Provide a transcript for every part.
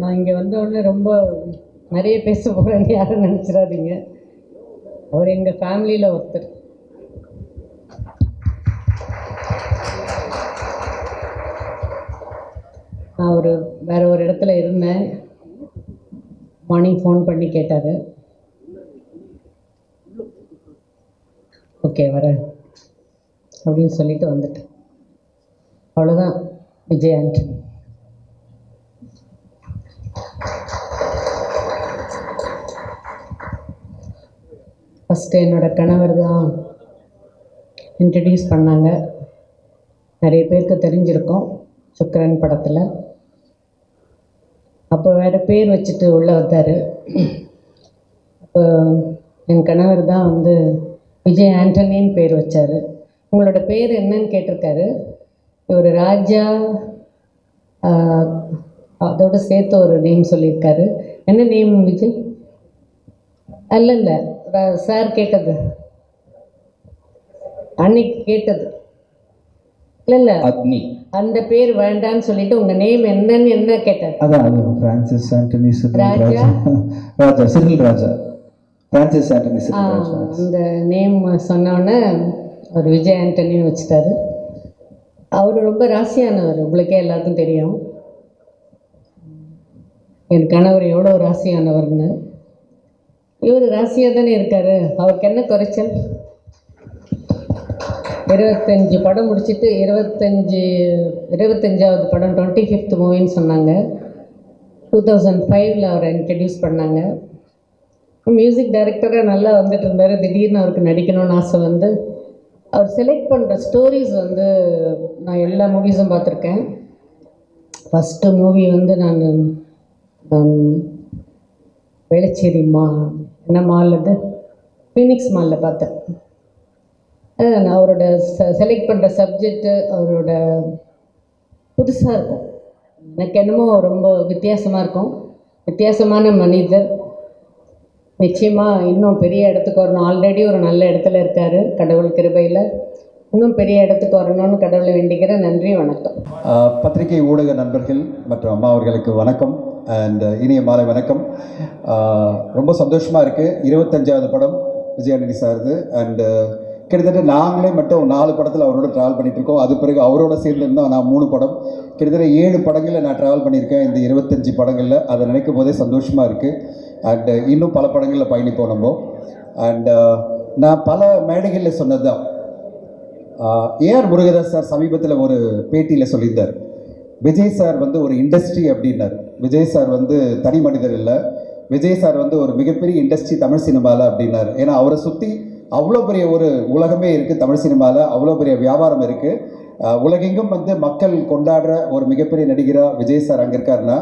நான் இங்கே வந்த உடனே ரொம்ப நிறைய பேச போகிறேன்னு யாரும் நினச்சிடாதீங்க. அவர் எங்கள் ஃபேமிலியில் ஒருத்தர். நான் வேறு ஒரு இடத்துல இருந்தேன். மார்னிங் ஃபோன் பண்ணி கேட்டார். ஓகே வரேன் அப்படின்னு சொல்லிட்டு வந்துட்டேன். அவ்வளோதான் விஜய் ஆண்டனி. ஃபஸ்ட்டு என்னோடய கணவர் தான் இன்ட்ரடியூஸ் பண்ணாங்க. நிறைய பேருக்கு தெரிஞ்சிருக்கோம் சுக்கரன் படத்தில். அப்போ வேறு பேர் வச்சுட்டு உள்ளே வந்தார். அப்போ என் கணவர் தான் வந்து விஜய் ஆண்டனின்னு பேர் வச்சார். உங்களோட பேர் என்னன்னு கேட்டிருக்காரு. ஒரு ராஜா அதோடு சேர்த்து ஒரு நேம் சொல்லியிருக்காரு. என்ன நேம் விஜய்? இல்லை சார் கேட்டது அன்னைக்கு கேட்டது இல்லை அக்னி அந்த பேர் வேண்டான்னு சொல்லிட்டு உங்கள் நேம் என்னன்னு என்ன கேட்டார். அதான் பிரான்சிஸ் ஆண்டனி ராஜா சிறில் ராஜா பிரான்சிஸ் ஆண்டனி அந்த நேம் சொன்னோன்னே அவர் விஜய் ஆண்டனின்னு வச்சுட்டாரு. அவர் ரொம்ப ராசியானவர், உங்களுக்கே எல்லாருக்கும் தெரியும் என் கணவர் எவ்வளோ ராசியானவர்னு. இவர் ராசியாக தானே இருக்கார், அவருக்கு என்ன குறைச்சல்? 25 படம் முடிச்சுட்டு 25வது படம் 25th மூவின்னு சொன்னாங்க. 2005 அவரை இன்ட்ரடியூஸ் பண்ணாங்க. மியூசிக் டைரக்டராக நல்லா வந்துட்டு இருந்தார். திடீர்னு அவருக்கு நடிக்கணும்னு ஆசை வந்து அவர் செலக்ட் பண்ணுற ஸ்டோரிஸ் வந்து நான் எல்லா மூவிஸும் பார்த்துருக்கேன். ஃபஸ்ட்டு மூவி வந்து நான் வேளச்சேரி என்ன மால் அது ஃபீனிக்ஸ் மாலில் பார்த்தேன். அவரோட செலக்ட் பண்ணுற சப்ஜெக்டு அவரோட புதுசாக இருக்கும். எனக்கு என்னமோ ரொம்ப வித்தியாசமாக இருக்கும். வித்தியாசமான மனிதர். நிச்சயமாக இன்னும் பெரிய இடத்துக்கு வரணும். ஆல்ரெடி ஒரு நல்ல இடத்துல இருக்கார், கடவுள் கிருபையில். இன்னும் பெரிய இடத்துக்கு வரணும்னு கடவுளை வேண்டிக்கிறேன். நன்றி, வணக்கம். பத்திரிகை ஊடக நண்பர்கள் மற்றும் அம்மா அவர்களுக்கு வணக்கம் அண்ட் இனிய மாலை வணக்கம். ரொம்ப சந்தோஷமாக இருக்குது. 25வது படம் விஜய் ஆண்டனி சார்து. அண்டு கிட்டத்தட்ட நாங்களே மட்டும் 4 படத்தில் அவரோட ட்ராவல் பண்ணிகிட்ருக்கோம். அது பிறகு அவரோட சேர்ந்துருந்தோம் நான் 3 படம். கிட்டத்தட்ட 7 படங்களில் நான் ட்ராவல் பண்ணியிருக்கேன் இந்த 25 படங்களில். அதை நினைக்கும் போதே சந்தோஷமாக இருக்குது. அண்டு இன்னும் பல படங்களில் பயணிப்போம் நம்ம. அண்டு நான் பல மேடைகளில் சொன்னது தான். ஏஆர் முருகதாஸ் சார் சமீபத்தில் ஒரு பேட்டியில் சொல்லியிருந்தார், விஜய் சார் வந்து ஒரு இண்டஸ்ட்ரி அப்படின்னார். விஜய் சார் வந்து தனி மனிதர் இல்லை, விஜய் சார் வந்து ஒரு மிகப்பெரிய இண்டஸ்ட்ரி தமிழ் சினிமாவில் அப்படின்னார். ஏன்னா அவரை சுற்றி அவ்வளோ பெரிய ஒரு உலகமே இருக்குது. தமிழ் சினிமாவில் அவ்வளோ பெரிய வியாபாரம் இருக்குது. உலகெங்கும் வந்து மக்கள் கொண்டாடுற ஒரு மிகப்பெரிய நடிகராக விஜய் சார் அங்கே இருக்காருன்னா,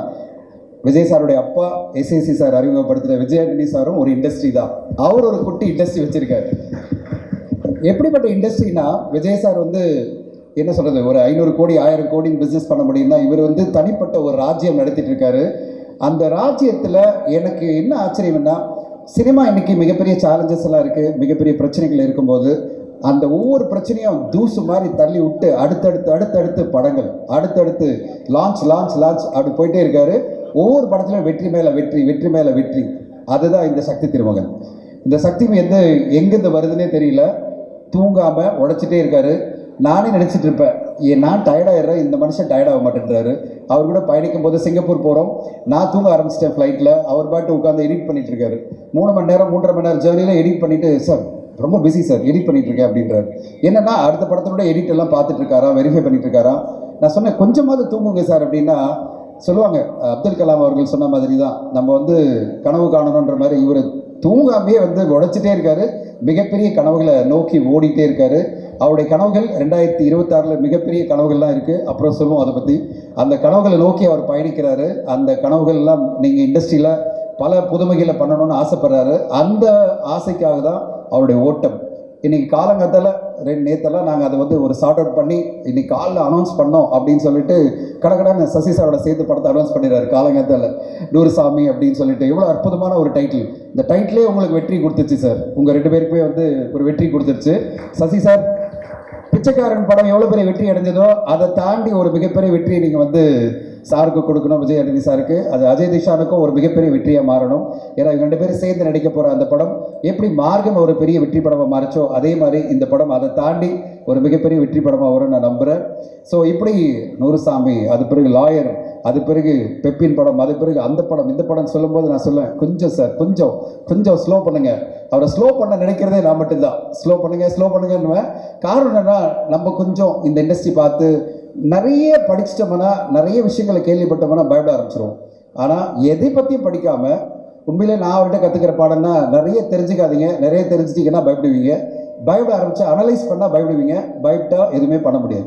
விஜய் சாருடைய அப்பா எஸ்ஏசி சார் அறிமுகப்படுத்துகிற விஜய் ஆண்டனி சாரும் ஒரு இண்டஸ்ட்ரி தான். அவர் ஒரு குட்டி இண்டஸ்ட்ரி வச்சுருக்காரு. எப்படிப்பட்ட இண்டஸ்ட்ரினா, விஜய் சார் வந்து என்ன சொல்கிறது, ஒரு 500 கோடி 1000 கோடி பிஸ்னஸ் பண்ண முடியும்னா, இவர் வந்து தனிப்பட்ட ஒரு ராஜ்யம் நடத்திட்டு இருக்காரு. அந்த ராஜ்யத்தில் எனக்கு என்ன ஆச்சரியம்னா, சினிமா இன்றைக்கி மிகப்பெரிய சேலஞ்சஸ் எல்லாம் இருக்குது, மிகப்பெரிய பிரச்சனைகள் இருக்கும்போது அந்த ஒவ்வொரு பிரச்சனையும் தூசு மாதிரி தள்ளி விட்டு அடுத்தடுத்து படங்கள், அடுத்தடுத்து லான்ச் அப்படி போயிட்டே இருக்காரு. ஒவ்வொரு படத்துலையும் வெற்றி மேலே வெற்றி. அதுதான் இந்த சக்தி திருமகன். இந்த சக்தி எங்கேருந்து வருதுன்னே தெரியல. தூங்காமல் உழைச்சிட்டே இருக்காரு. நானே நினச்சிட்டு இருப்பேன், நான் டயர்டாகிடுறேன், இந்த மனுஷன் டயர்டாக மாட்டேன்றாரு. அவர் கூட பயணிக்கும் போது சிங்கப்பூர் போகிறோம், நான் தூங்க ஆரம்பிச்சிட்டேன் ஃப்ளைட்டில். அவர் பாட்டு உட்காந்து எடிட் பண்ணிட்டு இருக்காரு. 3 மணி நேரம் 3.5 மணி நேரம் ஜேர்னியில் எடிட் பண்ணிவிட்டு, சார் ரொம்ப பிஸி சார், எடிட் பண்ணிட்டு இருக்கேன் அப்படின்றாரு. என்னன்னா அடுத்த படத்தோட எடிட் எல்லாம் பார்த்துட்டு இருக்காரா, வெரிஃபை பண்ணிட்டு இருக்காரா. நான் சொன்னேன், கொஞ்சமாவது தூங்குங்க சார் அப்படின்னா சொல்லுவாங்க. அப்துல் கலாம் அவர்கள் சொன்ன மாதிரி தான், நம்ம வந்து கனவு காணணுன்ற மாதிரி இவர் தூங்காமே உழைச்சிட்டே இருக்காரு. மிகப்பெரிய கனவுகளை நோக்கி ஓடிட்டே இருக்காரு. அவருடைய கனவுகள் 2026 மிகப்பெரிய கனவுகள்லாம் இருக்குது. அப்புறம் சொல்லுவோம் அதை பற்றி. அந்த கனவுகளை நோக்கி அவர் பயணிக்கிறாரு. அந்த கனவுகள்லாம் நீங்கள் இண்டஸ்ட்ரியில் பல புதுமைகளை பண்ணணும்னு ஆசைப்படுறாரு. அந்த ஆசைக்காக தான் அவருடைய ஓட்டம். இன்றைக்கி காலங்கத்தில் நேற்றெல்லாம் நாங்கள் அதை ஒரு சார்ட் அவுட் பண்ணி இன்றைக்கி காலில் அனௌன்ஸ் பண்ணோம் அப்படின்னு சொல்லிட்டு கடகடான சசி சாரோட சேர்த்து படத்தை அனௌன்ஸ் பண்ணிடுறாரு. காலங்கத்தில் நூறுசாமி அப்படின்னு சொல்லிட்டு எவ்வளோ அற்புதமான ஒரு டைட்டில். இந்த டைட்டிலே உங்களுக்கு வெற்றி கொடுத்துருச்சு சார். உங்கள் 2 பேருக்குமே ஒரு வெற்றி கொடுத்துருச்சு. சசி சார், பிச்சைக்காரன் படம் எவ்வளோ பெரிய வெற்றி அடைஞ்சதோ அதை தாண்டி ஒரு மிகப்பெரிய வெற்றியை நீங்கள் சாருக்கு கொடுக்கணும், விஜய் ஆண்டனி சாருக்கு. அது அஜய் திஷானுக்கும் ஒரு மிகப்பெரிய வெற்றியாக மாறணும். ஏன்னா இவங்க 2 பேரும் சேர்ந்து நடிக்க போகிற அந்த படம் எப்படி மார்கன் ஒரு பெரிய வெற்றி படமாக மாறிச்சோ அதே மாதிரி இந்த படம் அதை தாண்டி ஒரு மிகப்பெரிய வெற்றி படமாக வரும்னு நான் நம்புகிறேன். ஸோ இப்படி நூறுசாமி, அது பிறகு லாயர், அது பிறகு பெப்பின் படம், அது பிறகு அந்த படம் இந்த படம் சொல்லும்போது நான் சொல்லுவேன், கொஞ்சம் சார் கொஞ்சம் ஸ்லோ பண்ணுங்கள். அவரை ஸ்லோ பண்ண நினைக்கிறதே நான் மட்டும்தான். ஸ்லோ பண்ணுங்கன்னுவேன். காரணம் என்னென்னா, நம்ம கொஞ்சம் இந்த இண்டஸ்ட்ரி பார்த்து நிறைய படிச்சிட்டோம்னா, நிறைய விஷயங்களை கேள்விப்பட்டோம்னா பயப்பட ஆரம்பிச்சிருவோம். ஆனால் எதை பற்றியும் படிக்காமல் உண்மையிலே நான் அவர்கிட்ட கற்றுக்கிற பாடம்னா, நிறைய தெரிஞ்சுக்காதீங்க, நிறைய தெரிஞ்சிட்டிங்கன்னா பயப்படுவீங்க. பயப்பட ஆரம்பித்தா அனலைஸ் பண்ணால் பயப்படுவீங்க. பயப்பட்டா எதுவுமே பண்ண முடியாது.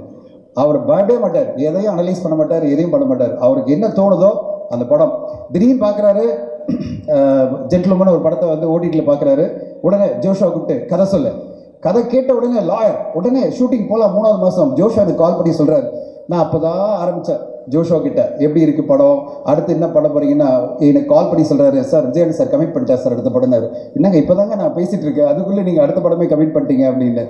அவர் பயப்படவே மாட்டார், எதையும் அனலைஸ் பண்ண மாட்டார், எதையும் பண்ண மாட்டார். அவருக்கு என்ன தோணுதோ அந்த படம் திடீர்னு பார்க்குறாரு. ஜென்டில்மேன் ஒரு படத்தை வந்து ஓடிடியில் பார்க்குறாரு. உடனே ஜோஷுவா கூப்பிட்டு கதை சொல்லு. கதை கேட்ட உடனே லாயர், உடனே ஷூட்டிங் போகலாம். 3வது மாதம் ஜோஷுவா எனக்கு கால் பண்ணி சொல்கிறாரு, நான் அப்போ தான் ஆரம்பித்தேன் ஜோஷுவா கிட்ட, எப்படி இருக்குது படம், அடுத்து என்ன பண்ண போகிறீங்கன்னா எனக்கு கால் பண்ணி சொல்கிறாரு, சார் விஜய் சார் கமிட் பண்ணிட்டா சார் அடுத்த படம்னாரு. என்னங்க இப்போ தாங்க நான் பேசிகிட்டு இருக்கேன், அதுக்குள்ளே நீங்கள் அடுத்த படமே கமிட் பண்ணிட்டீங்க அப்படின்னு.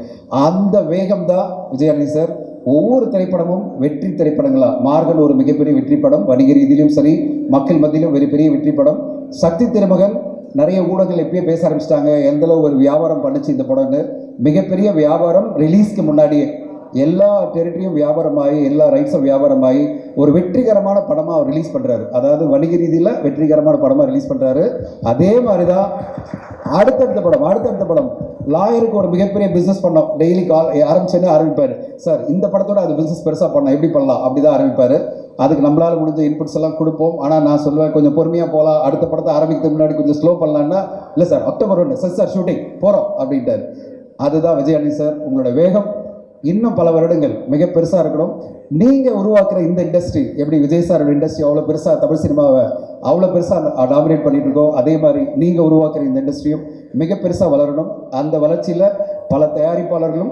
அந்த வேகம் தான் விஜய் சார். ஒவ்வொரு திரைப்படமும் வெற்றி திரைப்படங்களா. மார்கன் ஒரு மிகப்பெரிய வெற்றி படம், வணிக ரீதியிலும் சரி, மக்கள் மத்தியிலும் பெரிய வெற்றி படம். சக்தி திருமகன் நிறைய ஊடகங்கள் எப்பயே பேச ஆரம்பிச்சிட்டாங்க, எந்தளவு ஒரு வியாபாரம் பண்ணிச்சு இந்த படம்னு. மிகப்பெரிய வியாபாரம் ரிலீஸ்க்கு முன்னாடியே எல்லா டெரிட்டரியும் வியாபாரமாகி, எல்லா ரைட்ஸும் வியாபாரமாகி ஒரு வெற்றிகரமான படமாக அவர் ரிலீஸ் பண்ணுறாரு. அதாவது வணிக ரீதியில் வெற்றிகரமான படமாக ரிலீஸ் பண்ணுறாரு. அதே மாதிரி தான் அடுத்தடுத்த படம் லாயருக்கு ஒரு மிகப்பெரிய பிஸ்னஸ் பண்ணோம். டெய்லி கால் ஆரம்பிச்சேன்னு ஆரம்பிப்பார், சார் இந்த படத்தோட அது பிஸ்னஸ் பெருசாக பண்ணோம், எப்படி பண்ணலாம், அப்படி தான் ஆரம்பிப்பார். அதுக்கு நம்மளால் முடிஞ்ச இன்புட்ஸ் எல்லாம் கொடுப்போம். ஆனால் நான் சொல்லுவேன், கொஞ்சம் பொறுமையாக போகலாம், அடுத்த படத்தை ஆரம்பிக்கிறதுக்கு முன்னாடி கொஞ்சம் ஸ்லோ பண்ணலான்னா, இல்லை சார் அக்டோபர் 1 சார் ஷூட்டிங் போகிறோம் அப்படின்ட்டார். அதுதான் விஜய் ஆண்டனி சார். உங்களோட வேகம் இன்னும் பல வருடங்கள் மிக பெருசாக இருக்கணும். நீங்கள் உருவாக்குற இந்த இண்டஸ்ட்ரி எப்படி விஜய் சாரோட இண்டஸ்ட்ரி அவ்வளோ பெருசாக தமிழ் சினிமாவை அவ்வளோ பெருசாக டாமினேட் பண்ணிட்டு இருக்கோம், அதே மாதிரி நீங்கள் உருவாக்குற இந்த இண்டஸ்ட்ரியும் மிக பெருசாக வளரணும். அந்த வளர்ச்சியில் பல தயாரிப்பாளர்களும்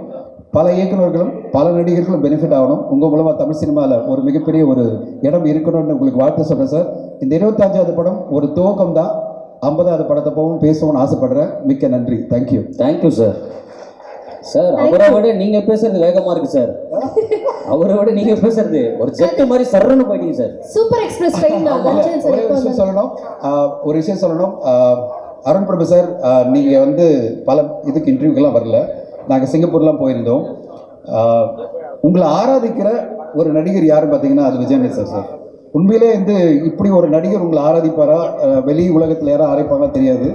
பல இயக்குநர்களும் பல நடிகர்களும் பெனிஃபிட் ஆகணும். உங்கள் மூலமாக தமிழ் சினிமாவில் ஒரு மிகப்பெரிய ஒரு இடம் இருக்கணும்னு உங்களுக்கு வாழ்த்து சொல்கிறேன் சார். இந்த 25வது படம் ஒரு துவக்கம் தான். 50வது படத்தை போகவும் பேசணும்னு ஆசைப்படுறேன். மிக்க நன்றி. Thank you sir. சார் அவரை விட நீங்க பேசுறது வேகமா இருக்கு சார். அவரை விட நீங்க பேசுறது ஒரு ஜெட் மாதிரி சர்றன்னு போயிட்டீங்க சார். Super express train. ஒரு விஷயம் சொல்லணும். அருண் பிரபு சார், நீங்கள் வந்து பல இதுக்கு இன்டர்வியூக்கெல்லாம் வரல, நாங்கள் சிங்கப்பூர்லாம் போயிருந்தோம். உங்களை ஆராதிக்கிற ஒரு நடிகர் யாருன்னு பார்த்தீங்கன்னா அது விஜய் ஆண்டனி சார். உண்மையிலே வந்து இப்படி ஒரு நடிகர் உங்களை ஆராதிப்பாரா, வெளி உலகத்தில் யாரும் ஆராய்ப்பாங்க தெரியாது.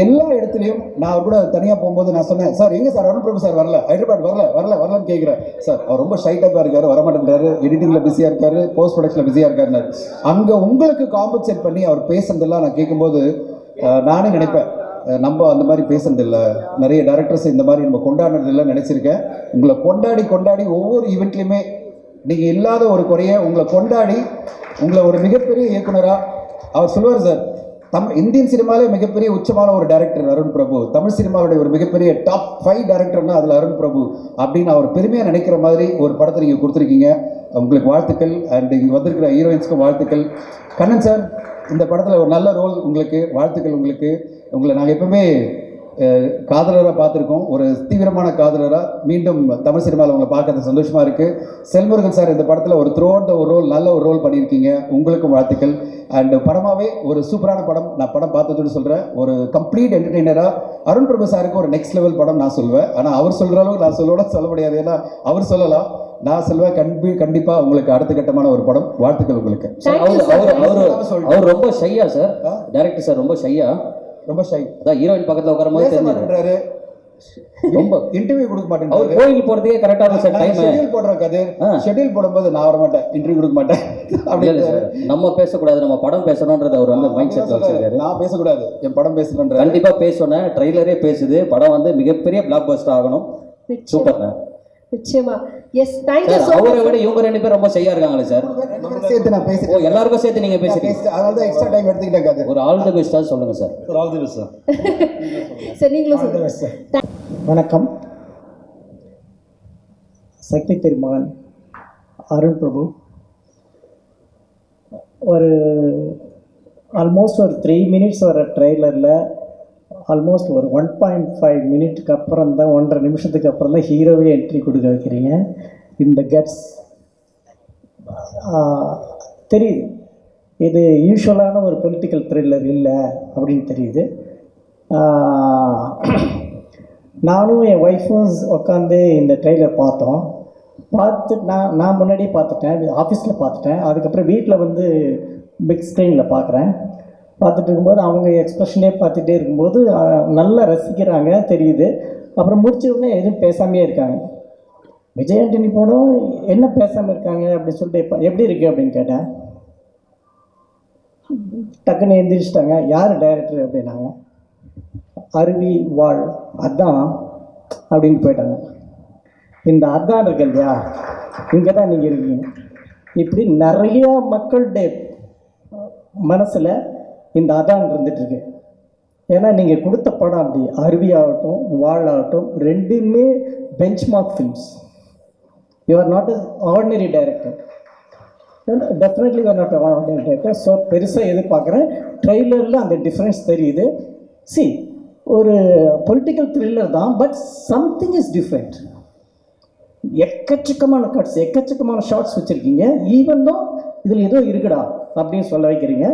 எல்லா இடத்துலையும் நான் அவர் கூட தனியாக போகும்போது நான் சொன்னேன், சார் எங்கே சார் அருண் பிரபு சார் வரல, ஹைதராபாத் வரலன்னு கேட்குறேன். சார் அவர் ரொம்ப ஷைட்டாக இருக்காரு, வரமாட்டேன்றாரு, எடிட்டிங்கில் பிஸியாக இருக்காரு, போஸ்ட் ப்ரொடக்ஷனில் பிஸியாக இருக்காருனாரு. அங்கே உங்களுக்கு காம்பன்சேட் பண்ணி அவர் பேசுனதெல்லாம் நான் கேட்கும்போது நானே நினைப்பேன், நம்ம அந்த மாதிரி பேசுனதில்லை, நிறைய டேரக்டர்ஸ் இந்த மாதிரி நம்ம கொண்டாடுறதில்லை நினச்சிருக்கேன். உங்களை கொண்டாடி ஒவ்வொரு ஈவெண்ட்லையுமே நீங்கள் இல்லாத ஒரு குறைய உங்களை கொண்டாடி உங்களை ஒரு மிகப்பெரிய இயக்குனராக அவர் சொல்லுவார் சார். இந்தியன் சினிமாவிலே மிகப்பெரிய உச்சமான ஒரு டைரக்டர் அருண் பிரபு, தமிழ் சினிமாவுடைய ஒரு மிகப்பெரிய டாப் 5 டைரக்டர்னா அதில் அருண் பிரபு அப்படின்னு அவர் பெருமையாக நினைக்கிற மாதிரி ஒரு படத்தை நீங்கள் கொடுத்துருக்கீங்க. உங்களுக்கு வாழ்த்துக்கள். அண்ட் இங்கே வந்திருக்கிற ஹீரோயின்ஸ்க்கும் வாழ்த்துக்கள். கண்ணன் சார், இந்த படத்தில் ஒரு நல்ல ரோல் உங்களுக்கு, வாழ்த்துக்கள் உங்களுக்கு. உங்களை நாங்கள் எப்பவுமே காதலராக பார்த்துருக்கோம், ஒரு தீவிரமான காதலராக. மீண்டும் தமிழ் சினிமாவில் உங்களை பார்க்கறது சந்தோஷமாக இருக்குது. செல்முருகன் சார், இந்த படத்தில் ஒரு த்ரோன்ற ஒரு ரோல், நல்ல ஒரு ரோல் பண்ணியிருக்கீங்க, உங்களுக்கும் வாழ்த்துக்கள். அண்ட் படமாகவே ஒரு சூப்பரான படம். நான் படம் பார்த்ததுன்னு சொல்கிறேன், ஒரு கம்ப்ளீட் என்டர்டெய்னராக. அருண் பிரபு சாருக்கு ஒரு நெக்ஸ்ட் லெவல் படம் நான் சொல்லுவேன். ஆனால் அவர் சொல்கிற அளவுக்கு நான் சொல்ல முடியாது, ஏன்னா அவர் சொல்லலாம், நான் சொல்லுவேன். கண்டிப்பாக உங்களுக்கு அடுத்த கட்டமான ஒரு படம். வாழ்த்துக்கள் உங்களுக்கு. அவர் ரொம்ப ஷையா சார், டைரக்டர் சார் ரொம்ப ஷையா, ரொம்ப ஷை. அதான் ஹீரோயின் பக்கத்துல உட்கார மாதிரி தெரிஞ்சுறாரு. ரொம்ப இன்டர்வியூ கொடுக்க மாட்டேன். அவர் கோயில் போறதுக்கே கரெக்டா இருக்கும் சார். டைம் ஷெட்யூல் போடுறேன். கதை ஷெட்யூல் போடும்போது நான் வர மாட்டேன், இன்டர்வியூ கொடுக்க மாட்டேன். அப்படி இல்ல சார், நம்ம பேசக்கூடாது, நம்ம படம் பேசணும்ன்றது அவர் வந்து மைண்ட் செட்ல வச்சிருக்காரு. நான் பேசக்கூடாது, என் படம் பேசணும்ன்ற. கண்டிப்பா பேசணும். ட்ரைலரே பேசுது, படம் வந்து மிகப்பெரிய பிளாக் பஸ்டர் ஆகணும். சூப்பர். நிச்சயமா. Yes, thank you so much. அவரை விட இவங்க ரெண்டு பேரும் ரொம்ப ஷையா இருக்காங்களே சார். சேர்த்து நான் பேசுறேன். ஓ, எல்லாருக்கும் சேர்த்து நீங்க பேசுறீங்க. அதனால தான் எக்ஸ்ட்ரா டைம் எடுத்துக்கிட்டேன். ஒரு ஆல் தி பெஸ்டா சொல்லுங்க sir. All the best sir. Sir நீங்களும் சொல்லுங்க. வணக்கம். சக்தி திருமகன் அருண் பிரபு ஒரு ஆல்மோஸ்ட் ஒரு 3 மினிட்ஸ் வர ட்ரெய்லரில் ஆல்மோஸ்ட் ஒரு 1.5 மினிட்டுக்கு அப்புறம் தான், 1.5 நிமிஷத்துக்கு அப்புறம் தான் ஹீரோவே என்ட்ரி கொடுக்க வைக்கிறீங்க. இந்த கட்ஸ் தெரியுது இது யூஸ்வலான ஒரு பொலிட்டிக்கல் த்ரில்லர் இல்லை அப்படின்னு தெரியுது. நானும் என் ஒய்ஃபும் உட்காந்து இந்த ட்ரெய்லர் பார்த்தோம். நான் முன்னாடியே பார்த்துட்டேன், ஆஃபீஸில் பார்த்துட்டேன். அதுக்கப்புறம் வீட்டில் வந்து பிக் ஸ்க்ரீனில் பார்க்குறேன். பார்த்துட்டு இருக்கும்போது அவங்க எக்ஸ்ப்ரெஷனே பார்த்துட்டே இருக்கும்போது நல்லா ரசிக்கிறாங்க தெரியுது. அப்புறம் முடிச்ச உடனே எதுவும் பேசாமையே இருக்காங்க. விஜய் ஆண்டனி படம் என்ன பேசாமல் இருக்காங்க அப்படின்னு சொல்லிட்டு எப்படி இருக்குது அப்படின்னு கேட்டேன். டக்குன்னு எந்திரிச்சிட்டாங்க. யார் டைரக்டர் அப்படின்னாங்க. அருவி வாழ் அதான் அப்படின்னு போயிட்டாங்க. இந்த அதான் இருக்கு இல்லையா, இங்கே தான் நீங்கள் இருக்கீங்க. இப்படி நிறையா மக்களுடைய மனசில் இந்த அதான் இருந்துகிட்ருக்கு. ஏன்னா நீங்கள் கொடுத்த படம் அப்படி அருவி ஆகட்டும் வாழ் ஆகட்டும் ரெண்டுமே benchmark films. You are not a ordinary director. Definitely you are not a ordinary director. So பெருசாக எதிர்பார்க்குறேன். ட்ரெய்லரில் அந்த டிஃப்ரென்ஸ் தெரியுது. சி ஒரு பொலிட்டிக்கல் த்ரில்லர் தான், பட் சம்திங் இஸ் டிஃப்ரெண்ட். எக்கச்சக்கமான கட்ஸ், எக்கச்சக்கமான ஷார்ட்ஸ் வச்சுருக்கீங்க. ஈவன் தான் இதில் ஏதோ இருக்குடா அப்படின்னு சொல்ல வைக்கிறீங்க.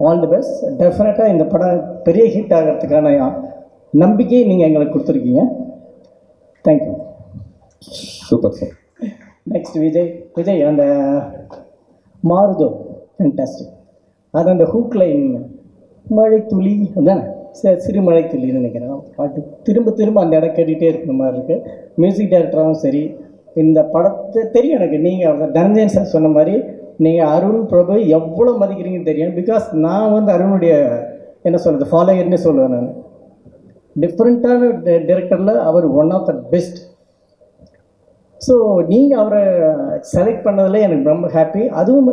All the best. டெஃபினட்டாக இந்த படம் பெரிய ஹிட் ஆகிறதுக்கான நம்பிக்கையை நீங்கள் எங்களுக்கு கொடுத்துருக்கீங்க. Thank you. Super sir. Next Vijay அந்த மாறுதோ ஃபேண்டாஸ்டிக். அது அந்த ஹூக் லைன் மழை துளி அதானே, சிறு மழை துளின்னு நினைக்கிறேன். பாட்டு திரும்ப திரும்ப அந்த இடம் கேட்டுகிட்டே இருக்கிற மாதிரி இருக்குது. மியூசிக் டைரக்டராகவும் சரி, இந்த படத்தை தெரியும் எனக்கு. நீங்கள் தனஞ்சயன் சார் சொன்ன மாதிரி நீங்கள் அருண் பிரபு எவ்வளோ மதிக்கிறீங்கன்னு தெரியும். பிகாஸ் நான் வந்து அருணுடைய என்ன சொல்கிறது ஃபாலோயர்னே சொல்லுவேன். நான் டிஃப்ரெண்ட்டான டைரக்டரில் அவர் one of the best. So நீங்கள் அவரை செலக்ட் பண்ணதில் எனக்கு ரொம்ப ஹாப்பி. அதுவும்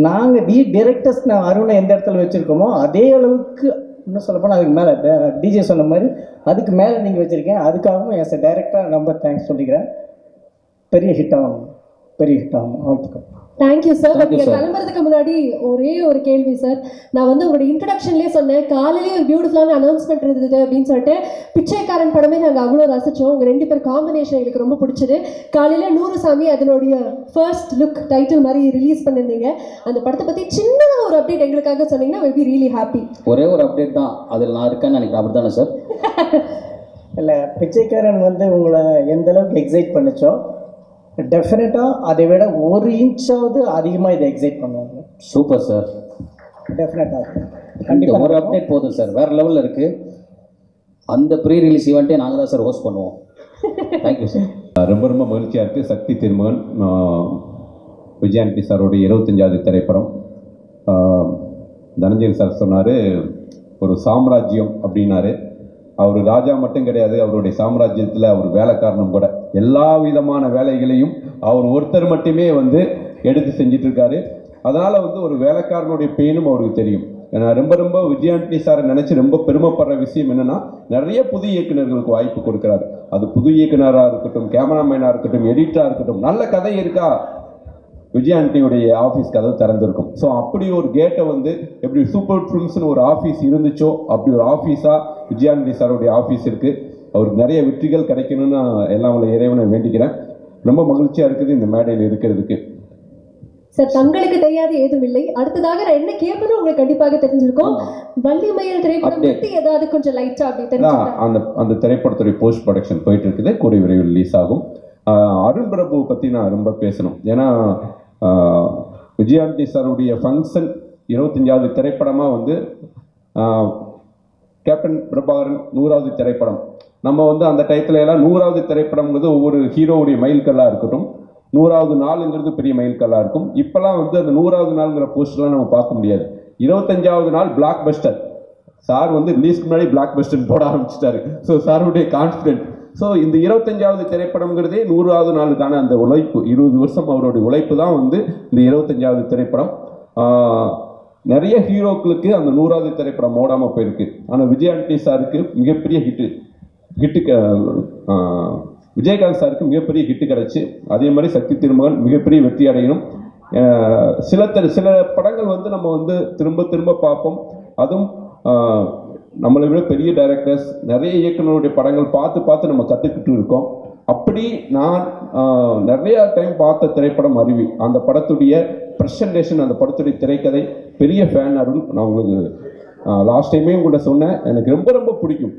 நாங்கள் டைரக்டர்ஸ் நான் அருணை எந்த இடத்துல வச்சுருக்கோமோ அதே அளவுக்கு இன்னும் சொல்லப்போனால் அதுக்கு மேலே டிஜே சொன்ன மாதிரி அதுக்கு மேலே நீங்கள் வச்சுருக்கேன். அதுக்காகவும் எஸ் எ டைரக்டராக ரொம்ப தேங்க்ஸ் சொல்லிக்கிறேன். பெரிய ஹிட் ஆகும், பெரிய ஹிட் ஆகும். வாழ்த்துக்கள். Thank you sir. நீங்கள் கிளம்புறதுக்கு முன்னாடி ஒரே ஒரு கேள்வி சார். நான் வந்து உங்களோட இன்ட்ரடக்ஷன்லேயே சொன்னேன், காலையிலேயே ஒரு பியூட்டிஃபுல்லான அனௌன்ஸ்மெண்ட் இருந்தது அப்படின்னு சொல்லிட்டு. பிச்சைக்காரன் படமே நாங்கள் அவ்வளோ ரசித்தோம். உங்கள் ரெண்டு பேர் காம்பினேஷன் எங்களுக்கு ரொம்ப பிடிச்சது. காலையில் நூறுசாமி அதனுடைய ஃபர்ஸ்ட் லுக் டைட்டில் மாதிரி ரிலீஸ் பண்ணியிருந்தீங்க. அந்த படத்தை பற்றி சின்ன ஒரு அப்டேட் எங்களுக்காக சொன்னீங்கன்னா வில் பி ரியலி ஹாப்பி. ஒரே ஒரு அப்டேட் தான், அதில் நான் இருக்கேன்னு நினைக்கிறேன். அப்படி தானே சார்? இல்லை, பிச்சைக்காரன் வந்து உங்களை எந்த அளவுக்கு எக்ஸைட் பண்ணிச்சோ டெஃபினட்டாக அதை விட 1 இன்ச்சாவது அதிகமாக இதை எக்ஸைட் பண்ணுவாங்க. Super sir. டெஃபினட்டாக கண்டிப்பாக ஒரு அப்டேட் போதும் சார். வேறு லெவலில் இருக்குது. அந்த ப்ரீ ரிலீஸ் ஈவெண்ட்டே நாங்கள் தான் சார் ஹோஸ்ட் பண்ணுவோம். Thank you sir. ரொம்ப ரொம்ப மகிழ்ச்சியாக இருக்குது. சக்தி திருமகன் விஜய் ஆண்டனி சாரோடைய 25வது திரைப்படம். தனஞ்சயன் சார் சொன்னார் ஒரு சாம்ராஜ்யம் அப்படின்னாரு. அவர் ராஜா மட்டும் கிடையாது, அவருடைய சாம்ராஜ்யத்தில் அவர் வேலைக்காரனும் கூட. எல்லா விதமான வேலைகளையும் அவர் ஒருத்தர் மட்டுமே வந்து எடுத்து செஞ்சிட்ருக்காரு. அதனால் வந்து ஒரு வேலைக்காரனுடைய பெயினும் அவருக்கு தெரியும். ஏன்னா ரொம்ப ரொம்ப விஜய் ஆண்டனி சாரை நினச்சி ரொம்ப பெருமைப்படுற விஷயம் என்னென்னா, நிறைய புது இயக்குநர்களுக்கு வாய்ப்பு கொடுக்குறாரு. அது புது இயக்குனராக இருக்கட்டும், கேமராமேனாக இருக்கட்டும், எடிட்டராக இருக்கட்டும். நல்ல கதை இருக்கா, விஜய் ஆண்டனியுடைய ஆஃபீஸ் கதவு திறந்திருக்கும். ஸோ அப்படி ஒரு கேட்டை வந்து எப்படி சூப்பர் ஃபிலிம்ஸ்னு ஒரு ஆஃபீஸ் இருந்துச்சோ அப்படி ஒரு ஆஃபீஸாக விஜய் ஆண்டனி சாருடைய ஆஃபீஸ் இருக்குது. அவருக்கு நிறைய வெற்றிகள் கிடைக்கணும்னு எல்லாம் உள்ள இறைவனை வேண்டிக்கிறேன். ரொம்ப மகிழ்ச்சியாக இருக்குது இந்த மேடையில் இருக்கிறதுக்கு. சார், தங்களுக்கு தெரியாது ஏதும் இல்லை. அடுத்ததாக நான் என்ன கேட்பணும் உங்களுக்கு கண்டிப்பாக தெரிஞ்சிருக்கும். வள்ளிமயில் திரைப்படம் பற்றி ஏதாவது கொஞ்சம் லைட்டா அப்படி தெரிஞ்சுக்கலாம். அந்த திரைப்படத்துடைய போஸ்ட் ப்ரொடக்ஷன் போயிட்டு இருக்குது, கூடிய விரைவில் ரிலீஸ் ஆகும். அருண் பிரபுவை பற்றி நான் ரொம்ப பேசணும். ஏன்னா விஜய் ஆண்டனி சாருடைய ஃபங்க்ஷன் 25வது திரைப்படமாக வந்து கேப்டன் பிரபாகரன் 100வது திரைப்படம். நம்ம வந்து அந்த டயத்துல எல்லாம் 100வது திரைப்படம்ங்கிறது ஒவ்வொரு ஹீரோவுடைய மைல்கல்லாக இருக்கட்டும், 100வது நாளுங்கிறது பெரிய மைல்கல்லாக இருக்கும். இப்போல்லாம் வந்து அந்த 100வது நாளுங்கிற போஸ்டர்லாம் நம்ம பார்க்க முடியாது. 25வது நாள் பிளாக் பஸ்டர். சார் வந்து ரிலீஸ்க்கு முன்னாடி பிளாக் பஸ்டர் போட ஆரம்பிச்சிட்டாரு. ஸோ சாருடைய கான்ஃபிடென்ட். ஸோ இந்த 25வது திரைப்படம்ங்கிறதே 100வது நாளுக்கான அந்த உழைப்பு, 20 வருஷம் அவருடைய உழைப்பு தான் வந்து இந்த 25வது திரைப்படம். நிறைய ஹீரோக்களுக்கு அந்த 100வது திரைப்படம் ஓடாமல் போயிருக்கு. ஆனால் விஜய் ஆண்டனி சாருக்கு மிகப்பெரிய ஹிட்டு விஜயகாந்த் சாருக்கு மிகப்பெரிய ஹிட்டு கிடச்சி, அதே மாதிரி சக்தி திருமகன் மிகப்பெரிய வெற்றி அடையணும். சில படங்கள் வந்து நம்ம வந்து திரும்ப திரும்ப பார்ப்போம். அதுவும் நம்மளை விட பெரிய டைரக்டர்ஸ் நிறைய இயக்குனருடைய படங்கள் பார்த்து பார்த்து நம்ம கற்றுக்கிட்டு இருக்கோம். அப்படி நான் நிறைய டைம் பார்த்த திரைப்படம் அருவி. அந்த படத்துடைய ப்ரெசன்டேஷன், அந்த படத்துடைய திரைக்கதை, பெரிய ஃபேன் அருள். நான் உங்களுக்கு லாஸ்ட் டைமே உங்கள்கிட்ட சொன்னேன், எனக்கு ரொம்ப ரொம்ப பிடிக்கும்.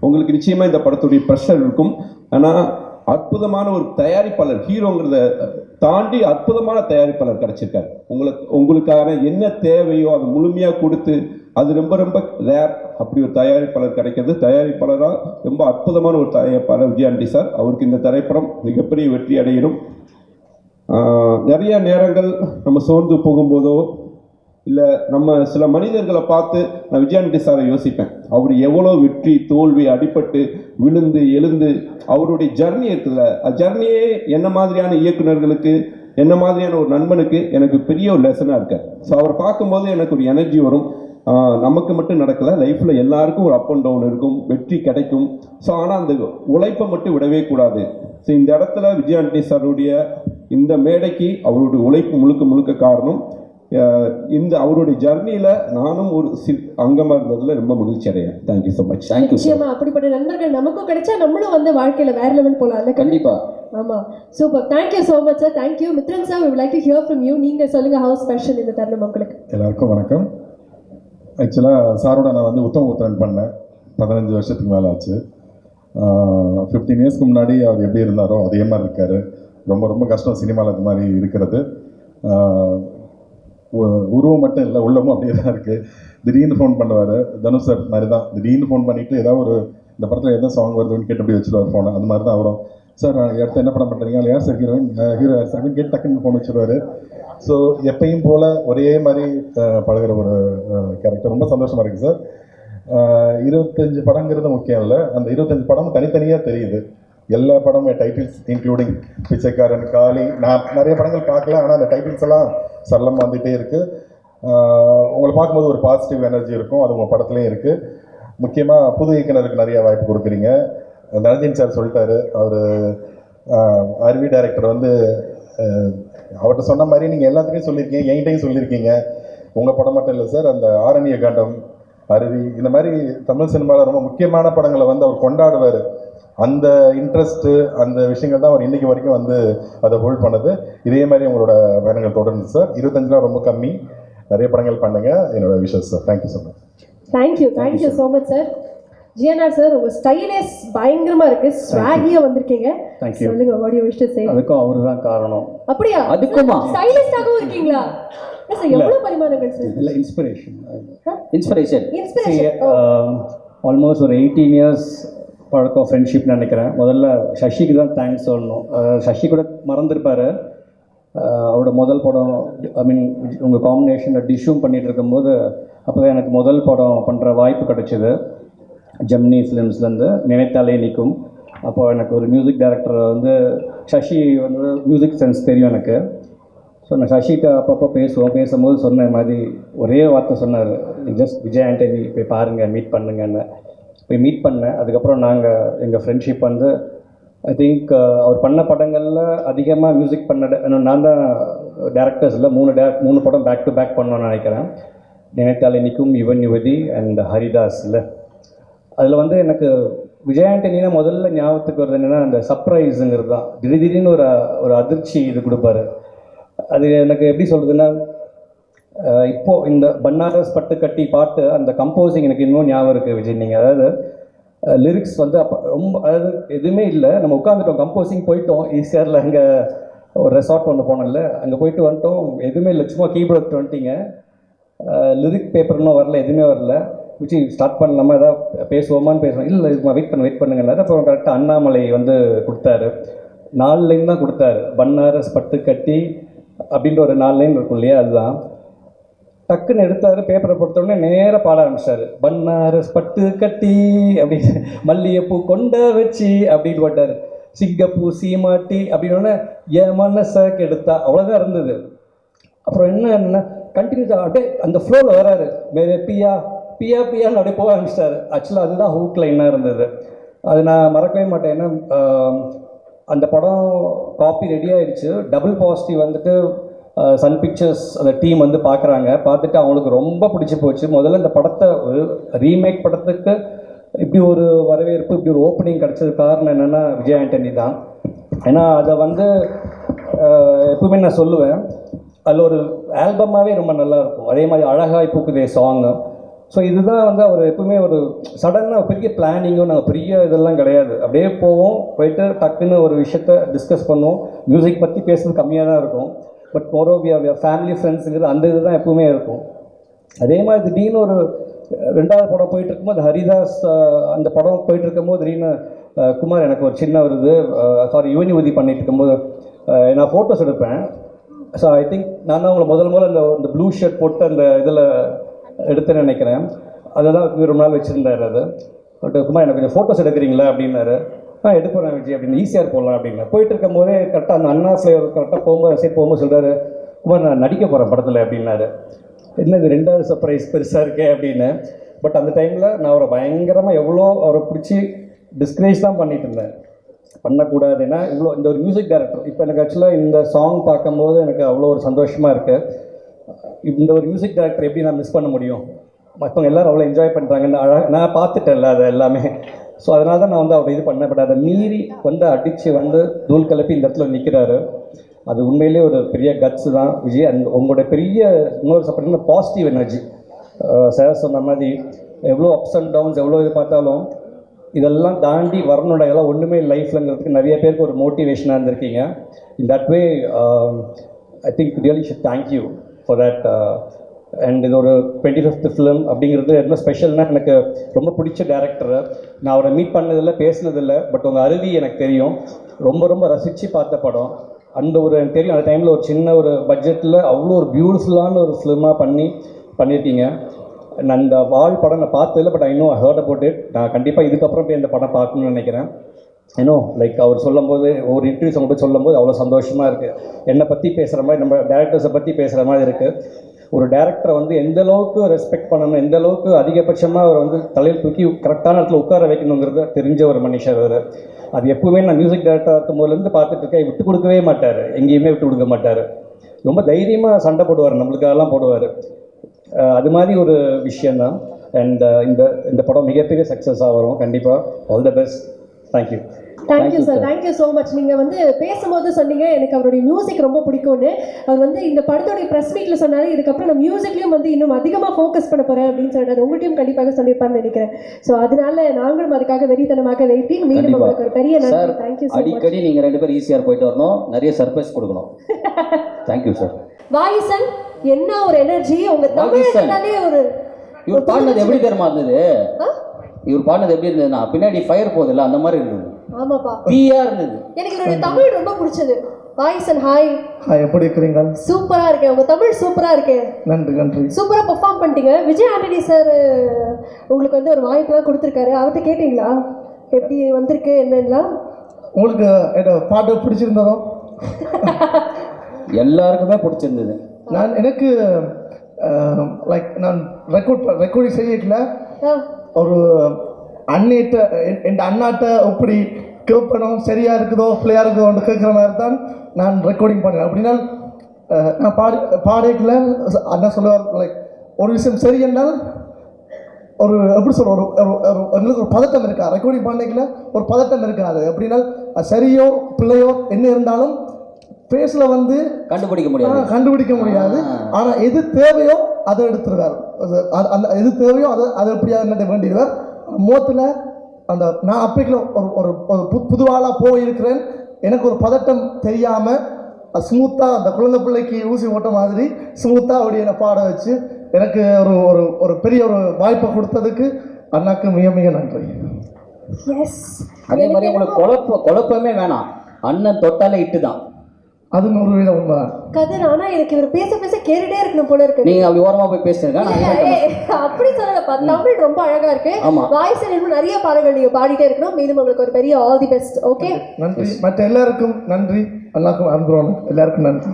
உங்களுக்கு நிச்சயமாக இந்த படத்துடைய ப்ரெஷர் இருக்கும். ஆனால் அற்புதமான ஒரு தயாரிப்பாளர், ஹீரோங்கிறத தாண்டி அற்புதமான தயாரிப்பாளர் கிடச்சிருக்காரு. உங்களுக்கான என்ன தேவையோ அது முழுமையாக கொடுத்து, அது ரொம்ப ரொம்ப ரேர். அப்படி ஒரு தயாரிப்பாளர் கிடைக்கிறது. தயாரிப்பாளராக ரொம்ப அற்புதமான ஒரு தயாரிப்பாளர் விஜயாண்டி சார். அவருக்கு இந்த திரைப்படம் மிகப்பெரிய வெற்றி அடையணும். நிறைய நேரங்கள் நம்ம சோர்ந்து போகும்போதோ இல்லை நம்ம சில மனிதர்களை பார்த்து நான் விஜயாண்டி சாரை யோசிப்பேன். அவர் எவ்வளோ வெற்றி தோல்வி அடிபட்டு விழுந்து எழுந்து அவருடைய ஜர்னி இருக்குதுல்ல, ஜர்னியே என்ன மாதிரியான இயக்குநர்களுக்கு, என்ன மாதிரியான ஒரு நண்பனுக்கு எனக்கு பெரிய ஒரு லெசனாக இருக்கார். ஸோ அவரை பார்க்கும்போது எனக்கு ஒரு எனர்ஜி வரும். நமக்கு மட்டும் நடக்கலை, லைஃப்பில் எல்லாருக்கும் ஒரு அப் அண்ட் டவுன் இருக்கும், வெற்றி கிடைக்கும். ஸோ ஆனால் அந்த உழைப்பை மட்டும் விடவே கூடாது. ஸோ இந்த இடத்துல விஜயாண்டி சாருடைய இந்த மேடைக்கு அவருடைய உழைப்பு முழுக்க முழுக்க காரணம். இந்த அவருடைய ஜர்னியில் நானும் ஒரு அங்கமாக இருந்ததில் ரொம்ப மகிழ்ச்சி அடையேன். Thank you so much. தேங்க்யூ. நிச்சயமா அப்படிப்பட்ட நண்பர்கள் நமக்கும் கிடைச்சா நம்மளும் வந்து வாழ்க்கையில வேற லெவல் போகலாம். கண்டிப்பாக. ஆமா, super. Thank you so much sir. Thank you. Mithran sir, we would like to hear from you. நீங்க சொல்லுங்க, ஹவு ஸ்பெஷல் இந்த தருணம் உங்களுக்கு? எல்லாருக்கும் வணக்கம். ஆக்சுவலாக சாரோட நான் வந்து உத்தம உத்தரன் பண்ணேன் 15 வருஷத்துக்கு மேலே ஆச்சு. 15 இயர்ஸ்க்கு முன்னாடி அவர் எப்படி இருந்தாரோ அதே மாதிரி இருக்கார். ரொம்ப ரொம்ப கஷ்டம் சினிமாவில் அது மாதிரி இருக்கிறது. உருவம் மட்டும் இல்லை, உள்ளமும் அப்படியே தான் இருக்குது. திடீர்னு ஃபோன் பண்ணுவார், தனுஷ் சார் மாதிரி தான். திடீர்னு ஃபோன் பண்ணிவிட்டு ஏதாவது ஒரு இந்த படத்தில் எந்த சாங் வருதுன்னு கேட்டு அப்படி வச்சுருவார் ஃபோனை. அந்த மாதிரி தான் வரும். சார் அடுத்து என்ன படம் பண்ணுறீங்க, அதில் யார் சார் ஹீரோயின், ஹீரோ யார் சார் கேட்டு டக்குன்னு ஃபோன் வச்சுருவார். ஸோ எப்பயும் போல் ஒரே மாதிரி பழகிற ஒரு கேரக்டர். ரொம்ப சந்தோஷமாக இருக்குது சார். 25 படங்கிறது முக்கியம் இல்லை, அந்த 25 படம் தனித்தனியாக தெரியுது. எல்லா படமும் டைட்டில்ஸ் இன்க்ளூடிங் பிச்சைக்காரன், காளி. நான் நிறைய படங்கள் பார்க்கல, ஆனால் அந்த டைட்டில்ஸ் எல்லாம் சரளமாக வந்துகிட்டே இருக்குது. உங்களை பார்க்கும்போது ஒரு பாசிட்டிவ் எனர்ஜி இருக்கும், அது உங்கள் படத்துலேயும் இருக்குது. முக்கியமாக புது இயக்குனருக்கு நிறைய வாய்ப்பு கொடுக்குறீங்க. நரஞ்சன் சார் சொல்லிட்டாரு, அவர் அருவி டைரக்டர் வந்து அவர்கிட்ட சொன்ன மாதிரி நீங்கள் எல்லாத்துலேயும் சொல்லியிருக்கீங்க, என்கிட்டையும் சொல்லியிருக்கீங்க. உங்கள் படம் மட்டும் இல்லை சார், அந்த ஆரண்ய காண்டம், அருவி, இந்த மாதிரி தமிழ் சினிமாவில் ரொம்ப முக்கியமான படங்களை வந்து அவர் கொண்டாடுவார். அந்த இன்ட்ரெஸ்ட்டு, அந்த விஷயங்கள் தான் அவர் இன்றைக்கி வரைக்கும் வந்து அதை ஹோல்ட் பண்ணுது. இதே மாதிரி உங்களோட பயணங்கள் தொடர்ந்து சார். 25 ரொம்ப கம்மி, நிறைய படங்கள் பண்ணுங்க. என்னோட wishes sir. Thank you so much. Thank you so much sir. GNR sir, உங்க ஸ்டைலிஷ் பயங்கரமா இருக்கு, ஸ்வாகியா வந்திருக்கீங்க. சொல்லுங்க, what you wish to say? அதுக்கும் அவரு தான் காரணம். அப்படியா? அதுக்குமா ஸ்டைலிஷ்டாகவும் இருக்கீங்களா சார்? எவ்வளவு பரிமாணங்கள் சார்? இல்லை, இன்ஸ்பிரேஷன். ஆல்மோஸ்ட் ஒரு 18 இயர்ஸ் பழக்கம், ஃப்ரெண்ட்ஷிப் நினைக்கிறேன். முதல்ல சஷிக்கு தான் தேங்க்ஸ் சொல்லணும். சஷி கூட மறந்துருப்பார். அவரோட முதல் படம், ஐ மீன் உங்கள் காம்பினேஷனில் டிஷ்ஷும் பண்ணிகிட்டு இருக்கும்போது அப்போ தான் எனக்கு முதல் படம் பண்ணுற வாய்ப்பு கிடச்சிது. ஜெமினி ஃபிலிம்ஸ்லேருந்து நினைத்தாலே நிற்கும். அப்போது எனக்கு ஒரு மியூசிக் டைரக்டர் வந்து சஷி வந்து மியூசிக் சென்ஸ் தெரியும் எனக்கு. ஸோ நான் சஷிகிட்ட அப்பப்போ பேசும்போது சொன்ன மாதிரி ஒரே வார்த்தை சொன்னார், ஜஸ்ட் விஜய் ஆண்டனி போய் பாருங்கள், மீட் பண்ணுங்கன்னு. போய் மீட் பண்ணேன். அதுக்கப்புறம் நாங்கள் எங்கள் ஃப்ரெண்ட்ஷிப் வந்து ஐ திங்க் அவர் பண்ண படங்களில் அதிகமாக மியூசிக் பண்ண நான் தான் டேரக்டர்ஸில் 3 படம் பேக் டு பேக் பண்ணோன்னு நினைக்கிறேன். நினைத்தாலே நிற்கும், யுவன் யுவதி அண்ட் ஹரிதாஸ். இல்லை, அதில் வந்து எனக்கு விஜய் ஆண்டனினா முதல்ல ஞாபகத்துக்கு வருது என்னென்னா அந்த சர்ப்ரைஸுங்கிறது தான். திடீர்னு ஒரு அதிர்ச்சி இது கொடுப்பாரு. அது எனக்கு எப்படி சொல்கிறதுன்னா, இப்போது இந்த பன்னாரஸ் பட்டு கட்டி பாட்டு, அந்த கம்போசிங் எனக்கு இன்னும் ஞாபகம் இருக்குது விஜய். நீங்கள் அதாவது லிரிக்ஸ் வந்து அப்போ ரொம்ப, அதாவது எதுவுமே இல்லை, நம்ம உட்காந்துட்டோம், கம்போசிங் போயிட்டோம். ஈஸியரில் அங்கே ஒரு ரெசார்ட் ஒன்று போனோம்ல, அங்கே போயிட்டு வந்துட்டோம். எதுவுமே இல்லை, சும்மா கீபோர்ட் வந்துட்டிங்க. லிரிக் பேப்பர்னும் வரல, எதுவுமே வரல. விஜய் ஸ்டார்ட் பண்ணலாமா, எதாவது பேசுவோமான்னு பேசுவோம். இல்லை வெயிட் பண்ணுங்கன்னாரு. அப்புறம் கரெக்டாக அண்ணாமலை வந்து கொடுத்தாரு. 4 லைன் தான் கொடுத்தாரு. பன்னாரஸ் பட்டு கட்டி அப்படின்ற ஒரு 4 லைன் இருக்கும் இல்லையா, அதுதான். டக்குன்னு எடுத்தார், பேப்பரை பொறுத்தோடனே நேராக பாட ஆரம்பிச்சார். பன்னாரஸ் பட்டு கட்டி அப்படி, மல்லிகைப்பூ கொண்ட வச்சு அப்படின்னு போட்டார். சிங்கப்பூ சீமாட்டி அப்படின்னோடனே என் மனசை கெடுத்தா, அவ்வளோதான் இருந்தது. அப்புறம் என்னன்னா கண்டினியூஸாக அப்படியே அந்த ஃப்ளோவில் வராரு. பியா பியா பியான்னு அப்படியே போக ஆரம்பிச்சிட்டாரு. ஆக்சுவலாக அதுதான் ஹூக் லைனாக இருந்தது. அது நான் மறக்கவே மாட்டேன். ஏன்னா அந்த படம் காப்பி ரெடி ஆகிடுச்சு. டபுள் பாசிட்டிவ் வந்துட்டு சன் பிக்சர்ஸ் அந்த டீம் வந்து பார்க்குறாங்க. பார்த்துட்டு அவங்களுக்கு ரொம்ப பிடிச்சி போச்சு. முதல்ல இந்த படத்தை ரீமேக் படத்துக்கு இப்படி ஒரு வரவேற்பு, இப்படி ஒரு ஓப்பனிங் கிடச்சது காரணம் என்னென்னா விஜய் ஆண்டனி தான். ஏன்னா அதை வந்து எப்பவுமே நான் சொல்லுவேன், அதில் ஒரு ஆல்பமாகவே ரொம்ப நல்லாயிருக்கும். அதே மாதிரி அழகாய் பூக்குதே சாங்கு. ஸோ இதுதான் வந்து அவர் எப்பவுமே ஒரு சடனாக பெரிய பிளானிங்கும், நாங்கள் பெரிய இதெல்லாம் கிடையாது. அப்படியே போவோம், போயிட்டு டக்குன்னு ஒரு விஷயத்த டிஸ்கஸ் பண்ணுவோம். மியூசிக் பற்றி பேசுறது கம்மியாக தான் இருக்கும், பட் மோரோவியா ஃபேமிலி ஃப்ரெண்ட்ஸுங்கிறது அந்த இது தான் எப்பவுமே இருக்கும். அதே மாதிரி திடீர்னு ஒரு 2வது படம் போயிட்டு இருக்கும்போது ஹரிதாஸ் அந்த படம் போயிட்டு இருக்கும்போது திடீர்னு குமார் எனக்கு ஒரு சின்ன ஒரு இது யுவனிவதி பண்ணிட்டு இருக்கும்போது நான் ஃபோட்டோஸ் எடுப்பேன். ஸோ ஐ திங்க் நான் தான் உங்களை முதல்ல இந்த ப்ளூ ஷர்ட் போட்டு அந்த இதில் எடுத்துன்னு நினைக்கிறேன். அதை தான் ரொம்ப நாள் வச்சுருந்தார். அது பட் குமார் எனக்கு கொஞ்சம் ஃபோட்டோஸ் எடுக்கிறீங்களா அப்படின்னாரு. எடுப்பேன் விஜய் அப்படின்னு, ஈஸியாக போடலாம் அப்படின்னு. போயிட்டு இருக்கும் போதே கரெக்டாக அந்த அண்ணா ஃப்ளேவர் கரெக்டாக போகும்போது சொல்கிறாரு, குமார் நான் நடிக்க போகிறேன் படத்தில் அப்படின்னாரு. என்ன இது 2வது சர்ப்ரைஸ் பெருசாக இருக்கே அப்படின்னு. பட் அந்த டைமில் நான் அவரை பயங்கரமாக எவ்வளோ அவரை பிடிச்சி டிஸ்கரேஜ் தான் பண்ணிட்டு இருந்தேன், பண்ணக்கூடாது. ஏன்னா இவ்வளோ இந்த ஒரு மியூசிக் டைரக்டர் இப்போ எனக்கு ஆக்சுவலாக இந்த சாங் பார்க்கும்போது எனக்கு அவ்வளோ ஒரு சந்தோஷமாக இருக்குது. இந்த ஒரு மியூசிக் டைரக்டர் எப்படி நான் மிஸ் பண்ண முடியும்? மற்றவங்க எல்லோரும் அவ்வளோ என்ஜாய் பண்ணுறாங்கன்னு நான் பார்த்துட்டேன்ல அது எல்லாமே. ஸோ அதனால தான் நான் வந்து அவரை இது பண்ணேன். பட் அதை மீறி வந்து அடித்து வந்து தூள் கலப்பி இந்த இடத்துல நிற்கிறாரு. அது உண்மையிலே ஒரு பெரிய கட்ஸு தான் விஜய். அந்த உங்களோட பெரிய இன்னொரு சப்போர்ட் பாசிட்டிவ் எனர்ஜி. சார் சொன்ன மாதிரி எவ்வளோ அப்ஸ் அண்ட் டவுன்ஸ் எவ்வளோ இது பார்த்தாலும் இதெல்லாம் தாண்டி வரணுடைய இதெல்லாம் ஒன்றுமே லைஃப்லங்கிறதுக்கு நிறைய பேருக்கு ஒரு மோட்டிவேஷனாக இருந்திருக்கீங்க. In that way I think really should thank you for that. And இது ஒரு 25th ஃபிலிம் அப்படிங்கிறது என்ன ஸ்பெஷல்னால், எனக்கு ரொம்ப பிடிச்ச டேரக்டரை நான் அவரை மீட் பண்ணதில்லை, பேசினதில்லை. பட் உங்கள் அருவி எனக்கு தெரியும், ரொம்ப ரொம்ப ரசித்து பார்த்த படம். அந்த ஒரு எனக்கு தெரியும், அந்த டைமில் ஒரு சின்ன ஒரு பட்ஜெட்டில் அவ்வளோ ஒரு பியூட்டிஃபுல்லான ஒரு ஃபிலிமாக பண்ணியிருக்கீங்க. நான் அந்த வால் படம் நான் பார்த்ததில்லை, but I know I heard about it. நான் கண்டிப்பாக இதுக்கப்புறம் போய் இந்த படம் பார்க்கணும்னு நினைக்கிறேன். ஏன்னோ லைக் அவர் சொல்லும்போது, ஒரு இன்டர்வியூஸ் அவங்க போய் சொல்லும்போது அவ்வளோ சந்தோஷமாக இருக்குது. என்னை பற்றி பேசுகிற மாதிரி, நம்ம டேரக்டர்ஸை பற்றி பேசுகிற மாதிரி இருக்குது. ஒரு டேரக்டரை வந்து எந்த அளவுக்கு ரெஸ்பெக்ட் பண்ணணும், எந்த அளவுக்கு அதிகபட்சமாக அவர் வந்து தலையில் தூக்கி கரெக்டான இடத்துல உட்கார வைக்கணுங்கிறத தெரிஞ்ச ஒரு மனுஷர் அவர். அது எப்பவுமே நான் மியூசிக் டைரக்டராக இருக்கும் போதுலேருந்து பார்த்துட்டு இருக்கேன். விட்டு கொடுக்கவே மாட்டார், எங்கேயுமே விட்டு கொடுக்க மாட்டார். ரொம்ப தைரியமாக சண்டை போடுவார், நம்மளுக்காகலாம் போடுவார். அது மாதிரி ஒரு விஷயந்தான். அண்ட் இந்த படம் மிகப்பெரிய சக்ஸஸாக வரும் கண்டிப்பாக. All the best. Thank you. Thank you sir, thank you so much. நீங்கள் வந்து பேசும்போது சொன்னீங்க எனக்கு அவருடைய மியூசிக் ரொம்ப பிடிக்கும்னு. அவர் வந்து இந்த படத்தோடைய ப்ரெஸ் மீட்டில் சொன்னார், இதுக்கப்புறம் நான் மியூசிக்லையும் வந்து இன்னும் அதிகமாக ஃபோக்கஸ் பண்ண போகிறேன் அப்படின்னு சொல்லிட்டு உங்கள்கிட்டையும் கண்டிப்பாக சொல்லியிருப்பான்னு நினைக்கிறேன். ஸோ அதனால நாங்களும் அதுக்காக வெறித்தனமாக வைத்தி மீண்டும் உங்களுக்கு ஒரு பெரிய நன்றி. Thank you sir. அடிக்கடி நீங்கள் 2 பேரும் ஈஸியாக போயிட்டு வரணும், நிறைய சர்ப்ரைஸ் கொடுக்கணும். Thank you sir. வாயிசன் என்ன ஒரு எனர்ஜி உங்க தமிழ்னாலே ஒரு இவர் பாடினது எப்படி தெரியுமா இருந்தது? இவர் பாடினது எப்படி இருந்ததுன்னா பின்னாடி ஃபயர் போகுதுல்ல அந்த மாதிரி இருந்தது. ஆமாப்பா, பியா இருந்தது. எனக்கு என்னோட தமிழ் ரொம்ப பிடிச்சது. வாயிசன் ஹாய். ஹாய், எப்படி இருக்கிறீங்க? சூப்பரா இருக்கேன், உங்க தமிழ் சூப்பரா இருக்கு. நன்றி நன்றி. சூப்பரா பெர்ஃபார்ம் பண்ணிட்டீங்க. விஜய் ஆண்டனி சார் உங்களுக்கு வந்து ஒரு வாய்ப்பெல்லாம் கொடுத்துருக்காரு, அவர்கிட்ட கேட்டீங்களா எப்படி வந்திருக்கு என்னன்னா? உங்களுக்கு பாட்டு பிடிச்சிருந்ததோ? எல்லாருக்குமே பிடிச்சிருந்தது. எனக்கு லைக் நான் ரெக்கார்டிங் செய்யல, ஒரு அண்ணிட்ட என் அண்ணாட்ட எப்படி கேட்பணும், சரியா இருக்குதோ பிள்ளையா இருக்குதோன்னு கேட்குற மாதிரி தான் நான் ரெக்கார்டிங் பண்ணேன். அப்படின்னா நான் பாடல அண்ணா சொல்லுவார், லைக் ஒரு விஷயம் சரி என்றால் ஒரு எப்படி சொல்ற எங்களுக்கு ஒரு பதட்டம் இருக்கா, ரெக்கார்டிங் பண்ணல ஒரு பதட்டம் இருக்காது. அப்படின்னா சரியோ பிள்ளையோ என்ன இருந்தாலும் ஃபேஸில் வந்து கண்டுபிடிக்க முடியாது. ஆனால் எது தேவையோ அதை எடுத்துருவார். அந்த எது தேவையோ அதை எப்படியாவது என்ன வேண்டிடுவார். முகத்தில் அந்த நான் அப்பைக்குள்ள ஒரு புதுவாளாக போயிருக்கிறேன், எனக்கு ஒரு பதட்டம் தெரியாமல் ஸ்மூத்தாக அந்த குழந்தை பிள்ளைக்கு ஊசி ஓட்ட மாதிரி ஸ்மூத்தாக அப்படி என்னை பாட வச்சு எனக்கு ஒரு பெரிய ஒரு வாய்ப்பை கொடுத்ததுக்கு அண்ணாக்கு மிக மிக நன்றி. அதே மாதிரி உங்களுக்கு குழப்பமே வேணாம், அண்ணன் தொட்டாலே இட்டு தான். அது 100% உண்மைதான் கதிர். ஆனா எனக்கு இவர் பேச கேட்டுட்டே இருக்கணும் போல இருக்கு. நீங்க அப்படி ஓரமா போய் பேசுங்க. அப்படி சொல்லலப்பா, தமிழ் ரொம்ப அழகா இருக்கு. வாய்ஸ் இன்னும் நிறைய பாடல்கள் நீங்க பாடிட்டே இருக்கணும். மீண்டும் உங்களுக்கு ஒரு பெரிய ஆல் தி பெஸ்ட். ஓகே, நன்றி. மற்ற எல்லாருக்கும் நன்றி, எல்லாருக்கும் அன்புறோம், எல்லாருக்கும் நன்றி.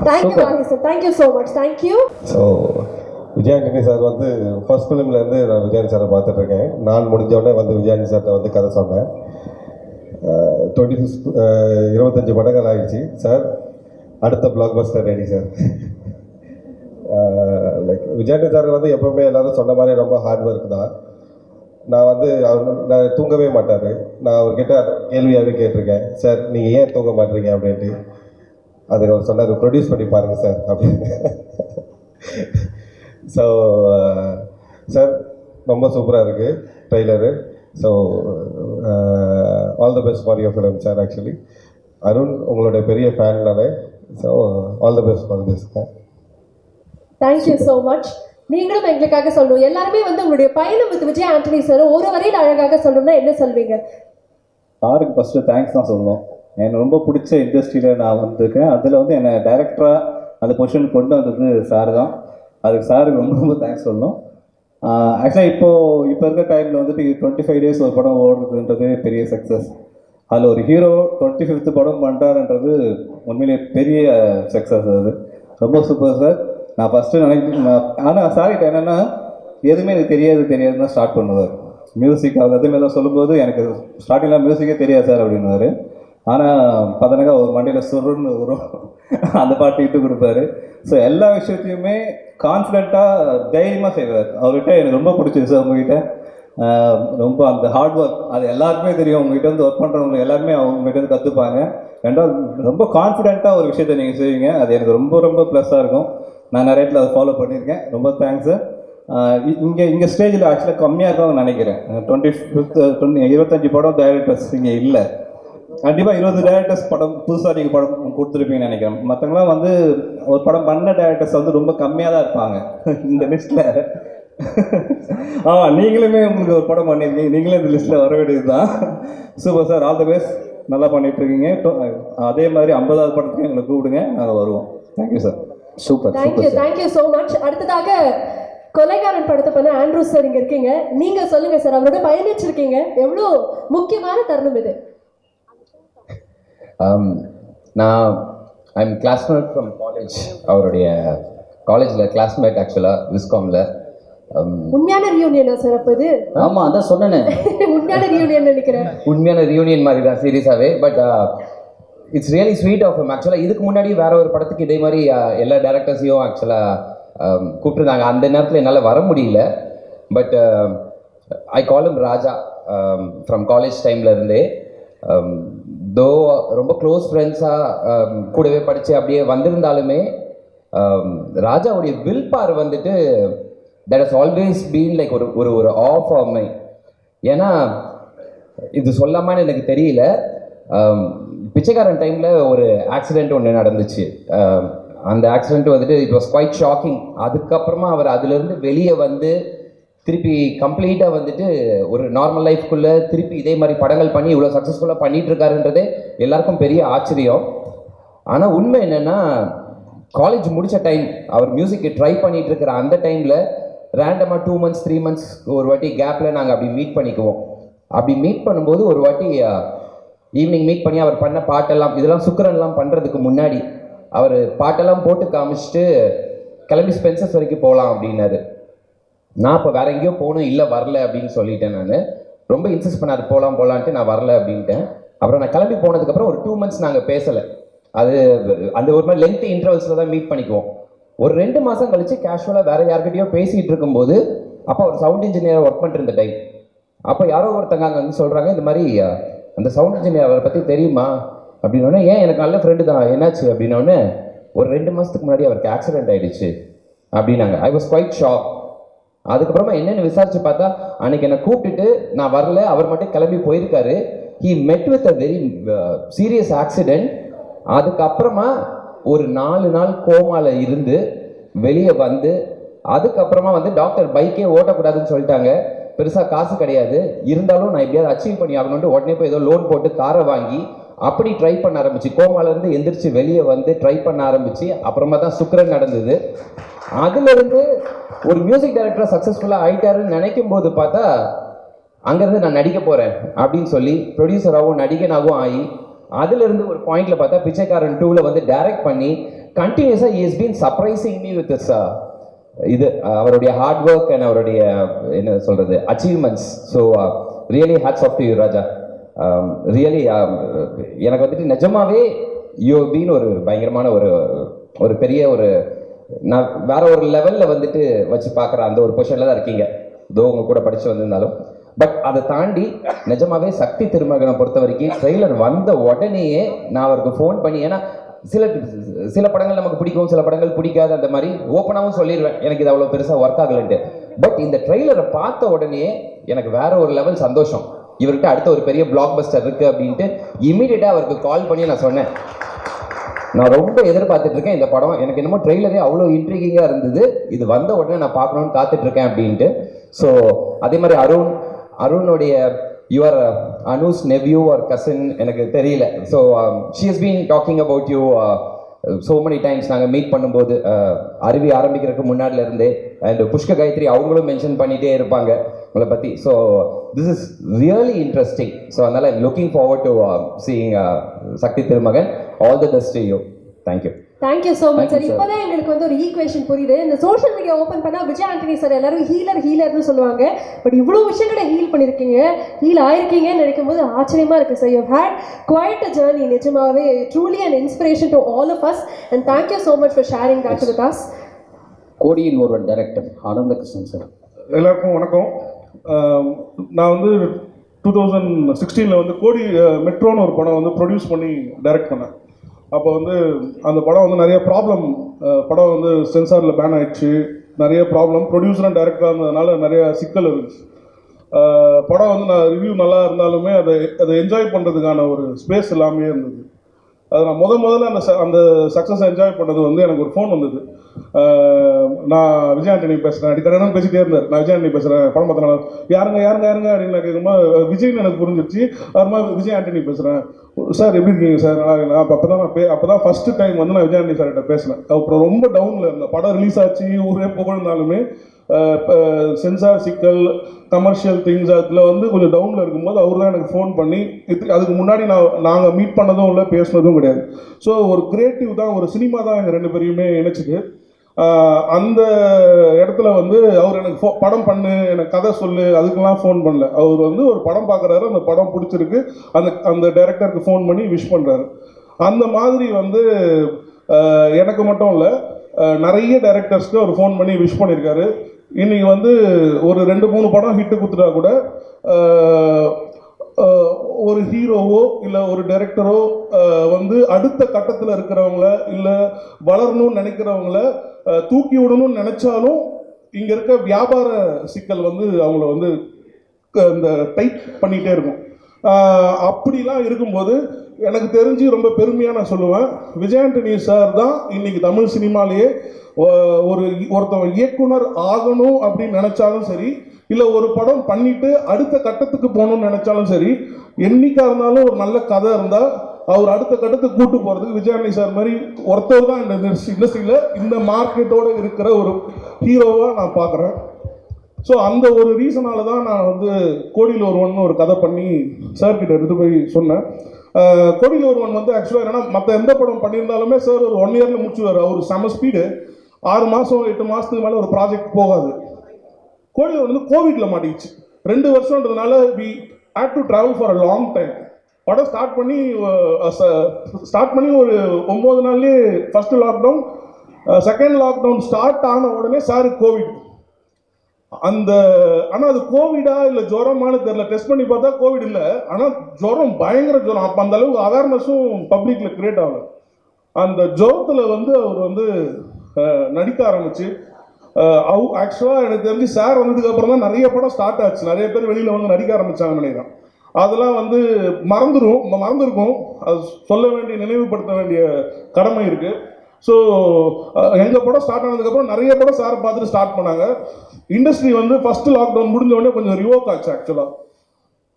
Thank you voice, thank you so much. Thank you. So Vijay Antony sir வந்து ஃபர்ஸ்ட் ஃபிலிம்லேருந்து நான் விஜய் சாரை பார்த்துட்ருக்கேன். நான் முடிஞ்சோடனே வந்து விஜய் ஆண்டனி சார்கிட்ட வந்து கதை சொன்னேன். 25 படங்கள் ஆகிடுச்சு சார், அடுத்த black Bastar ready sir. Like Vijay Antony sir வந்து எப்போவுமே எல்லோரும் சொன்ன மாதிரி ரொம்ப ஹார்ட் ஒர்க் தான். நான் வந்து நான் தூங்கவே மாட்டார். நான் அவர்கிட்ட கேள்வியாகவே கேட்டிருக்கேன், சார் நீங்கள் ஏன் தூங்க மாட்டீங்க அப்படின்ட்டு. அதுக்கு அவர் சொன்னார், ப்ரொடியூஸ் பண்ணி பாருங்கள் சார் அப்படின்னு. ஸோ சார் ரொம்ப சூப்பராக இருக்குது trailer. So all the best for your film sir. Actually Arun உங்களுடைய பெரிய ஃபேன் நானே. So all the best for this. Thank you so much. நீங்களும் எங்களுக்காக சொல்லணும். எல்லாருமே வந்து உங்களுடைய பயணம் வித் விஜய் ஆண்டனி சார் ஒரு வரையில் அழகாக சொல்லணும்னா என்ன சொல்வீங்க? சாருக்கு ஃபஸ்ட்டு தேங்க்ஸ் தான் சொல்லணும். எனக்கு ரொம்ப பிடிச்ச இண்டஸ்ட்ரியில் நான் வந்திருக்கேன். அதில் வந்து என்னை டைரக்டராக அந்த பொசிஷன் கொண்டு வந்தது சார் தான். அதுக்கு சாருக்கு ரொம்ப ரொம்ப தேங்க்ஸ் சொல்லணும். ஆக்சுவலாக இப்போ இருக்க டைமில் வந்துட்டு 25 days ஒரு படம் ஓடுறதுன்றது பெரிய சக்ஸஸ். அதில் ஒரு ஹீரோ 25th படம் பண்ணுறாருன்றது உண்மையிலே பெரிய சக்ஸஸ். அது ரொம்ப சூப்பர் சார். நான் ஃபஸ்ட்டு ஆனால் சார்கிட்ட என்னென்னா எதுவுமே எனக்கு தெரியாதுன்னு தான் ஸ்டார்ட் பண்ணுவார். மியூசிக் அது எதுவுமே தான் சொல்லும்போது எனக்கு ஸ்டார்டிங்கில் மியூசிக்கே தெரியாது சார் அப்படின்னுவார். ஆனால் பார்த்தனாக்கா ஒரு மண்டையில் சுருன்னு வரும், அந்த பாட்டு இட்டு கொடுப்பாரு. ஸோ எல்லா விஷயத்தையுமே கான்ஃபிடென்ட்டாக தைரியமாக செய்வார். அவர்கிட்ட எனக்கு ரொம்ப பிடிச்சிது சார். உங்ககிட்ட ரொம்ப அந்த ஹார்ட் ஒர்க் அது எல்லாருக்குமே தெரியும். உங்ககிட்ட வந்து ஒர்க் பண்ணுறவங்க எல்லாருமே அவங்ககிட்ட வந்து கற்றுப்பாங்க. ரெண்டாவது ரொம்ப கான்ஃபிடென்ட்டாக ஒரு விஷயத்தை நீங்கள் செய்வீங்க. அது எனக்கு ரொம்ப ரொம்ப ப்ளஸ்ஸாக இருக்கும். நான் நிறைய இடத்துல அதை ஃபாலோ பண்ணியிருக்கேன். ரொம்ப தேங்க்ஸ் சார். இங்கே ஸ்டேஜில் ஆக்சுவலாக கம்மியாக இருக்காங்கன்னு நினைக்கிறேன். 25 படம் டைரக்டர்ஸ் இங்கே இல்லை. கண்டிப்பாக 20 டைரக்டர்ஸ் படம் புதுசாக நீங்கள் படம் கொடுத்துருப்பீங்கன்னு நினைக்கிறேன். மற்றவங்களாம் வந்து ஒரு படம் பண்ண டைரக்டர்ஸ் வந்து ரொம்ப கம்மியாக தான் இருப்பாங்க இந்த லிஸ்ட்டில். நீங்களுமே உங்களுக்கு ஒரு படம் பண்ணியிருக்கீங்க, நீங்களே இந்த லிஸ்ட்டில் வர வேண்டியது தான். Super sir, all the best. நல்லா பண்ணிகிட்ருக்கீங்க. அதே மாதிரி 50வது படத்துக்கு எங்களை கூப்பிடுங்க, நாங்கள் வருவோம். Thank you sir. Super. Thank you so much. அடுத்ததாக கொலைகாரன் படத்தை பண்ண ஆண்ட்ரூ சார் இங்கே இருக்கீங்க. நீங்கள் சொல்லுங்கள் சார், அவரோட பயணிச்சிருக்கீங்க, எவ்வளோ முக்கியமான தருணம் இது? I'm classmate from college. அவருடைய காலேஜில் கிளாஸ்மேட் ஆக்சுவலாக விஸ்காமில். உண்மையான ரியூனியனா சார்? அப்போ இது ஆமாம், அதான் சொன்னேனே, உண்மையான ரியூனியன் நினைக்கிறேன். உண்மையான ரியூனியன் மாதிரி தான் சீரியஸாகவே. But it's really sweet of him. ஆக்சுவலாக இதுக்கு முன்னாடி வேற ஒரு படத்துக்கு இதே மாதிரி எல்லா டேரக்டர்ஸையும் ஆக்சுவலாக கூப்பிட்டுருந்தாங்க. அந்த நேரத்தில் என்னால் வர முடியல. But I call him Raja from college டைமில் இருந்தே. தோ ரொம்ப க்ளோஸ் ஃப்ரெண்ட்ஸாக கூடவே படித்து அப்படியே வந்திருந்தாலுமே ராஜாவுடைய வில் பார் வந்துட்டு that has always been like ஒரு ஆஃப் ஆஃப் மை. ஏன்னா இது சொல்லாமான்னு எனக்கு தெரியல. பிச்சைக்காரன் டைமில் ஒரு ஆக்சிடெண்ட் ஒன்று நடந்துச்சு. அந்த ஆக்சிடெண்ட் வந்துட்டு இட் வாஸ் குவைட் ஷாக்கிங். அதுக்கப்புறமா அவர் அதுலேருந்து வெளியே வந்து திருப்பி கம்ப்ளீட்டாக வந்துட்டு ஒரு நார்மல் லைஃப்குள்ளே திருப்பி இதே மாதிரி படங்கள் பண்ணி இவ்வளோ சக்ஸஸ்ஃபுல்லாக பண்ணிகிட்ருக்காருன்றதே எல்லாருக்கும் பெரிய ஆச்சரியம். ஆனால் உண்மை என்னென்னா, காலேஜ் முடித்த டைம் அவர் மியூசிக்கு ட்ரை பண்ணிகிட்ருக்கிற அந்த டைமில் ரேண்டமாக 2 months 3 months ஒரு வாட்டி கேப்பில் நாங்கள் அப்படி மீட் பண்ணிக்குவோம். அப்படி மீட் பண்ணும்போது ஒரு வாட்டி ஈவினிங் மீட் பண்ணி அவர் பண்ண பாட்டெல்லாம், இதெல்லாம் சுக்கரன்லாம் பண்ணுறதுக்கு முன்னாடி அவர் பாட்டெல்லாம் போட்டு காமிச்சிட்டு கிளம்பி ஸ்பென்சர்ஸ் வரைக்கும் போகலாம் அப்படின்னாரு. நான் இப்போ வேற எங்கேயோ போகணும், இல்லை வரல அப்படின்னு சொல்லிட்டேன். நான் ரொம்ப இன்சிஸ்ட் பண்ணார், போகலான்ட்டு நான் வரல அப்படின்ட்டேன். அப்புறம் நான் கிளம்பி போனதுக்கப்புறம் ஒரு 2 months நாங்கள் பேசலை. அது அந்த ஒரு மாதிரி லென்த்தி இன்டர்வல்ஸில் தான் மீட் பண்ணிக்குவோம். ஒரு 2 மாதம் கழிச்சு கேஷுவலாக வேற யார்கிட்டயோ பேசிகிட்டு இருக்கும்போது, அப்போ ஒரு சவுண்ட் இன்ஜினியர் ஒர்க் பண்ணிட்டு இருந்த டைம், அப்போ யாரோ ஒருத்தங்க அங்கே வந்து சொல்கிறாங்க, இந்த மாதிரி அந்த சவுண்ட் இன்ஜினியர் அவரை பற்றி தெரியுமா அப்படின்னோடனே, ஏன் எனக்கு நல்ல ஃப்ரெண்டு தான், என்னாச்சு அப்படின்னோடனே, ஒரு 2 மாதத்துக்கு முன்னாடி அவருக்கு ஆக்சிடென்ட் ஆகிடுச்சு அப்படின்னாங்க. I was quite shock. அதுக்கப்புறமா என்னென்னு விசாரிச்சு பார்த்தா, அன்னைக்கு என்னை கூப்பிட்டுட்டு நான் வரல, அவர் மட்டும் கிளம்பி போயிருக்காரு. He met with a very serious accident. அதுக்கப்புறமா ஒரு 4 நாள் கோமால இருந்து வெளியே வந்து, அதுக்கப்புறமா வந்து டாக்டர் பைக்கே ஓட்டக்கூடாதுன்னு சொல்லிட்டாங்க. பெருசாக காசு கிடையாது, இருந்தாலும் நான் எப்படியாவது அச்சீவ் பண்ணி ஆகணும்ட்டு உடனே போய் ஏதோ லோன் போட்டு காரை வாங்கி அப்படி ட்ரை பண்ண ஆரம்பிச்சு, கோமாலேருந்து எந்திரிச்சு வெளியே வந்து ட்ரை பண்ண ஆரம்பிச்சு, அப்புறமா தான் சுக்கரன் நடந்தது. அதுலேருந்து ஒரு மியூசிக் டைரக்டராக சக்ஸஸ்ஃபுல்லாக ஆகிட்டாருன்னு நினைக்கும் போது பார்த்தா, அங்கேருந்து நான் நடிக்க போகிறேன் அப்படின்னு சொல்லி ப்ரொடியூசராகவும் நடிகனாகவும் ஆகி, அதுலேருந்து ஒரு பாயிண்டில் பார்த்தா பிச்சைக்காரன் 2ல் வந்து டைரக்ட் பண்ணி கண்டினியூஸாக is been surprising me with this இது அவருடைய ஹார்ட் ஒர்க் அண்ட் அவருடைய என்ன சொல்கிறது achievements. So really hats off to you Raja. Really எனக்கு வந்துட்டு நிஜமாவே யூ பீன் ஒரு பயங்கரமான ஒரு பெரிய ஒரு, நான் வேற ஒரு லெவலில் வந்துட்டு வச்சு பார்க்குற அந்த ஒரு பொசிஷனில் தான் இருக்கீங்க. தோ உங்க கூட படித்து வந்திருந்தாலும் பட் அதை தாண்டி நிஜமாவே சக்தி திருமகனை பொறுத்த வரைக்கும் ட்ரெய்லர் வந்த உடனேயே நான் அவருக்கு ஃபோன் பண்ணி, ஏன்னா சில படங்கள் நமக்கு பிடிக்கும், சில படங்கள் பிடிக்காது, அந்த மாதிரி ஓப்பனாகவும் சொல்லிடுவேன் எனக்கு இது அவ்வளோ பெருசாக ஒர்க் ஆகலைன்ட்டு. பட் இந்த ட்ரெய்லரை பார்த்த உடனே எனக்கு வேற ஒரு லெவல் சந்தோஷம், இவர்கிட்ட அடுத்த ஒரு பெரிய பிளாக் பஸ்டர் இருக்குது அப்படின்ட்டு இமீடியட்டாக அவருக்கு கால் பண்ணி நான் சொன்னேன், நான் ரொம்ப எதிர்பார்த்துட்டு இருக்கேன் இந்த படம், எனக்கு என்னமோ ட்ரெய்லரே அவ்வளோ இன்ட்ரீகிங்காக இருந்தது, இது வந்த உடனே நான் பார்க்கணுன்னு காத்துட்ருக்கேன் அப்படின்ட்டு. ஸோ அதே மாதிரி அருணுடைய your Anu's nephew or cousin எனக்கு தெரியல. So she has been talking about you so many times. நாங்கள் மீட் பண்ணும்போது அருவி ஆரம்பிக்கிறதுக்கு முன்னாடில இருந்தே, அண்ட் புஷ்க காயத்ரி அவங்களும் மென்ஷன் பண்ணிகிட்டே இருப்பாங்க உங்களை பற்றி. So this is really interesting. So அதனால் I'm looking forward to seeing Shakthi Thirumagan. All the best to you. Thank you. Thank you so much sir. இப்போதான் எங்களுக்கு வந்து ஒரு ஈக்குவேஷன் புரியுது. இந்த சோஷியல் மீடியா ஓப்பன் பண்ணால் விஜய் ஆண்டனி சார் எல்லாரும் ஹீலர்னு சொல்லுவாங்க. பட் இவ்வளோ விஷயங்களை ஹீல் பண்ணியிருக்கீங்க, ஹீல் ஆயிருக்கீங்கன்னு நினைக்கும் போது ஆச்சரியமா இருக்கு sir. You had quite a journey. நிஜமாவே truly and inspiration to all of us. And thank you so much for sharing that with us. கோடியில் ஒருவன் டைரக்டர் ஆனந்தகிருஷ்ணன் சார். எல்லாருக்கும் வணக்கம். நான் வந்து 2016 வந்து கோடி மெட்ரோன்னு ஒரு படம் வந்து ப்ரொடியூஸ் பண்ணி டைரக்ட் பண்ணேன். அப்போ வந்து அந்த படம் வந்து நிறைய ப்ராப்ளம், படம் வந்து சென்சாரில் பேன் ஆயிடுச்சு, நிறைய ப்ராப்ளம், ப்ரொடியூசரும் டைரக்டராக இருந்ததுனால நிறைய சிக்கல் இருந்துச்சு. படம் வந்து நான் ரிவ்யூ நல்லா இருந்தாலுமே அதை என்ஜாய் பண்ணுறதுக்கான ஒரு ஸ்பேஸ் எல்லாமே இருந்தது. அது நான் முதல்ல அந்த சக்ஸஸ் என்ஜாய் பண்ணது வந்து எனக்கு ஒரு ஃபோன் வந்தது. நான் விஜய் ஆண்டனி பேசுகிறேன், அடிக்கடி பேசிகிட்டே இருந்தார். நான் விஜய் ஆண்டனி பேசுகிறேன், படம் பார்த்தனால யாருங்க அப்படின்னு நான் கேட்கும்போது விஜய்னு எனக்கு புரிஞ்சிருச்சு. அது மாதிரி விஜய் ஆண்டனி பேசுகிறேன் சார், எப்படி இருக்கீங்க சார்? நான் அப்போ தான் ஃபஸ்ட்டு டைம் வந்து நான் விஜய் ஆண்டனி சார்கிட்ட பேசினேன். அப்புறம் ரொம்ப டவுனில் இருந்தேன். படம் ரிலீஸ் ஆச்சு, ஊரே புகழ்ந்தாலுமே சென்சார் சிக்கல், கமர்ஷியல் திங்ஸ் அதில் வந்து கொஞ்சம் டவுனில் இருக்கும்போது அவர் தான் எனக்கு ஃபோன் பண்ணி, அதுக்கு முன்னாடி நாங்கள் மீட் பண்ணதும் இல்லை, பேசினதும் கிடையாது. ஸோ ஒரு கிரியேட்டிவ் தான், ஒரு சினிமா தான் எங்கள் ரெண்டு பேரையுமே இணைச்சிது. அந்த இடத்துல வந்து அவர் எனக்கு படம் பண்ணு, எனக்கு கதை சொல்லு, அதுக்கெல்லாம் ஃபோன் பண்ணல. அவர் வந்து ஒரு படம் பார்க்குறாரு, அந்த படம் பிடிச்சிருக்கு, அந்த டைரக்டருக்கு ஃபோன் பண்ணி விஷ் பண்ணுறாரு. அந்த மாதிரி வந்து எனக்கு மட்டும் இல்லை, நிறைய டைரக்டர்ஸ்க்கு அவர் ஃபோன் பண்ணி விஷ் பண்ணியிருக்காரு. இன்றைக்கி வந்து ஒரு 2-3 படம் ஹிட்டு கொடுத்துட்டா கூட ஒரு ஹீரோவோ இல்லை ஒரு டைரக்டரோ வந்து அடுத்த கட்டத்தில் இருக்கிறவங்கள இல்லை வளரணும்னு நினைக்கிறவங்கள தூக்கி விடணும்னு நினச்சாலும் இங்கே இருக்க வியாபார சிக்கல் வந்து அவங்கள வந்து இந்த டைட் பண்ணிகிட்டே இருக்கும். அப்படிலாம் இருக்கும்போது எனக்கு தெரிஞ்சு ரொம்ப பெருமையாக நான் சொல்லுவேன், விஜய் ஆண்டனி சார் தான் இன்னைக்கு தமிழ் சினிமாலேயே ஒருத்தவங்க இயக்குனர் ஆகணும் அப்படின்னு நினச்சாலும் சரி, இல்லை ஒரு படம் பண்ணிட்டு அடுத்த கட்டத்துக்கு போகணும்னு நினச்சாலும் சரி, என்னைக்கா இருந்தாலும் ஒரு நல்ல கதை இருந்தால் அவர் அடுத்த கட்டத்துக்கு கூட்டு போகிறதுக்கு விஜய் ஆண்டனி சார் மாதிரி ஒருத்தர் தான் இந்த இண்டஸ்ட்ரியில் இந்த மார்க்கெட்டோடு இருக்கிற ஒரு ஹீரோவாக நான் பார்க்குறேன். ஸோ அந்த ஒரு ரீசனால தான் நான் வந்து கோடியில் ஒருவன் ஒரு கதை பண்ணி சார்கிட்ட எடுத்து போய் சொன்னேன். கோடியில் ஒருவன் வந்து ஆக்சுவலாக என்னன்னா, மற்ற எந்த படம் பண்ணியிருந்தாலுமே சார் ஒரு 1 இயரில் முடிச்சுவார். அவர் செம ஸ்பீடு, 6 மாதம் 8 மாதத்துக்கு மேலே ஒரு ப்ராஜெக்ட் போகாது. கோடியில் வந்து கோவிட்ல மாட்டிக்கிச்சு. 2 வருஷம்ன்றதுனால we had to travel for a long time. படம் ஸ்டார்ட் பண்ணி ஒரு 9 நாள்லேயே first lockdown, second lockdown start ஆன உடனே சார் கோவிட். ஆனால் அது கோவிடா இல்லை ஜுரமானு தெரியல. டெஸ்ட் பண்ணி பார்த்தா கோவிட் இல்லை, ஆனால் ஜுரம், பயங்கர ஜுரம். அப்போ அந்த அளவுக்கு அவேர்னஸும் பப்ளிக்கில் கிரியேட் ஆகல. அந்த ஜுரத்தில் வந்து அவர் வந்து நடிக்க ஆரம்பிச்சு, ஆக்சுவலாக எனக்கு தெரிஞ்சு சார் வந்ததுக்கப்புறம் தான் நிறைய படம் ஸ்டார்ட் ஆச்சு. நிறைய பேர் வெளியில் வந்து நடிக்க ஆரம்பித்தாங்கன்னு நினைக்கிறேன். அதெல்லாம் வந்து மறந்துருக்கும். அது சொல்ல வேண்டிய, நினைவுபடுத்த வேண்டிய கடமை இருக்குது. ஸோ எங்கள் படம் ஸ்டார்ட் ஆனதுக்கப்புறம் நிறைய படம் சார் பார்த்துட்டு ஸ்டார்ட் பண்ணாங்க. இண்டஸ்ட்ரி வந்து ஃபர்ஸ்ட் லாக்டவுன் முடிஞ்ச உடனே கொஞ்சம் ரிவோக் ஆச்சு. ஆக்சுவலாக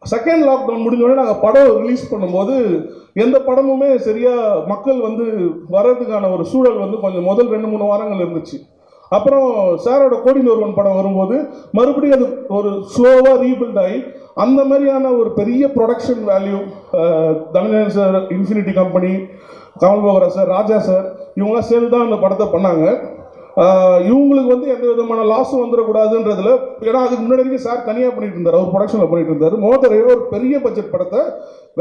செகண்ட் லாக்டவுன் முடிஞ்ச உடனே நாங்கள் படம் ரிலீஸ் பண்ணும்போது எந்த படமுமே சரியாக மக்கள் வந்து வர்றதுக்கான ஒரு சூழல் வந்து கொஞ்சம் முதல் 2-3 வாரங்கள் இருந்துச்சு. அப்புறம் சாரோட கோடியில் ஒருவன் படம் வரும்போது மறுபடியும் அது ஒரு ஸ்லோவாக ரீபில்ட் ஆகி அந்த மாதிரியான ஒரு பெரிய production value, Dhananjayan sir, infinity company, Kamal Bohra sir, Raja sir, இவங்களாம் சேர்ந்து தான் அந்த படத்தை பண்ணாங்க. இவங்களுக்கு வந்து எந்த விதமான லாஸும் வந்துடக்கூடாதுன்றதுல, ஏன்னா அதுக்கு முன்னாடி சார் தனியாக பண்ணிட்டு இருந்தார், அவர் ப்ரொடக்ஷனில் பண்ணிட்டு இருந்தார். மோதரையோ ஒரு பெரிய பட்ஜெட் படத்தை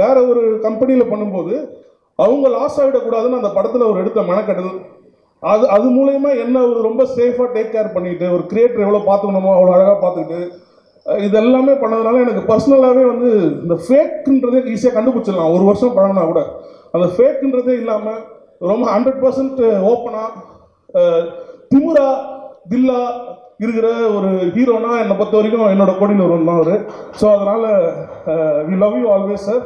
வேற ஒரு கம்பெனியில் பண்ணும்போது அவங்க லாஸ் ஆகிடக்கூடாதுன்னு அந்த படத்தில் அவர் எடுத்த மெனக்கெடல், அது மூலயமா என்ன ஒரு ரொம்ப சேஃபாக டேக் கேர் பண்ணிட்டு, ஒரு கிரியேட்டர் எவ்வளோ பார்த்துக்கணுமோ அவ்வளோ அழகாக பார்த்துக்கிட்டு, இது எல்லாமே பண்ணதுனால எனக்கு பர்சனலாகவே வந்து இந்த ஃபேக்குன்றதே ஈஸியாக கண்டுபிடிச்சிடலாம். ஒரு வருஷம் பழகினா கூட அந்த ஃபேக்குன்றதே இல்லாமல் ரொம்ப 100% ஓப்பனாக திமுறா தில்லா இருக்கிற ஒரு ஹீரோனா என்னை பொறுத்த வரைக்கும் என்னோட கோடியில் ஒருவன் தான் அவர். ஸோ அதனால் we love you always sir.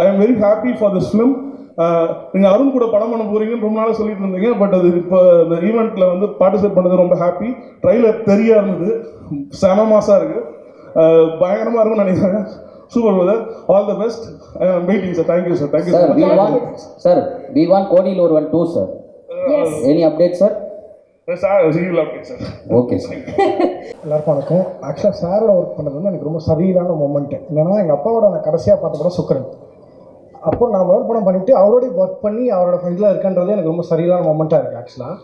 I am very happy for this film. நீங்கள் அருண் கூட படம் பண்ண போகிறீங்கன்னு ரொம்ப நாளாக சொல்லிட்டு இருந்தீங்க. பட் அது இப்போ இந்த ஈவெண்ட்டில் வந்து பார்ட்டிசிபேட் பண்ணது ரொம்ப ஹாப்பி. ட்ரைலர் தெரியா இருந்தது, செம மாசாக இருக்குது, பயங்கரமாக இருக்கும்னு நினைக்கிறேன். Super brother, all the best. I am waiting sir. Thank you sir. Thank you sir. We want Kodiyil Oruvan 2 sir. Any update sir? Sir okay sir. எல்லாருக்கும் வணக்கம். ஆக்சுவலாக சாரோட ஒர்க் பண்ணது வந்து எனக்கு ரொம்ப சரியில்லான மூமெண்ட்டு. என்னென்னா எங்கள் அப்பாவோட நான் கடைசியாக பார்த்த படம் சுக்கரன். அப்போ நான் ஒர்க் படம் பண்ணிவிட்டு அவரோடய ஒர்க் பண்ணி அவரோட ஃபைண்டில் இருக்கின்றது எனக்கு ரொம்ப சரியில்லான மூமெண்ட்டாக இருக்குது. ஆக்சுவலாக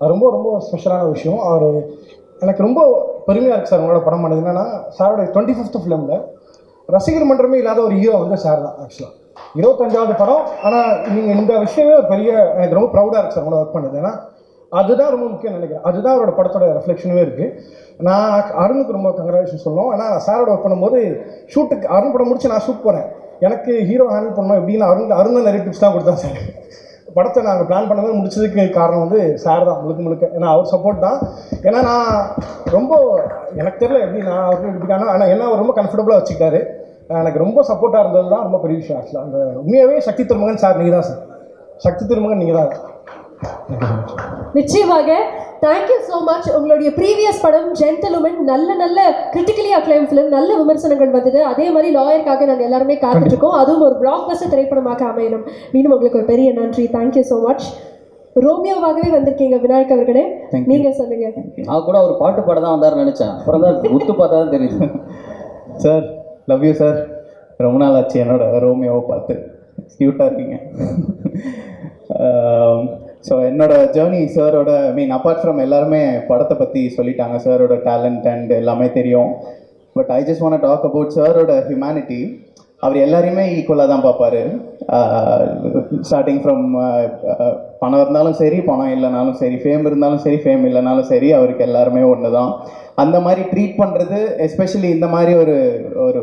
அது ரொம்ப ரொம்ப ஸ்பெஷலான விஷயம். அவர் எனக்கு ரொம்ப பெருமையாக இருக்குது சார் உங்களோட படம் பண்ணது. என்னென்னா சாரோட 25th ஃபிலிமில் ரசிகர் மன்றமே இல்லாத ஒரு ஹீரோ வந்து சார் தான். ஆக்சுவலாக 25வது படம். ஆனால் நீங்கள் இந்த விஷயமே ஒரு பெரிய எனக்கு ரொம்ப ப்ரௌடாக இருக்குது சார் உங்களோட ஒர்க் பண்ணது. ஏன்னா அதுதான் ரொம்ப முக்கியம் நினைக்கிறேன். அதுதான் அவரோட படத்தோட ரெஃப்ளெக்ஷனுமே இருக்குது. நான் அருணுக்கு ரொம்ப கங்க்ராச்சுலேஷன் சொல்லணும். ஏன்னா சாரோட ஒர்க் பண்ணும்போது ஷூட்டுக்கு அருண் படம் முடிச்சு நான் ஷூட் போகிறேன். எனக்கு ஹீரோ ஹேண்டில் பண்ணோம் எப்படின்னு அருண் நிறைய டிப்ஸ் தான் கொடுத்தா சார். படத்தை நாங்கள் பிளான் பண்ணவே முடிச்சதுக்கு காரணம் வந்து சார் தான் முழுக்க. ஏன்னா அவர் சப்போர்ட் தான். ஏன்னா நான் ரொம்ப எனக்கு தெரியல எப்படி நான் அவருக்கு இப்படிக்கான, ஆனால் என்ன அவர் ரொம்ப கம்ஃபர்டபுளாக வச்சுக்கிட்டாரு. எனக்கு ரொம்ப சப்போர்ட்டாக இருந்தது தான் ரொம்ப பெரிய விஷயம். ஆக்சுவலாக அந்த உண்மையாகவே சக்தி திருமகன் சார் நீங்கள் தான் சார். சக்தி திருமகன் நீங்கள் தான். நிச்சயமாக. Thank you so much. உங்களுடைய ப்ரீவியஸ் படம் ஜென்டில்மேன் நல்ல கிரிட்டிக்கலி அக்ளைம் ஃபிலிம், நல்ல விமர்சனங்கள் வந்தது. அதே மாதிரி லாயருக்காக நாங்கள் எல்லாருமே காத்துட்ருக்கோம். அதுவும் ஒரு பிளாக் பஸ்டர் திரைப்படமாக அமையணும். மீண்டும் உங்களுக்கு ஒரு பெரிய நன்றி. Thank you so much. ரோமியோவாகவே வந்திருக்கீங்க விநாயக் அவர்களே, நீங்கள் சொல்லுங்க. நான் கூட ஒரு பாட்டு பாட தான் வந்தாருன்னு நினச்சேன். அப்புறம் தான் குத்து பார்த்தா தான் தெரியுது. Sir love you sir. ரொம்ப நாள் ஆச்சு என்னோட ரோமியோவை பார்த்து. க்யூட்டாக இருக்கீங்க. ஸோ என்னோட ஜேர்னி சாரோட அப்பார்ட் ஃப்ரம் எல்லாருமே படத்தை பற்றி சொல்லிட்டாங்க. சாரோட டேலண்ட் அண்ட் எல்லாமே தெரியும். But I just want talk about சாரோட ஹியூமனிட்டி. அவர் எல்லாரையுமே ஈக்குவலாக தான் பார்ப்பார். ஸ்டார்டிங் ஃப்ரம் பணம் இருந்தாலும் சரி, பணம் இல்லைனாலும் சரி, ஃபேம் இருந்தாலும் சரி, ஃபேம் இல்லைனாலும் சரி, அவருக்கு எல்லாருமே ஒன்று தான். அந்த மாதிரி ட்ரீட் பண்ணுறது, எஸ்பெஷலி இந்த மாதிரி ஒரு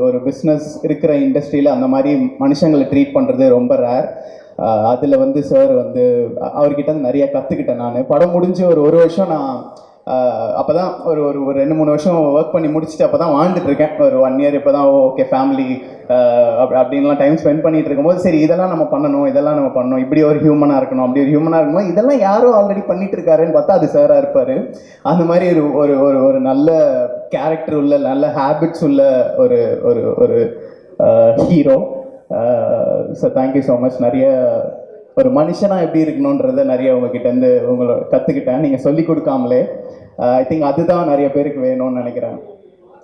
ஒரு பிஸ்னஸ் இருக்கிற இண்டஸ்ட்ரியில் அந்த மாதிரி மனுஷங்களை ட்ரீட் பண்ணுறது ரொம்ப ரேர். அதில் வந்து சார் வந்து அவர்கிட்ட வந்து நிறைய கற்றுக்கிட்டேன். நான் படம் முடிஞ்சு ஒரு வருஷம் நான் அப்போ தான் ஒரு 2-3 வருஷம் ஒர்க் பண்ணி முடிச்சுட்டு அப்போ தான் வாழ்ந்துட்டுருக்கேன். ஒரு 1 இயர் இப்போ தான் ஓகே ஃபேமிலி அப்படின்லாம் டைம் ஸ்பெண்ட் பண்ணிகிட்டு இருக்கும்போது சரி இதெல்லாம் நம்ம பண்ணணும், இப்படி ஒரு ஹியூமனாக இருக்கணும், அப்படி ஒரு ஹியூமனாக இருக்கணும், இதெல்லாம் யாரும் ஆல்ரெடி பண்ணிட்டு இருக்காருன்னு பார்த்தா அது சாராக இருப்பார். அந்த மாதிரி ஒரு நல்ல கேரக்டர் உள்ள, நல்ல ஹேபிட்ஸ் உள்ள ஒரு hero. So thank you so much. நிறைய ஒரு மனுஷனாக எப்படி இருக்கணுன்றதை நிறைய உங்ககிட்டேருந்து கற்றுக்கிட்டேன், நீங்கள் சொல்லி கொடுக்காமலே. ஐ திங்க் அதுதான் நிறைய பேருக்கு வேணும்னு நினைக்கிறேன்.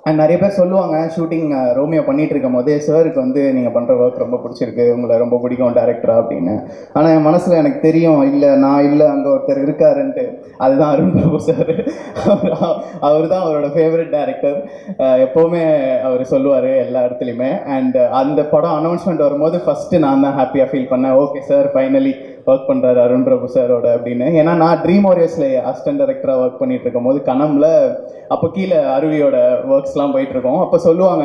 அண்ட் நிறைய பேர் சொல்லுவாங்க ஷூட்டிங் ரோமியோ பண்ணிகிட்டு இருக்கும் போதே சாருக்கு வந்து நீங்கள் பண்ணுற ஒர்க் ரொம்ப பிடிச்சிருக்கு, உங்களை ரொம்ப பிடிக்கும் டேரக்டராக அப்படின்னு. ஆனால் என் மனசில் எனக்கு தெரியும் நான் இல்லை அங்கே ஒருத்தர் இருக்காருன்ட்டு. அதுதான் அருண் பிரபு சார். அவர் தான் அவரோட ஃபேவரட் டேரக்டர். எப்போவுமே அவர் சொல்லுவார் எல்லா இடத்துலையுமே. அண்ட் அந்த படம் அனௌன்ஸ்மெண்ட் வரும்போது ஃபஸ்ட்டு நான் தான் ஹாப்பியாக ஃபீல் பண்ணேன். ஓகே சார் ஃபைனலி ஒர்க் பண்ணுறாரு அருண் பிரபு சாரோட அப்படின்னு. ஏன்னா நான் ட்ரீம் வாரியர்ஸில் அசிஸ்டன்ட் டைரக்டராக ஒர்க் பண்ணிட்டு இருக்கும் போது கனமில் அப்போ கீழே அருவியோட ஒர்க்ஸ்லாம் போயிட்டுருக்கோம். அப்போ சொல்லுவாங்க,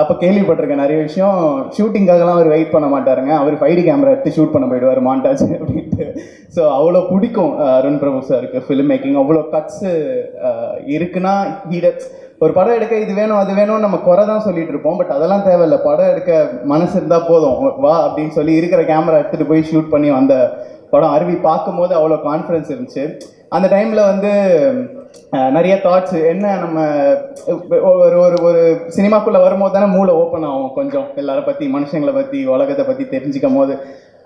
அப்போ கேள்விப்பட்டிருக்கேன் நிறைய விஷயம், ஷூட்டிங்காகலாம் அவர் வெயிட் பண்ண மாட்டாருங்க, அவர் 5D கேமரா எடுத்து ஷூட் பண்ண போயிடுவார் மாண்டாஜ் அப்படின்ட்டு. ஸோ அவ்வளோ பிடிக்கும் அருண் பிரபு சாருக்கு ஃபிலிம் மேக்கிங். அவ்வளோ கட்ஸு இருக்குன்னா ஒரு படம் எடுக்க இது வேணும் அது வேணும்னு நம்ம குறை தான் சொல்லிட்டு இருப்போம். பட் அதெல்லாம் தேவையில்லை, படம் எடுக்க மனசு இருந்தால் போதும், வா அப்படின்னு சொல்லி இருக்கிற கேமரா எடுத்துகிட்டு போய் ஷூட் பண்ணி அந்த படம் அருவி பார்க்கும்போது அவ்வளோ கான்ஃபிடன்ஸ் இருந்துச்சு. அந்த டைமில் வந்து நிறைய தாட்ஸ் என்ன நம்ம ஒரு சினிமாக்குள்ளே வரும்போது தானே மூளை ஓப்பன் ஆகும் கொஞ்சம், எல்லாரை பற்றி, மனுஷங்களை பற்றி, உலகத்தை பற்றி தெரிஞ்சிக்கும் போது.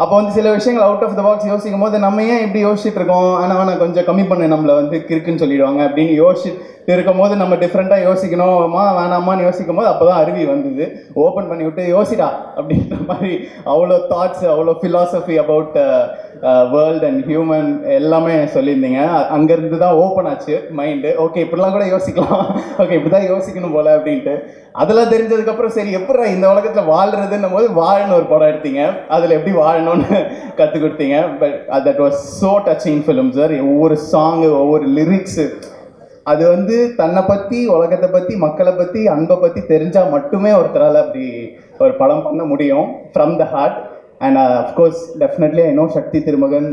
அப்போ வந்து சில விஷயங்கள் அவுட் ஆஃப் த பாக்ஸ் யோசிக்கும் போது நம்ம ஏன் இப்படி யோசிச்சுட்டு இருக்கோம், ஆனால் கொஞ்சம் கம்மி பண்ணு, நம்மளை வந்து கிறுக்குன்னு சொல்லிடுவாங்க அப்படின்னு யோசிச்சுட்டு இருக்கும் போது நம்ம டிஃப்ரெண்ட்டாக யோசிக்கணுமா வேணாமான்னு யோசிக்கும் போது அப்போ தான் அருவி வந்தது. ஓப்பன் பண்ணி விட்டு யோசிடா அப்படின்ற மாதிரி அவ்வளோ தாட்ஸ், அவ்வளோ philosophy about world and human எல்லாமே சொல்லியிருந்தீங்க. அங்கேருந்து தான் ஓப்பன் ஆச்சு மைண்டு. ஓகே இப்படிலாம் கூட யோசிக்கலாம், ஓகே இப்படி தான் யோசிக்கணும் போல் அப்படின்ட்டு. அதெல்லாம் தெரிஞ்சதுக்கப்புறம் சரி எப்படி இந்த உலகத்தில் வாழ்கிறதுன்னும் போது வாழன்னு ஒரு படம் எடுத்தீங்க, அதில் எப்படி வாழணும்னு கற்றுக் கொடுத்தீங்க. But that was so touching film sir. ஒவ்வொரு சாங்கு, ஒவ்வொரு லிரிக்ஸு, அது வந்து தன்னை பற்றி, உலகத்தை பற்றி, மக்களை பற்றி, அன்பை பற்றி தெரிஞ்சால் மட்டுமே ஒருத்தரால் அப்படி ஒரு படம் பண்ண முடியும் from the heart. And of course definitely I know Shakthi Thirumagan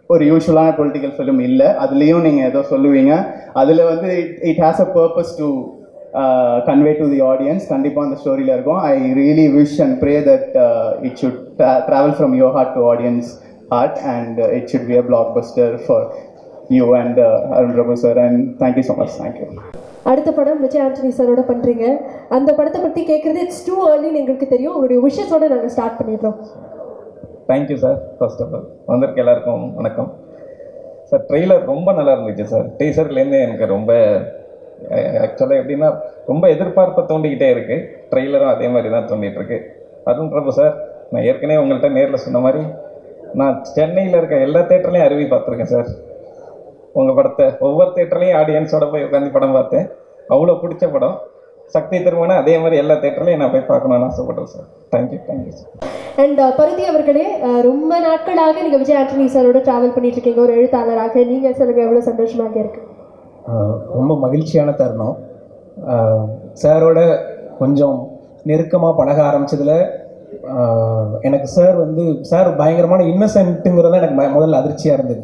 ஒரு யூஸ்வலான பொலிட்டிக்கல் ஃபிலிம் இல்லை. அதுலேயும் நீங்கள் ஏதோ சொல்லுவீங்க. அதில் வந்து it has a purpose to convey to the audience. கண்டிப்பாக அந்த ஸ்டோரியில் இருக்கும். I really wish and pray that it should travel from your heart to audience heart and it should be a blockbuster for you and Arun Prabhu sir, and thank you so much. Thank you. அடுத்த படம் விஜய் ஆண்டனி சாரோட பண்ணுறீங்க. அந்த படத்தை பற்றி கேட்குறது it's two ஏர்லின்னு எங்களுக்கு தெரியும். உங்களுடைய விஷஸோடு நாங்கள் ஸ்டார்ட் பண்ணிடுறோம். Thank you sir. First of all வந்திருக்க எல்லாருக்கும் வணக்கம் சார். ட்ரெய்லர் ரொம்ப நல்லா இருந்துச்சு சார். டீசர்லேருந்து எனக்கு ரொம்ப ஆக்சுவலாக எப்படின்னா ரொம்ப எதிர்பார்ப்பை தோண்டிக்கிட்டே இருக்குது. ட்ரெய்லரும் அதே மாதிரி தான் தோண்டிகிட்டு இருக்கு. அருண் பிரபு சார், நான் ஏற்கனவே உங்கள்கிட்ட நேரில் சொன்ன மாதிரி நான் சென்னையில் இருக்க எல்லா தேட்டர்லையும் அருவி பார்த்துருக்கேன் சார். உங்கள் படத்தை ஒவ்வொரு தேட்டர்லையும் ஆடியன்ஸோட போய் உட்காந்து படம் பார்த்தேன். அவ்வளோ பிடிச்ச படம். சக்தி திருமணம் அதே மாதிரி எல்லா தேட்டர்லையும் நான் போய் பார்க்கணும்னு ஆசைப்படுறேன் சார். Thank you sir. அண்ட் பருதி அவர்களே, ரொம்ப நாட்களாக நீங்கள் விஜய் ஆண்டனி சாரோட ட்ராவல் பண்ணிட்டு இருக்கீங்க ஒரு எழுத்தாளராக. நீங்கள் சொல்லுங்கள், எவ்வளோ சந்தோஷமாக இருக்கு? ரொம்ப மகிழ்ச்சியான தருணம். சாரோட கொஞ்சம் நெருக்கமாக பழக ஆரம்பித்ததில் எனக்கு சார் பயங்கரமான இன்னசென்ட்டுங்கிறது எனக்கு முதல்ல அதிர்ச்சியாக இருந்தது.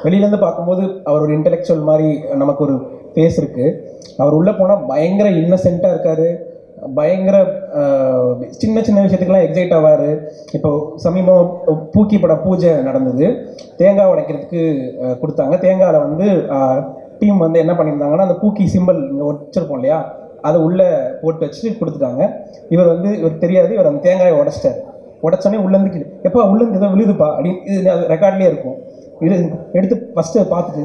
வெளியிலேருந்து பார்க்கும்போது அவர் ஒரு இன்டெலெக்சுவல் மாதிரி நமக்கு ஒரு ஃபேஸ் இருக்குது. அவர் உள்ளே போனால் பயங்கர இன்னசென்ட்டாக இருக்கார். பயங்கர சின்ன சின்ன விஷயத்துக்கெல்லாம் எக்ஸைட் ஆவார். இப்போ சமீபம் பூக்கி பட பூஜை நடந்தது. தேங்காய் உடைக்கிறதுக்கு கொடுத்தாங்க. தேங்காயில் டீம் என்ன பண்ணியிருந்தாங்கன்னா, அந்த பூக்கி சிம்பிள் இங்கே வச்சுருப்போம் இல்லையா, அதை உள்ளே போட்டு வச்சுட்டு கொடுத்துட்டாங்க. இவர் தெரியாது. இவர் அந்த தேங்காயை உடைச்சிட்டார். உடச்சோடனே உள்ளேருந்து எப்போ உள்ளேருந்து ஏதோ விழுதுப்பா அப்படின்னு இது அது ரெக்கார்ட்லேயே இருக்கும். எடுத்து ஃபஸ்ட்டு பார்த்துட்டு,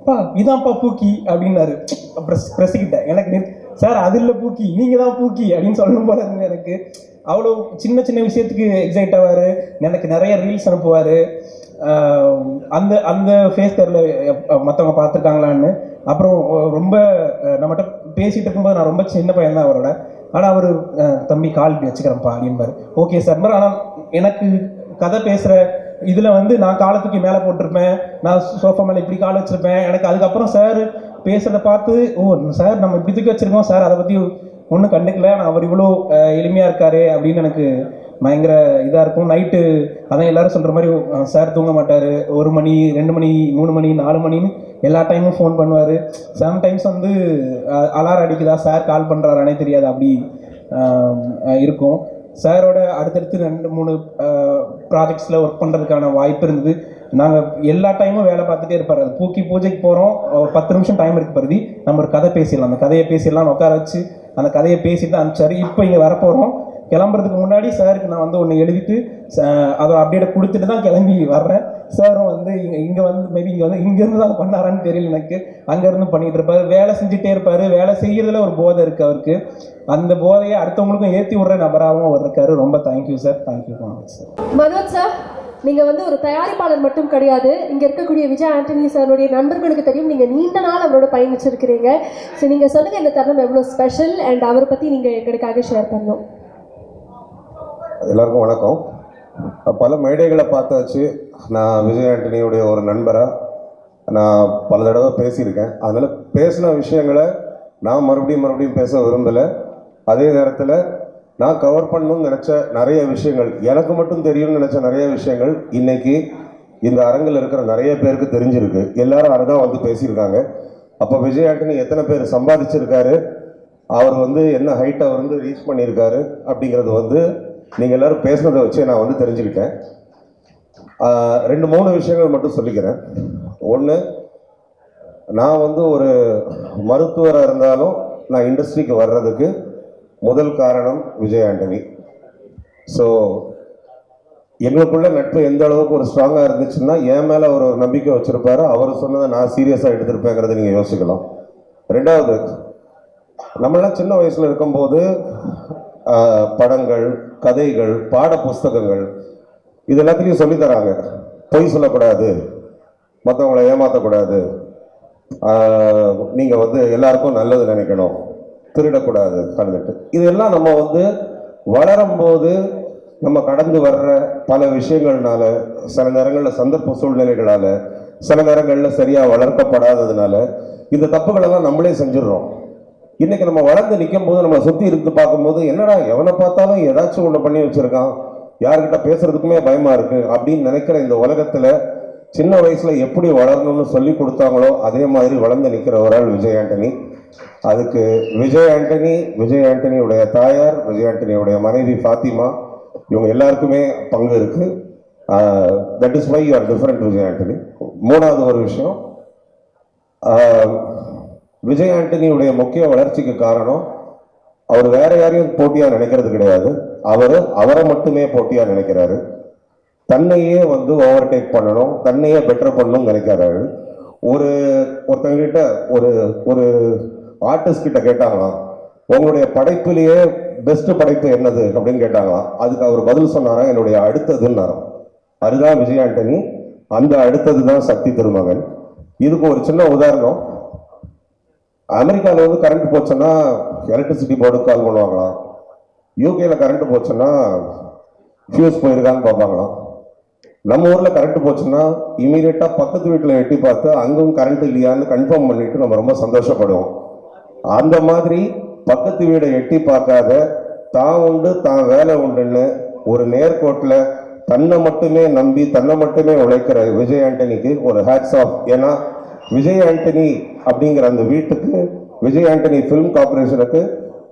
அப்பா இதான்ப்பா பூக்கி அப்படின்னாரு. ப்ரெஸ்ஸுக்கிட்ட எனக்கு சார் அது இல்லை பூக்கி, நீங்கள் தான் பூக்கி அப்படின்னு சொல்லணும் போல இருங்க. எனக்கு அவ்வளோ சின்ன சின்ன விஷயத்துக்கு எக்ஸைட் ஆவார். எனக்கு நிறைய ரீல்ஸ் அனுப்புவார். அந்த அந்த ஃபேஸ் தெரில மற்றவங்க பார்த்துருக்காங்களான்னு. அப்புறம் ரொம்ப நம்மகிட்ட பேசிகிட்டு இருக்கும்போது நான் ரொம்ப சின்ன பையன் தான் அவரோட. ஆனால் அவர் தம்பி கால் இப்படி வச்சுக்கிறேன்ப்பா அப்படின்பார். Okay sir. ஆனால் எனக்கு கதை பேசுகிற இதில் நான் காலத்துக்கு மேலே போட்டிருப்பேன். நான் சோஃபா மேலே இப்படி கால் வச்சுருப்பேன். எனக்கு அதுக்கப்புறம் சார் பேசுகிறத பார்த்து, ஓ சார் நம்ம இப்படி தூக்கி வச்சுருக்கோம், சார் அதை பற்றி ஒன்றும் கண்டுக்கல, ஆனால் அவர் இவ்வளோ எளிமையாக இருக்கார் அப்படின்னு எனக்கு பயங்கர இதாக இருக்கும். நைட்டு அதான் எல்லோரும் சொல்கிற மாதிரி சார் தூங்க மாட்டார். 1 மணி 2 மணி 3 மணி 4 மணின்னு எல்லா டைமும் ஃபோன் பண்ணுவார். சம்டைம்ஸ் அலாரம் அடிக்குதா, சார் கால் பண்ணுறாரானே தெரியாது, அப்படி இருக்கும். சாரோட அடுத்தடுத்து 2-3 ப்ராஜெக்ட்ஸில் ஒர்க் பண்ணுறதுக்கான வாய்ப்பு இருந்தது. நாங்கள் எல்லா டைமும் வேலை பார்த்துட்டே இருப்பார். அது பூக்கி பூஜைக்கு போகிறோம், ஒரு 10 நிமிஷம் டைம் இருக்குது பருதி, நம்ம ஒரு கதை பேசிடலாம், அந்த கதையை பேசிடலாம்னு உட்கார வச்சு அந்த கதையை பேசிட்டு தான் அனுப்பிச்சார். இப்போ இங்கே வரப்போகிறோம். கிளம்புறதுக்கு முன்னாடி சாருக்கு நான் ஒன்று எழுதிட்டு அதை அப்டேட்டை கொடுத்துட்டு தான் கிளம்பி வர்றேன். சாரும் இங்கே மேபி இங்கேருந்து தான் பண்ணாரான்னு தெரியல எனக்கு. அங்கேருந்து பண்ணிகிட்டு இருப்பார். வேலை செஞ்சுட்டே இருப்பார். வேலை செய்கிறதுல ஒரு போதை இருக்குது அவருக்கு. அந்த போதையை அடுத்தவங்களுக்கும் ஏற்றி விடுற நபராகவும் அவர் இருக்கார். ரொம்ப thank you sir. Thank you sir. Manoj sir, நீங்கள் ஒரு தயாரிப்பாளர் மட்டும் கிடையாது. இங்கே இருக்கக்கூடிய விஜய் ஆண்டனி சாருடைய நண்பர்களுக்கு தெரியும், நீங்கள் நீண்ட நாள் அவரோட பயணிச்சிருக்கிறீங்க. ஸோ நீங்கள் சொல்லுங்கள், இந்த தருணம் எவ்வளோ ஸ்பெஷல் அண்ட் அவரை பற்றி நீங்கள் எங்களுக்காக ஷேர் பண்ணணும். எல்லாருக்கும் வணக்கம். பல மேடைகளை பார்த்தாச்சு. நான் விஜய் ஆண்டனியுடைய ஒரு நண்பராக நான் பல தடவை பேசியிருக்கேன். அதனால் பேசின விஷயங்களை நான் மறுபடியும் பேச விரும்பலை. அதே நேரத்தில் நான் கவர் பண்ணணும்னு நினச்ச நிறைய விஷயங்கள், எனக்கு மட்டும் தெரியும்னு நினச்ச நிறைய விஷயங்கள் இன்றைக்கி இந்த அரங்கில் இருக்கிற நிறைய பேருக்கு தெரிஞ்சிருக்கு. எல்லாரும் அதை தான் பேசியிருக்காங்க. அப்போ விஜய் ஆண்டனி எத்தனை பேர் சம்பாதிச்சிருக்காரு, அவர் என்ன ஹைட் அவர் ரீச் பண்ணியிருக்காரு அப்படிங்கிறது நீங்கள் எல்லோரும் பேசுனதை வச்சு நான் தெரிஞ்சுக்கிட்டேன். 2-3 விஷயங்கள் மட்டும் சொல்லிக்கிறேன். ஒன்று, நான் ஒரு மருத்துவராக இருந்தாலும் நான் இண்டஸ்ட்ரிக்கு வர்றதுக்கு முதல் காரணம் விஜய் ஆண்டனி. ஸோ எங்களுக்குள்ள நட்பு எந்த அளவுக்கு ஒரு ஸ்ட்ராங்காக இருந்துச்சுன்னா, என் மேலே அவர் ஒரு நம்பிக்கை வச்சுருப்பாரு. அவர் சொன்னதை நான் சீரியஸாக எடுத்திருப்பேங்கிறத நீங்கள் யோசிக்கலாம். 2வது, நம்மளாம் சின்ன வயசில் இருக்கும்போது படங்கள், கதைகள், பாட புஸ்தகங்கள் இது எல்லாத்துலேயும் சொல்லித்தராங்க. பொய் சொல்லக்கூடாது, மற்றவங்களை ஏமாற்றக்கூடாது, நீங்கள் எல்லாருக்கும் நல்லது நினைக்கணும், திருடக்கூடாது, கலந்துட்டு இதெல்லாம் நம்ம வளரும்போது நம்ம கடந்து வர்ற பல விஷயங்கள்னால, சில நேரங்களில் சந்தர்ப்ப சூழ்நிலைகளால், சில நேரங்களில் சரியாக வளர்க்கப்படாததுனால இந்த தப்புகளெல்லாம் நம்மளே செஞ்சிடறோம். இன்னைக்கு நம்ம வளர்ந்து நிற்கும் போது நம்மளை சுற்றி இருந்து பார்க்கும்போது என்னடா எவனை பார்த்தாலும் ஏதாச்சும் ஒன்று பண்ணி வச்சிருக்கான், யார்கிட்ட பேசுறதுக்குமே பயமா இருக்கு அப்படின்னு நினைக்கிற இந்த உலகத்துல சின்ன வயசுல எப்படி வளரணும்னு சொல்லி கொடுத்தாங்களோ அதே மாதிரி வளர்ந்து நிற்கிற ஒரு ஆள் விஜய் ஆண்டனி. அதுக்கு விஜய் ஆண்டனியுடைய தாயார், விஜய் ஆண்டனியுடைய மனைவி ஃபாத்திமா, இவங்க எல்லாருக்குமே பங்கு இருக்கு. That is why you are different Vijay Antony. மூணாவது ஒரு விஷயம், விஜய் ஆண்டனியுடைய முக்கிய வளர்ச்சிக்கு காரணம் அவர் வேற யாரையும் போட்டியா நினைக்கிறது கிடையாது. அவரை மட்டுமே போட்டியா நினைக்கிறாரு. தன்னையே வந்து ஓவர்டேக் பண்ணணும், தன்னையே பெட்டர் பண்ணணும் நினைக்கிறாரு. ஒருத்தங்கிட்ட ஒரு ஆர்டிஸ்ட் கிட்ட கேட்டாங்களாம், உங்களுடைய படைப்பிலேயே பெஸ்ட் படைப்பு என்னது அப்படின்னு கேட்டாங்களாம். அதுக்கு அவர் பதில் சொன்னாரா, என்னுடைய அடுத்ததுன்னாராம். அதுதான் விஜய் ஆண்டனி. அந்த அடுத்தது தான் சக்தி திருமகன். இதுக்கு ஒரு சின்ன உதாரணம், அமெரிக்காவில் வந்து கரண்ட் போச்சுன்னா எலக்ட்ரிசிட்டி போர்டுக்கு கால் பண்ணுவாங்களாம். யூகேல கரண்ட் போச்சுன்னா ஃபியூஸ் போயிருக்கான்னு பார்ப்பாங்களாம். நம்ம ஊரில் கரண்ட் போச்சுன்னா இமீடியட்டாக பக்கத்து வீட்டில் எட்டி பார்த்து அங்கும் கரண்ட் இல்லையான்னு கன்ஃபார்ம் பண்ணிட்டு நம்ம ரொம்ப சந்தோஷப்படுவோம். அந்த மாதிரி பக்கத்து வீடை எட்டி பார்க்காத, தான் உண்டு தான் வேலை உண்டுன்னு ஒரு நேர்கோட்டில் தன்னை மட்டுமே நம்பி தன்னை மட்டுமே உழைக்கிற விஜய் ஆண்டனிக்கு ஒரு ஹேட்ஸ் ஆஃப். ஏன்னா விஜய் ஆண்டனி அப்படிங்கிற அந்த வீட்டுக்கு, விஜய் ஆண்டனி ஃபிலிம் கார்பரேஷனுக்கு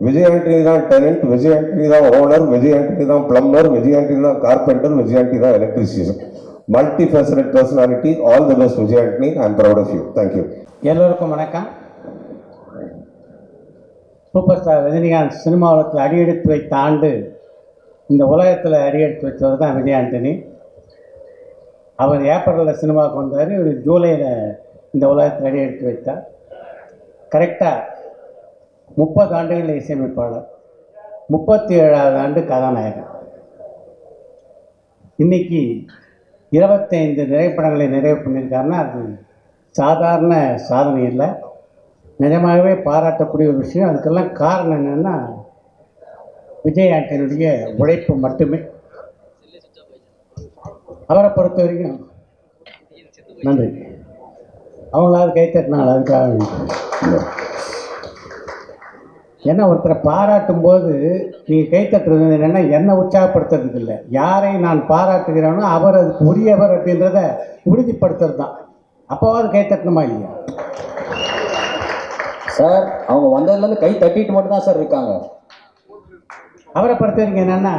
விஜய் ஆண்டனி தான் டெனன்ட், விஜய் ஆண்டனி தான் ஓனர், விஜய் ஆண்டனி தான் பிளம்பர், விஜய் ஆண்டனி தான் கார்பெண்டர், விஜய் ஆண்டனி தான் electrician. Multi faceted personality. All the best Vijay Antony. I am proud of you. Thank you. எல்லோருக்கும் வணக்கம். சூப்பர் ஸ்டார் ரஜினிகாந்த் சினிமா உலகத்தில் அடியெடுத்து வைத்த ஆண்டு, இந்த உலகத்தில் அடியெடுத்து வச்சவர் தான் விஜய் ஆண்டனி. அவர் ஏப்ரலில் சினிமாவுக்கு வந்தார், இவர் ஜூலையில் இந்த உலகத்தில் அடியெடுத்து வைத்தார். கரெக்டாக 30 ஆண்டுகளில் இசையமைப்பாளர், 37வது ஆண்டு கதாநாயகன். இன்னைக்கு 25 திரைப்படங்களை நிறைவு பண்ணியிருக்காருன்னா அது சாதாரண சாதனை இல்லை, நிஜமாகவே பாராட்டக்கூடிய ஒரு விஷயம். அதுக்கெல்லாம் காரணம் என்னென்னா விஜய் ஆண்டனியுடைய உழைப்பு மட்டுமே. அவரை பொறுத்த வரைக்கும் நன்றி. அவங்களாவது கைத்தட்டினால அதுக்காக. ஏன்னா ஒருத்தரை பாராட்டும் போது நீங்கள் கைத்தட்டுறது என்னென்னா என்னை உற்சாகப்படுத்துறதுக்கு இல்லை, யாரை நான் பாராட்டுகிறேனோ அவர் அதுக்கு உரியவர் அப்படின்றத உறுதிப்படுத்துறது தான். அப்போவாது கைத்தட்டணுமா இல்லையா சார்? அவங்க வந்ததுலேருந்து கை தட்டிட்டு மட்டும் தான் சார் இருக்காங்க. அவரை பொறுத்த வரைக்கும் என்னென்னா,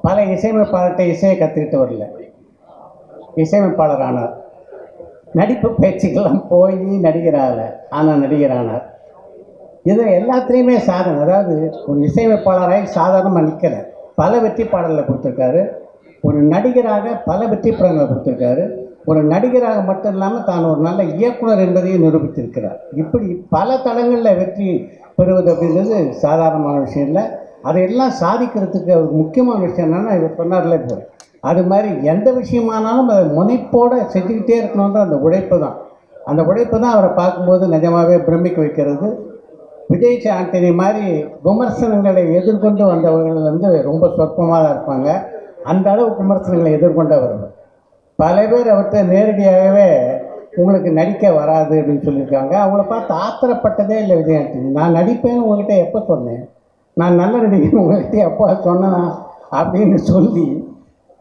பல இசையமைப்பாளர்கிட்ட இசையை கற்றுக்கிட்டு வரல, இசையமைப்பாளர் ஆனார். நடிப்பு பயிற்சிக்கெல்லாம் போய் நடிகராக ஆனால் நடிகரானார். இது எல்லாத்துலேயுமே சாதனை. அதாவது ஒரு இசையமைப்பாளராக சாதாரணமாக நிற்கலை, பல வெற்றி பாடல்களை கொடுத்துருக்காரு. ஒரு நடிகராக பல வெற்றி படங்களை கொடுத்துருக்காரு. ஒரு நடிகராக மட்டும் இல்லாமல் தான் ஒரு நல்ல இயக்குனர் என்பதையும் நிரூபித்திருக்கிறார். இப்படி பல தளங்களில் வெற்றி பெறுவது அப்படின்றது சாதாரணமான விஷயம் இல்லை. அதையெல்லாம் சாதிக்கிறதுக்கு அவருக்கு முக்கியமான விஷயம் என்னென்னா, இவர் சொன்னார்ல இப்போ, அது மாதிரி எந்த விஷயமானாலும் அதை முனைப்போடு செஞ்சுக்கிட்டே இருக்கணுன்ற அந்த உழைப்பு தான். அந்த உழைப்பு தான் அவரை பார்க்கும்போது நிஜமாகவே பிரமிக்க வைக்கிறது. விஜய் ஆண்டனி மாதிரி விமர்சனங்களை எதிர்கொண்டு வந்தவர்கள் வந்து ரொம்ப சொற்பமாக தான் இருப்பாங்க. அந்த அளவுக்கு விமர்சனங்களை எதிர்கொண்டவர். பல பேர் அவர்கிட்ட நேரடியாகவே உங்களுக்கு நடிக்க வராது அப்படின்னு சொல்லியிருக்காங்க. அவங்கள பார்த்து ஆத்திரப்பட்டதே இல்லை விஜய் ஆண்டனி. நான் நடிப்பேன்னு உங்கள்கிட்ட எப்போ சொன்னேன், நான் நல்ல நடிகர் உங்கள்கிட்ட எப்போ சொன்னேன் அப்படின்னு சொல்லி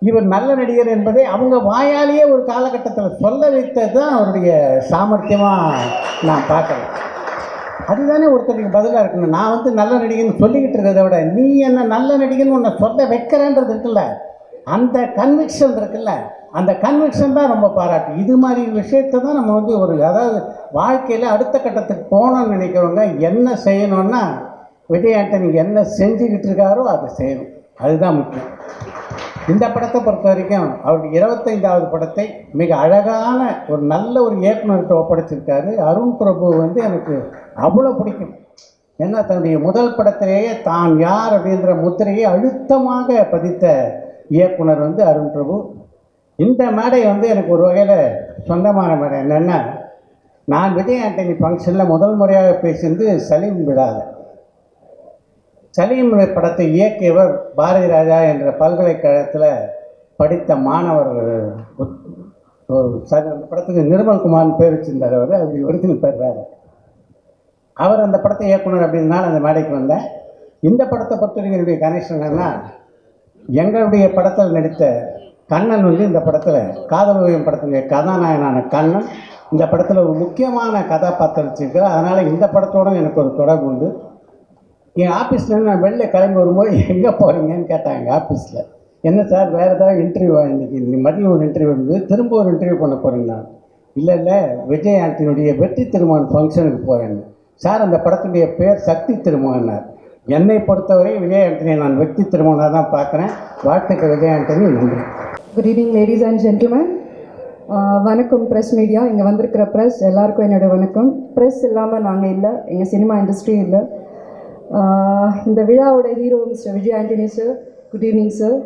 இவர் நல்ல நடிகர் என்பதை அவங்க வாயாலேயே ஒரு காலகட்டத்தில் சொல்ல வைத்தது தான் அவருடைய சாமர்த்தியமாக நான் பார்க்குறேன். அதுதானே ஒருத்தருக்கு பதிலாக இருக்கணும். நான் வந்து நல்ல நடிகன்னு சொல்லிக்கிட்டு இருக்கிறத விட நீ என்ன நல்ல நடிகன்னு உன்னை சொல்ல வைக்கிறேன்றது இருக்குல்ல, அந்த கன்விக்ஷன் இருக்குல்ல, அந்த கன்விக்ஷன் தான் ரொம்ப பாராட்டு. இது மாதிரி விஷயத்தை தான் நம்ம வந்து அதாவது வாழ்க்கையில் அடுத்த கட்டத்துக்கு போகணும்னு நினைக்கிறவங்க என்ன செய்யணும்னா, விஜய் ஆண்டனி என்ன செஞ்சுக்கிட்டு இருக்காரோ அதை செய்யணும். அதுதான் முக்கியம். இந்த படத்தை பொறுத்த வரைக்கும் அவருடைய 25வது படத்தை மிக அழகான ஒரு நல்ல ஒரு இயக்குனர்கிட்ட ஒப்படைச்சிருக்காரு. அருண் பிரபு வந்து எனக்கு அவ்வளோ பிடிக்கும். ஏன்னா தன்னுடைய முதல் படத்திலேயே தான் யார் அப்படின்ற முத்திரையை அழுத்தமாக பதித்த இயக்குனர் வந்து அருண் பிரபு. இந்த மேடை வந்து எனக்கு ஒரு வகையில் சொந்தமான மேடை. என்னென்னா, நான் விஜய் ஆண்டனி ஃபங்க்ஷனில் முதல் முறையாக பேசினது சலீம் விழாவில். சலீம் படத்தை இயக்கியவர் பாரதி ராஜா என்ற பல்கலைக்கழகத்தில் படித்த மாணவர் சார் அந்த படத்துக்கு நிர்மல்குமார்னு பேர் வச்சுருந்தார். அவர் அப்படி ஒரிஜினல் பேர் வேறு. அவர் அந்த படத்தை இயக்குனர் அப்படின்னால அந்த மேடைக்கு வந்தேன். இந்த படத்தை பொறுத்தவரைக்கும் என்னுடைய கனெக்ஷன் என்னன்னா, எங்களுடைய படத்தில் நடித்த கண்ணன் இந்த படத்தில் காதல் ஓவியம் படத்துடைய கதாநாயகனான கண்ணன் இந்த படத்தில் ஒரு முக்கியமான கதாபாத்திரம் வச்சுருக்கிறார். அதனால் இந்த படத்தோடு எனக்கு ஒரு தொடர்பு உண்டு. என் ஆஃபீஸ்லேருந்து நான் வெளில கிளம்பி வரும்போது எங்கே போகிறீங்கன்னு கேட்டாங்க எங்கள் ஆஃபீஸில். என்ன சார் வேறு ஏதாவது இன்டர்வியூ இன்றைக்கி மதியம் ஒரு இன்டர்வியூ இருந்தது, திரும்ப ஒரு இன்டர்வியூ பண்ண போகிறேன் நான். இல்லை விஜய் ஆண்டனியுடைய வெற்றி திருமகன் ஃபங்க்ஷனுக்கு போகிறேன்னு. சார் அந்த படத்துடைய பேர் சக்தி திருமகன்னார். என்னை பொறுத்தவரை விஜய் ஆண்டனியை நான் வெற்றி திருமகனாக தான் பார்க்குறேன். வாழ்த்துக்கள் விஜய் ஆண்டனி, நன்றி. Good evening ladies and gentleman. வணக்கம் ப்ரெஸ் மீடியா, இங்கே வந்திருக்கிற ப்ரெஸ் எல்லாருக்கும் என்னுடைய வணக்கம். ப்ரெஸ் இல்லாமல் நாங்கள் இல்லை, எங்கள் சினிமா இண்டஸ்ட்ரி இல்லை. இந்த விழாவோட hero mister Vijay Antony sir, good evening sir.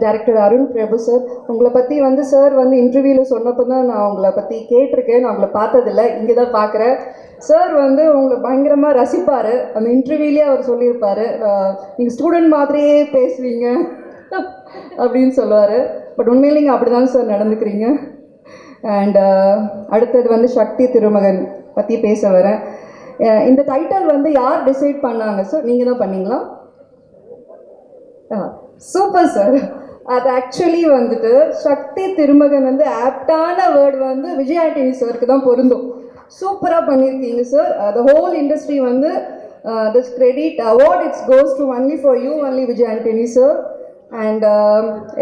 Director Arun Prabhu sir, உங்களை பற்றி சார் இன்டர்வியூவில் சொன்னப்போ தான் நான் உங்களை பற்றி கேட்டிருக்கேன். நான் உங்களை பார்த்ததில்லை, இங்கே தான் பார்க்குறேன். சார் உங்களை பயங்கரமாக ரசிப்பார். அந்த இன்டர்வியூலேயே அவர் சொல்லியிருப்பார், நீங்கள் ஸ்டூடெண்ட் மாதிரியே பேசுவீங்க அப்படின்னு சொல்லுவார். பட் உண்மையிலே நீங்கள் அப்படி தான் சார் நடந்துக்கிறீங்க. அண்ட் அடுத்தது சக்தி திருமகன் பற்றி பேச வரேன். இந்த டைட்டில் யார் டிசைட் பண்ணாங்க சார்? நீங்கள் தான் பண்ணீங்களா? Super sir. அது ஆக்சுவலி சக்தி திருமகன் ஆப்டான வேர்டு விஜய் ஆண்டனி சாருக்கு தான் பொருந்தும். சூப்பராக பண்ணியிருக்கீங்க sir. The whole industry this credit award it's goes to only for you, only Vijay Antony sir. And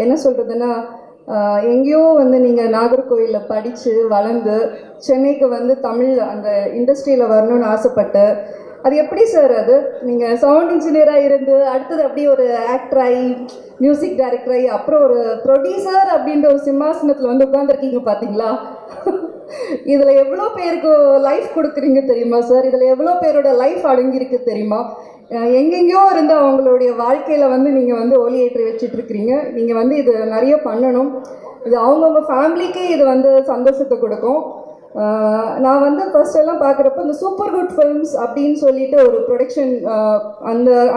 என்ன சொல்கிறதுன்னா, எங்கேயோ நீங்கள் நாகர்கோவிலில் படித்து வளர்ந்து சென்னைக்கு தமிழ் அந்த இண்டஸ்ட்ரியில் வரணும்னு ஆசைப்பட்டு, அது எப்படி சார்? அது நீங்கள் சவுண்ட் இன்ஜினியராக இருந்து அடுத்தது அப்படியே ஒரு ஆக்டராகி மியூசிக் டைரக்டராகி அப்புறம் ஒரு ப்ரொடியூசர் அப்படின்ற ஒரு சிம்மாசனத்தில் உட்காந்துருக்கீங்க பார்த்தீங்களா? இதில் எவ்வளோ பேருக்கு லைஃப் கொடுக்குறீங்க தெரியுமா சார்? இதில் எவ்வளோ பேரோட லைஃப் அடங்கியிருக்கு தெரியுமா? எங்கெங்கேயோ இருந்து அவங்களுடைய வாழ்க்கையில் நீங்கள் ஒளியேற்றி வச்சிட்ருக்கிறீங்க. நீங்கள் இது நிறைய பண்ணணும். இது அவங்கவுங்க ஃபேமிலிக்கே இது சந்தோஷத்தை கொடுக்கும். நான் ஃபர்ஸ்ட் எல்லாம் பார்க்குறப்ப இந்த சூப்பர் குட் ஃபில்ம்ஸ் அப்படின்னு சொல்லிட்டு ஒரு ப்ரொடக்ஷன்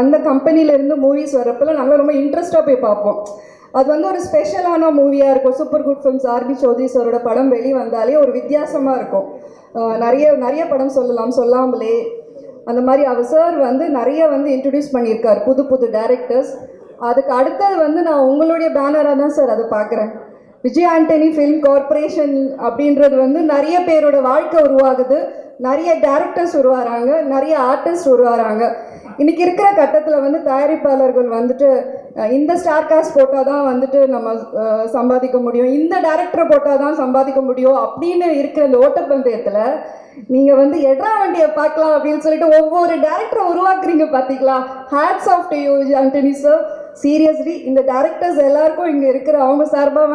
அந்த கம்பெனிலேருந்து மூவிஸ் வரப்பெல்லாம் நாங்கள் ரொம்ப இன்ட்ரெஸ்ட்டாக போய் பார்ப்போம். அது ஒரு ஸ்பெஷலான மூவியாக இருக்கும். Super good films R B Choudary சாரோட படம் வெளிவந்தாலே ஒரு வித்தியாசமாக இருக்கும். நிறைய படம் சொல்லாமலே அந்த மாதிரி அவர் சார் நிறைய இன்ட்ரடியூஸ் பண்ணியிருக்கார் புது புது டைரக்டர்ஸ். அதுக்கு அடுத்தது நான் உங்களுடைய பேனராக தான் சார் அதை பார்க்குறேன். விஜய் ஆண்டனி ஃபிலிம் கார்பரேஷன் அப்படின்றது நிறைய பேரோட வாழ்க்கை உருவாகுது, நிறைய டேரக்டர்ஸ் உருவாகிறாங்க, நிறைய ஆர்டிஸ்ட் உருவாகிறாங்க. இன்றைக்கி இருக்கிற கட்டத்தில் தயாரிப்பாளர்கள் இந்த ஸ்டார் காஸ்ட் போட்டால் தான் நம்ம சம்பாதிக்க முடியும், இந்த டேரக்டரை போட்டால் தான் சம்பாதிக்க முடியும் அப்படின்னு இருக்கிற இந்த ஓட்டப்பந்தயத்தில் நீங்கள் எட்ரா வண்டியை பார்க்கலாம் அப்படின்னு சொல்லிட்டு ஒவ்வொரு டேரக்டரை உருவாக்குறீங்க பார்த்தீங்களா? Hats off to you Vijay Antony sir. Seriously இந்த டேரக்டர்ஸ் எல்லாருக்கும் இங்கே இருக்கிற அவங்க சார்பாக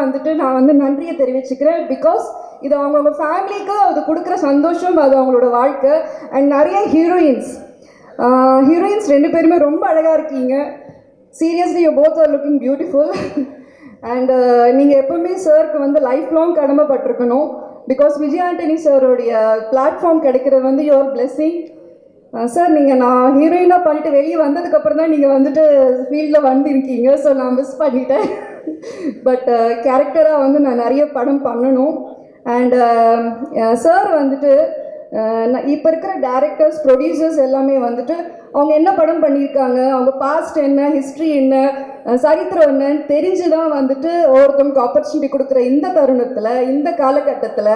நான் நன்றியை தெரிவிச்சுக்கிறேன். பிகாஸ் இது அவங்கவுங்க ஃபேமிலிக்கு அது கொடுக்குற சந்தோஷம், அது அவங்களோட வாழ்க்கை. அண்ட் நிறைய ஹீரோயின்ஸ் 2 பேருமே ரொம்ப அழகாக இருக்கீங்க. Seriously you both are looking beautiful. And நீங்கள் எப்போவுமே சாருக்கு லைஃப் லாங் கடமைப்பட்டிருக்கணும். பிகாஸ் விஜய் ஆண்டனி சாரோடைய பிளாட்ஃபார்ம் கிடைக்கிறது யுவர் பிளெஸ்ஸிங். சார் நான் ஹீரோயினாக பண்ணிட்டு வெளியே வந்ததுக்கப்புறம் தான் நீங்கள் ஃபீல்டில் வந்திருக்கீங்க. ஸோ நான் மிஸ் பண்ணிட்டேன். பட் கேரக்டராக நான் நிறைய படம் பண்ணணும். அண்ட் சார் இப்போ இருக்கிற டேரக்டர்ஸ் ப்ரொடியூசர்ஸ் எல்லாமே அவங்க என்ன படம் பண்ணியிருக்காங்க, அவங்க பாஸ்ட் என்ன, ஹிஸ்ட்ரி என்ன, சரித்திரம் என்னன்னு தெரிஞ்சு தான் ஒவ்வொருத்தவங்களுக்கு ஆப்பர்ச்சுனிட்டி கொடுக்குற இந்த தருணத்தில், இந்த காலகட்டத்தில்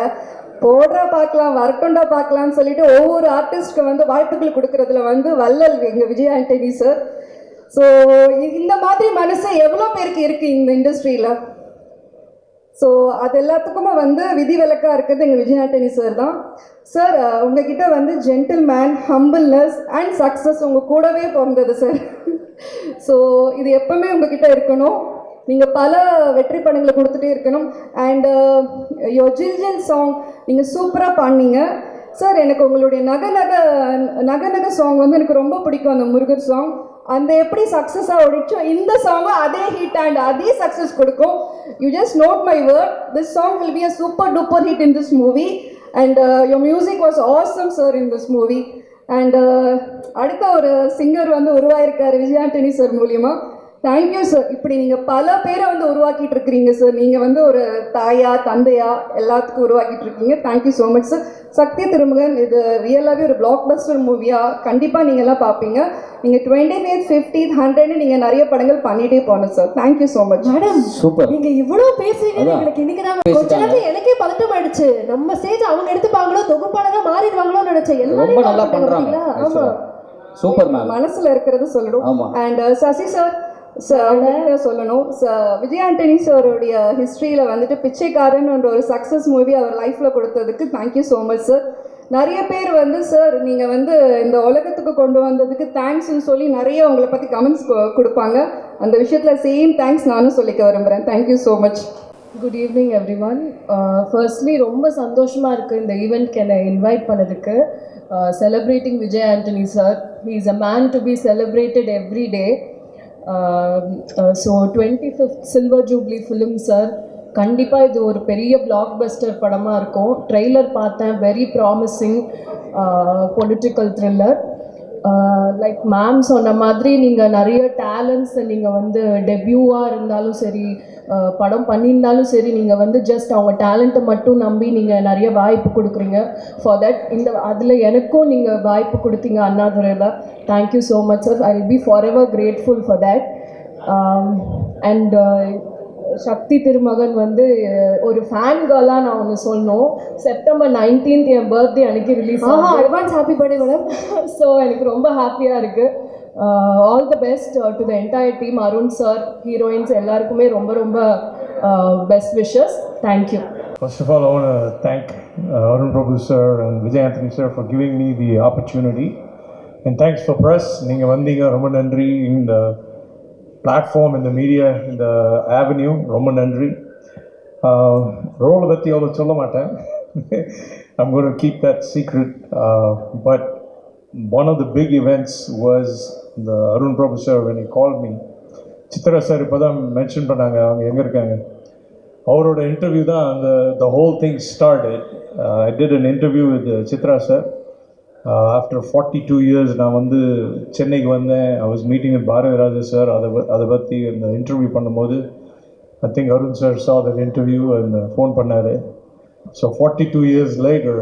போடுறா பார்க்கலாம் வரட்டுண்டா பார்க்கலான்னு சொல்லிட்டு ஒவ்வொரு ஆர்டிஸ்ட்க்கு வாய்ப்புகள் கொடுக்குறதுல வள்ளல் எங்கள் விஜய் ஆண்டனி சார். ஸோ இந்த மாதிரி மனசு எவ்வளோ பேருக்கு இருக்குது இந்த இண்டஸ்ட்ரியில்? ஸோ அது எல்லாத்துக்குமே விதிவிலக்காக இருக்கிறது எங்கள் விஜய் ஆண்டனி சார் தான். சார் உங்ககிட்ட ஜென்டில்மேன், ஹம்பிள்னஸ் அண்ட் சக்ஸஸ் உங்கள் கூடவே பிறந்தது சார். ஸோ இது எப்பவுமே உங்ககிட்ட இருக்கணும். நீங்கள் பல வெற்றி படங்களை கொடுத்துட்டே இருக்கணும். அண்ட் யோர் ஜில் சாங் நீங்கள் சூப்பராக பண்ணீங்க சார். எனக்கு உங்களுடைய நக சாங் எனக்கு ரொம்ப பிடிக்கும். அந்த முருகர் சாங் அந்த எப்படி சக்ஸஸாக ஓடிச்சோ இந்த சாங்கும் அதே ஹிட் அண்ட் அதே சக்ஸஸ் கொடுக்கும். You just note my word, this song will be a super duper hit in this movie. And your music was awesome sir in this movie. And அடுத்த ஒரு சிங்கர் உருவாயிருக்காரு விஜய் ஆண்டனி சார் மூலியமாக. Thank you sir. இப்படி நீங்கள் பல பேரை வந்து உருவாக்கிட்டு இருக்கிறீங்க சார். நீங்கள் வந்து ஒரு தாயா தந்தையா எல்லாத்துக்கும் உருவாக்கிட்டு இருக்கீங்க. Thank you so much sir. Shakthi Thirumagan இது ரியலாகவே ஒரு பிளாக் பஸ்டர் மூவியாக கண்டிப்பாக நீங்கள்லாம் பார்ப்பீங்க. நீங்கள் 25th 50th 100 நீங்கள் நிறைய படங்கள் பண்ணிகிட்டே போகணும் sir. Thank you so much madam. Super. நீங்க இவ்வளவு பேசுறீங்க, எனக்கு இன்னைக்கு தான் கொஞ்ச நேரத்துல எனக்கே பதட்டம் ஆயிடுச்சு. நம்ம ஸ்டேஜ் அவங்க எடுத்துப்பாங்களோ, தொகுப்பாளரா மாறிடுவாங்களோ நினைச்சேன். ரொம்ப நல்லா பண்றாங்க. ஆமா, சூப்பர் மேம். மனசுல இருக்கிறது சொல்லணும். அண்ட் சசி சார் சொல்லணும். விஜய் ஆண்டனி சாருடைய ஹிஸ்ட்ரியில் வந்துட்டு பிச்சைக்காரன் ஒரு சக்ஸஸ் மூவி அவர் லைஃப்பில் கொடுத்ததுக்கு தேங்க்யூ ஸோ மச் சார். நிறைய பேர் வந்து சார் நீங்கள் வந்து இந்த உலகத்துக்கு கொண்டு வந்ததுக்கு தேங்க்ஸ்ன்னு சொல்லி நிறைய உங்களை பற்றி கமெண்ட்ஸ் கொடுப்பாங்க. அந்த விஷயத்தில் சேம் தேங்க்ஸ் நானும் சொல்லிக்க விரும்புகிறேன். Thank you so much. Good evening every one. Firstly ரொம்ப சந்தோஷமாக இருக்குது இந்த ஈவெண்ட்க்கு என்னை இன்வைட் பண்ணதுக்கு. Celebrating Vijay Antony sir. He is a man to be celebrated every day. So 25th silver jubilee film sir. கண்டிப்பாக இது ஒரு பெரிய பிளாக் பஸ்டர் படமாக இருக்கும். ட்ரெய்லர் பார்த்தேன், very promising political thriller. Like ma'am சொன்ன மாதிரி நீங்கள் நிறைய டேலண்ட்ஸை நீங்கள் வந்து டெபியூவாக இருந்தாலும் சரி, படம் பண்ணியிருந்தாலும் சரி, நீங்கள் வந்து ஜஸ்ட் அவங்க டேலண்ட்டை மட்டும் நம்பி நீங்கள் நிறைய வாய்ப்பு கொடுக்குறீங்க. ஃபார் தட் அதில் எனக்கும் நீங்கள் வாய்ப்பு கொடுத்தீங்க அண்ணாதுரையில். Thank you so much sir. I will be forever grateful for that. And Shakthi Thirumagan வந்து ஒரு ஃபேன் கேர்லாக நான் ஒன்று சொல்லணும். September 19th என் பர்த்டே அன்றைக்கி ரிலீஸ் ஆகும். Advance happy birthday madam. So எனக்கு ரொம்ப ஹாப்பியாக இருக்குது. All the best to the entire team. Arun sir, heroines எல்லாருக்குமே ரொம்ப ரொம்ப best wishes. Thank you. First of all, I want to thank Arun Prabhu sir and Vijay Anthony sir for giving me the opportunity. And thanks for press. நீங்கள் வந்தீங்க, ரொம்ப நன்றி. In the platform, in the media, in the avenue, ரொம்ப நன்றி. ரோலை பற்றி அவ்வளோ சொல்ல மாட்டேன். I'm going to keep that secret. But one of the big events was the Arun Prabhu sir when he called me. Chitra sir இப்போ தான் mention பண்ணாங்க, அவங்க எங்கே இருக்காங்க. அவரோட இன்டர்வியூ தான் அந்த the whole thing started. I did an interview with Chitra sir. After 42 years நான் வந்து சென்னைக்கு வந்தேன். I was meeting with Bharathi Raja sir. அதை பற்றி இந்த இன்டர்வியூ பண்ணும்போது I think Arun sir saw that interview and phone பண்ணாரு. So 42 years later,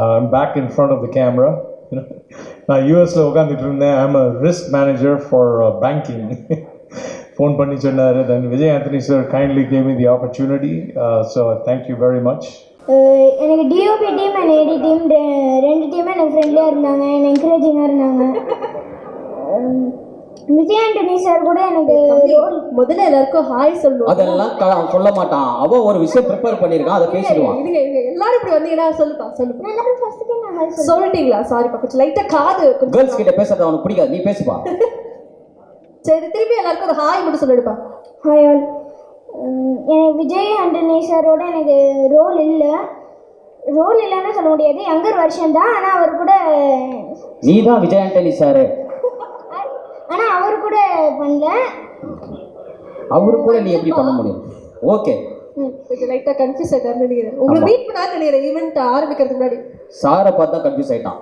I'm back in front of the camera. நான் யூஎஸில் உட்காந்துட்டு இருந்தேன். I'm a risk manager for banking. phone பண்ணி சொன்னார். Then Vijay Anthony sir kindly gave me the opportunity. So thank you very much. எனக்கு DOP team and AD team ரெண்டு டீமே எனக்கு ஃப்ரெண்ட்லியாக இருந்தாங்க, எனக்கு என்கரேஜிங்காக இருந்தாங்க. விஜய் ஆண்டனி சார் கூட எனக்கு முதல்ல எல்லாருக்கும் ஹாய் சொல்லுவோம். அதெல்லாம் சொல்ல மாட்டான். அவன் ஒரு விஷயம் ப்ரிப்பேர் பண்ணியிருக்கான், அதை பேசிடுவான். இதுங்க எல்லாரும் இப்படி வந்தீங்கன்னா சொல்லுப்பா சொல்லுப்பா. எல்லாரும் ஃபர்ஸ்ட்டுக்கு நான் ஹாய் சொல்லிட்டீங்களா? சாரிப்பா, கொஞ்சம் லைட்டாக காது. கேர்ள்ஸ் கிட்ட பேசுறது அவனுக்கு பிடிக்காது, நீ பேசுப்பா. சரி, திருப்பி எல்லாருக்கும் ஒரு ஹாய் மட்டும் சொல்லிடுப்பா. Hi all. எனக்கு விஜய் ஆண்டனி சாரோட எனக்கு ரோல் இல்லைன்னு சொல்ல முடியாது. யங்கர் வருஷன் தான். ஆனால் அவர் கூட நீ தான் விஜய் ஆண்டனி சார். ஆனால் அவர் கூட பண்ணல. அவரு கூட நீ எப்படி பண்ண முடியும்? ஓகே, கொஞ்சம் லைட்டாக கன்ஃபியூஸ் ஆகிட்டாருன்னு நினைக்கிறேன். உங்களை மீட் பண்ணான்னு நினைக்கிறேன் ஈவெண்ட் ஆரம்பிக்கிறதுக்கு முன்னாடி. சாரை பார்த்தா கன்ஃபியூஸ் ஆகிட்டான்.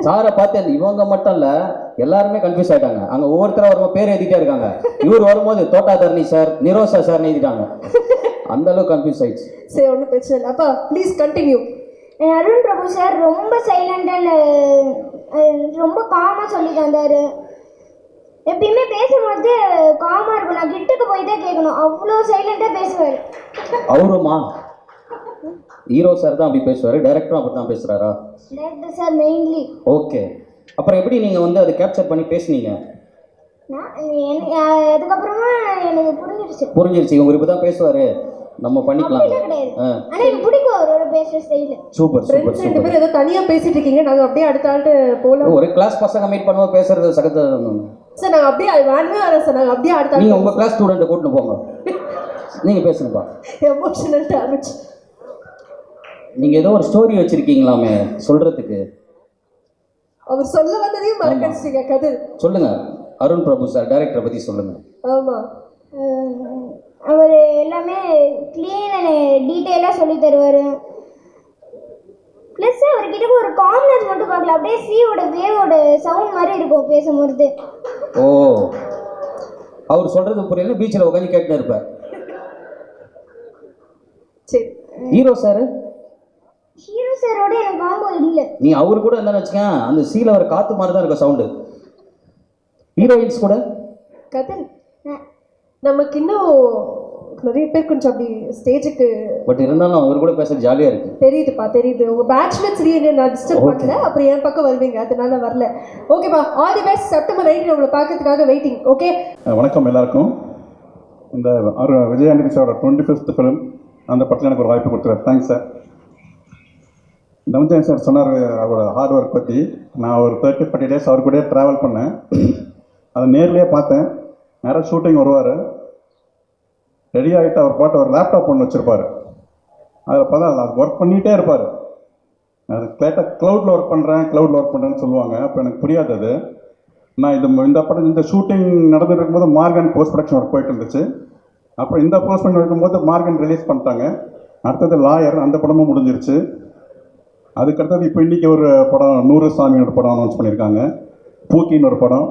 சாரை பார்த்து இவங்க மட்டும் இல்லை, எல்லாருமே கன்ஃபியூஸ் ஆகிட்டாங்க. அங்கே ஒவ்வொருத்தரும் வரும்போது பேர் எழுதிட்டே இருக்காங்க. இவர் வரும்போது தோட்டாதர்ணி சார், நிரோஷா சார் எழுதிட்டாங்க. அந்த அளவுக்கு கன்ஃபியூஸ் ஆயிடுச்சு. சரி, ஒன்றும் பிரச்சனை இல்லை. அப்பா please continue. Arun Prabhu sir ரொம்ப சைலண்டாக ரொம்ப காமாக சொல்லி தந்தார். எப்பயுமே பேசும்போது காமாக இருக்கும். நான் கிட்டக்கு போய் தான் கேட்கணும், அவ்வளோ சைலண்டாக பேசுவார். அவருமா ஹீரோ சார் தான் அப்படி பேசுவார், டைரக்டரும் அப்படி தான் பேசுகிறாரா? Director sir mainly. ஓகே, அப்புறம் எப்படி நீங்கள் வந்து அதை கேப்சர் பண்ணி பேசுனீங்க? அதுக்கப்புறமா எனக்கு புரிஞ்சிருச்சு. இவங்க இப்படி தான் பேசுவார், நம்ம பண்ணிக்கலாம். ஆனால் எனக்கு பிடிக்கும் அவரோட பேசுகிற ஸ்டைலு. சூப்பர் சூப்பர் ரெண்டு பேரும் ஏதோ தனியாக பேசிட்டு இருக்கீங்க, நாங்கள் அப்படியே அடுத்த ஆள்கிட்ட போகலாம். ஒரு கிளாஸ் பசங்க மீட் பண்ணுவோம், பேசுறது சகத்த சார். நாங்கள் அப்படியே வேணவே வேணாம் சார், நாங்கள் அப்படியே அடுத்த நீங்கள் உங்கள் கிளாஸ் ஸ்டூடெண்ட்டை கூட்டின்னு போங்க, நீங்கள் பேசுங்கப்பா. Emotional damage. நீங்கள் ஏதோ ஒரு ஸ்டோரி வச்சுருக்கீங்களாமே சொல்கிறதுக்கு. அவர் சொல்ல வந்ததையும் மறக்கடிச்சிங்க கதிர். சொல்லுங்க, அருண் பிரபு சார் டைரக்டரை பற்றி சொல்லுங்க. ஆமாம், அவர் எல்லாமே க்ளீன் அண்ட் டீட்டெயிலாக சொல்லி தருவார். ப்ளஸ் அவர்கிட்ட ஒரு காம்னஸ் மட்டும் பார்க்கலாம், அப்படியே சீயோட வேவோட சவுண்ட் மாதிரி இருக்கும் பேசும்போது. ஓ, அவர் சொல்றது புரியல, பீச்சில் உட்காந்து கேட்டுன்னு இருப்பேன். சரி, ஹீரோ சார், ஹீரோ சாரோட எனக்கு காம்போ இல்லை. நீ அவரு கூட இருந்தான்னு வச்சுக்கேன், அந்த சீல வர காத்து மாதிரி தான் இருக்கும் சவுண்டு. ஹீரோயின்ஸ் கூட கதன் நமக்கு இன்னும் நிறைய பேர் கொஞ்சம் அப்படி ஸ்டேஜுக்கு பட் இருந்தாலும் அவர் கூட பேச ஜாலியாக இருக்கு. தெரியுதுப்பா, தெரியுது. உங்கள் பேட்ச்மெண்ட்ஸ் ரீயூனியன் நான் டிஸ்டர்ப் பண்ணல, அப்புறம் என் பக்கம் வருவீங்க, அதனால வரல. ஓகேப்பா, ஆல் தி பெஸ்ட். செப்டம்பர் 9 உங்களை பார்க்கறதுக்காக வெயிட்டிங். ஓகே, வணக்கம் எல்லாருக்கும். இந்த விஜய் ஆண்டனி சாரோட 25th ஃபிலிம், அந்த படத்தில் எனக்கு ஒரு வாய்ப்பு கொடுத்துருவார். Thanks sir. தனஞ்சயன் சார் சொன்னார் அவரோட ஹார்ட் ஒர்க் பற்றி. நான் ஒரு 30-40 days அவர் கூட ட்ராவல் பண்ணேன். அதை நேர்லேயே பார்த்தேன். நிறைய ஷூட்டிங் வருவார், ரெடி ஆகிட்டு அவர் பாட்டு ஒரு லேப்டாப் ஒன்று வச்சுருப்பார். அதில் பார்த்தா அது ஒர்க் பண்ணிகிட்டே இருப்பார். அது கேட்டால் க்ளவுடில் ஒர்க் பண்ணுறேன்னு சொல்லுவாங்க. அப்போ எனக்கு புரியாது அது. நான் இந்த படம் இந்த ஷூட்டிங் நடந்துட்டு இருக்கும்போது மார்கன் போஸ்ட் ப்ரொடக்ஷன் ஒர்க் போயிட்டு இருந்துச்சு. அப்புறம் இந்த போஸ்ட் பண்ணி இருக்கும்போது மார்கன் ரிலீஸ் பண்ணிட்டாங்க. அடுத்தது லாயர், அந்த படமும் முடிஞ்சிருச்சு. அதுக்கடுத்தது இப்போ இன்றைக்கி ஒரு படம் 100 சாமியோட படம் அனௌன்ஸ் பண்ணியிருக்காங்க, பூக்கின்னு ஒரு படம்.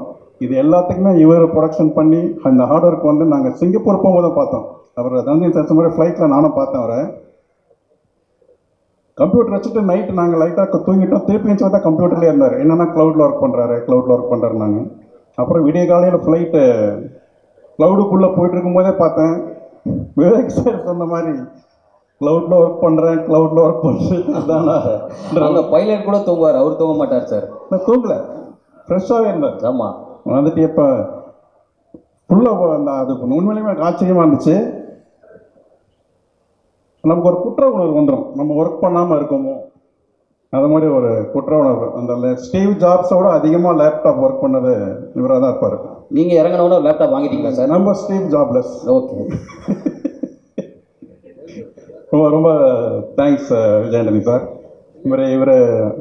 இது எல்லாத்துக்குமே இவர் ப்ரொடக்ஷன் பண்ணி அந்த ஹார்ட் ஒர்க் வந்து நாங்கள் சிங்கப்பூர் போகும்போது பார்த்தோம். அவர் தனஞ்சயன் சார் மாதிரி ஃப்ளைட்டில் நானும் பார்த்தேன் அவரை. கம்ப்யூட்டர் வச்சுட்டு நைட்டு நாங்கள் லைட்டாக தூங்கிட்டோம், திருப்பி வச்சு பார்த்தா கம்ப்யூட்டர்லேயே இருந்தார். என்னென்னா க்ளவுடில் ஒர்க் பண்ணுறாரு நாங்கள். அப்புறம் விடிய காலையில் ஃப்ளைட்டு க்ளவுடுக்குள்ளே போயிட்டு இருக்கும்போதே பார்த்தேன். விவேக் சார் சொன்ன மாதிரி க்ளவுடில் ஒர்க் பண்ணுறேன் அந்த பைலட் கூட தூங்குவார், அவர் தூங்க மாட்டார் சார். நான் தூங்கலை, ஃப்ரெஷ்ஷாகவே இருந்தார். ஆமாம், வந்துட்டு இப்போ ஃபுல்லாக அது உண்மையிலுமே ஆச்சரியமாக இருந்துச்சு. நமக்கு ஒரு குற்ற உணர்வு வந்துடும், நம்ம ஒர்க் பண்ணாமல் இருக்கோமோ, அது மாதிரி ஒரு குற்ற உணர்வு. அந்த ஸ்டீவ் ஜாப்ஸோட அதிகமாக லேப்டாப் ஒர்க் பண்ணது இவராக தான் இருப்பார். நீங்கள் இறங்கினோட லேப்டாப் வாங்கிட்டீங்களா சார்? நம்ம ஸ்டீவ் ஜாப்லெஸ். ஓகே, ரொம்ப தேங்க்ஸ் விஜய் ஆண்டனி சார். இவர்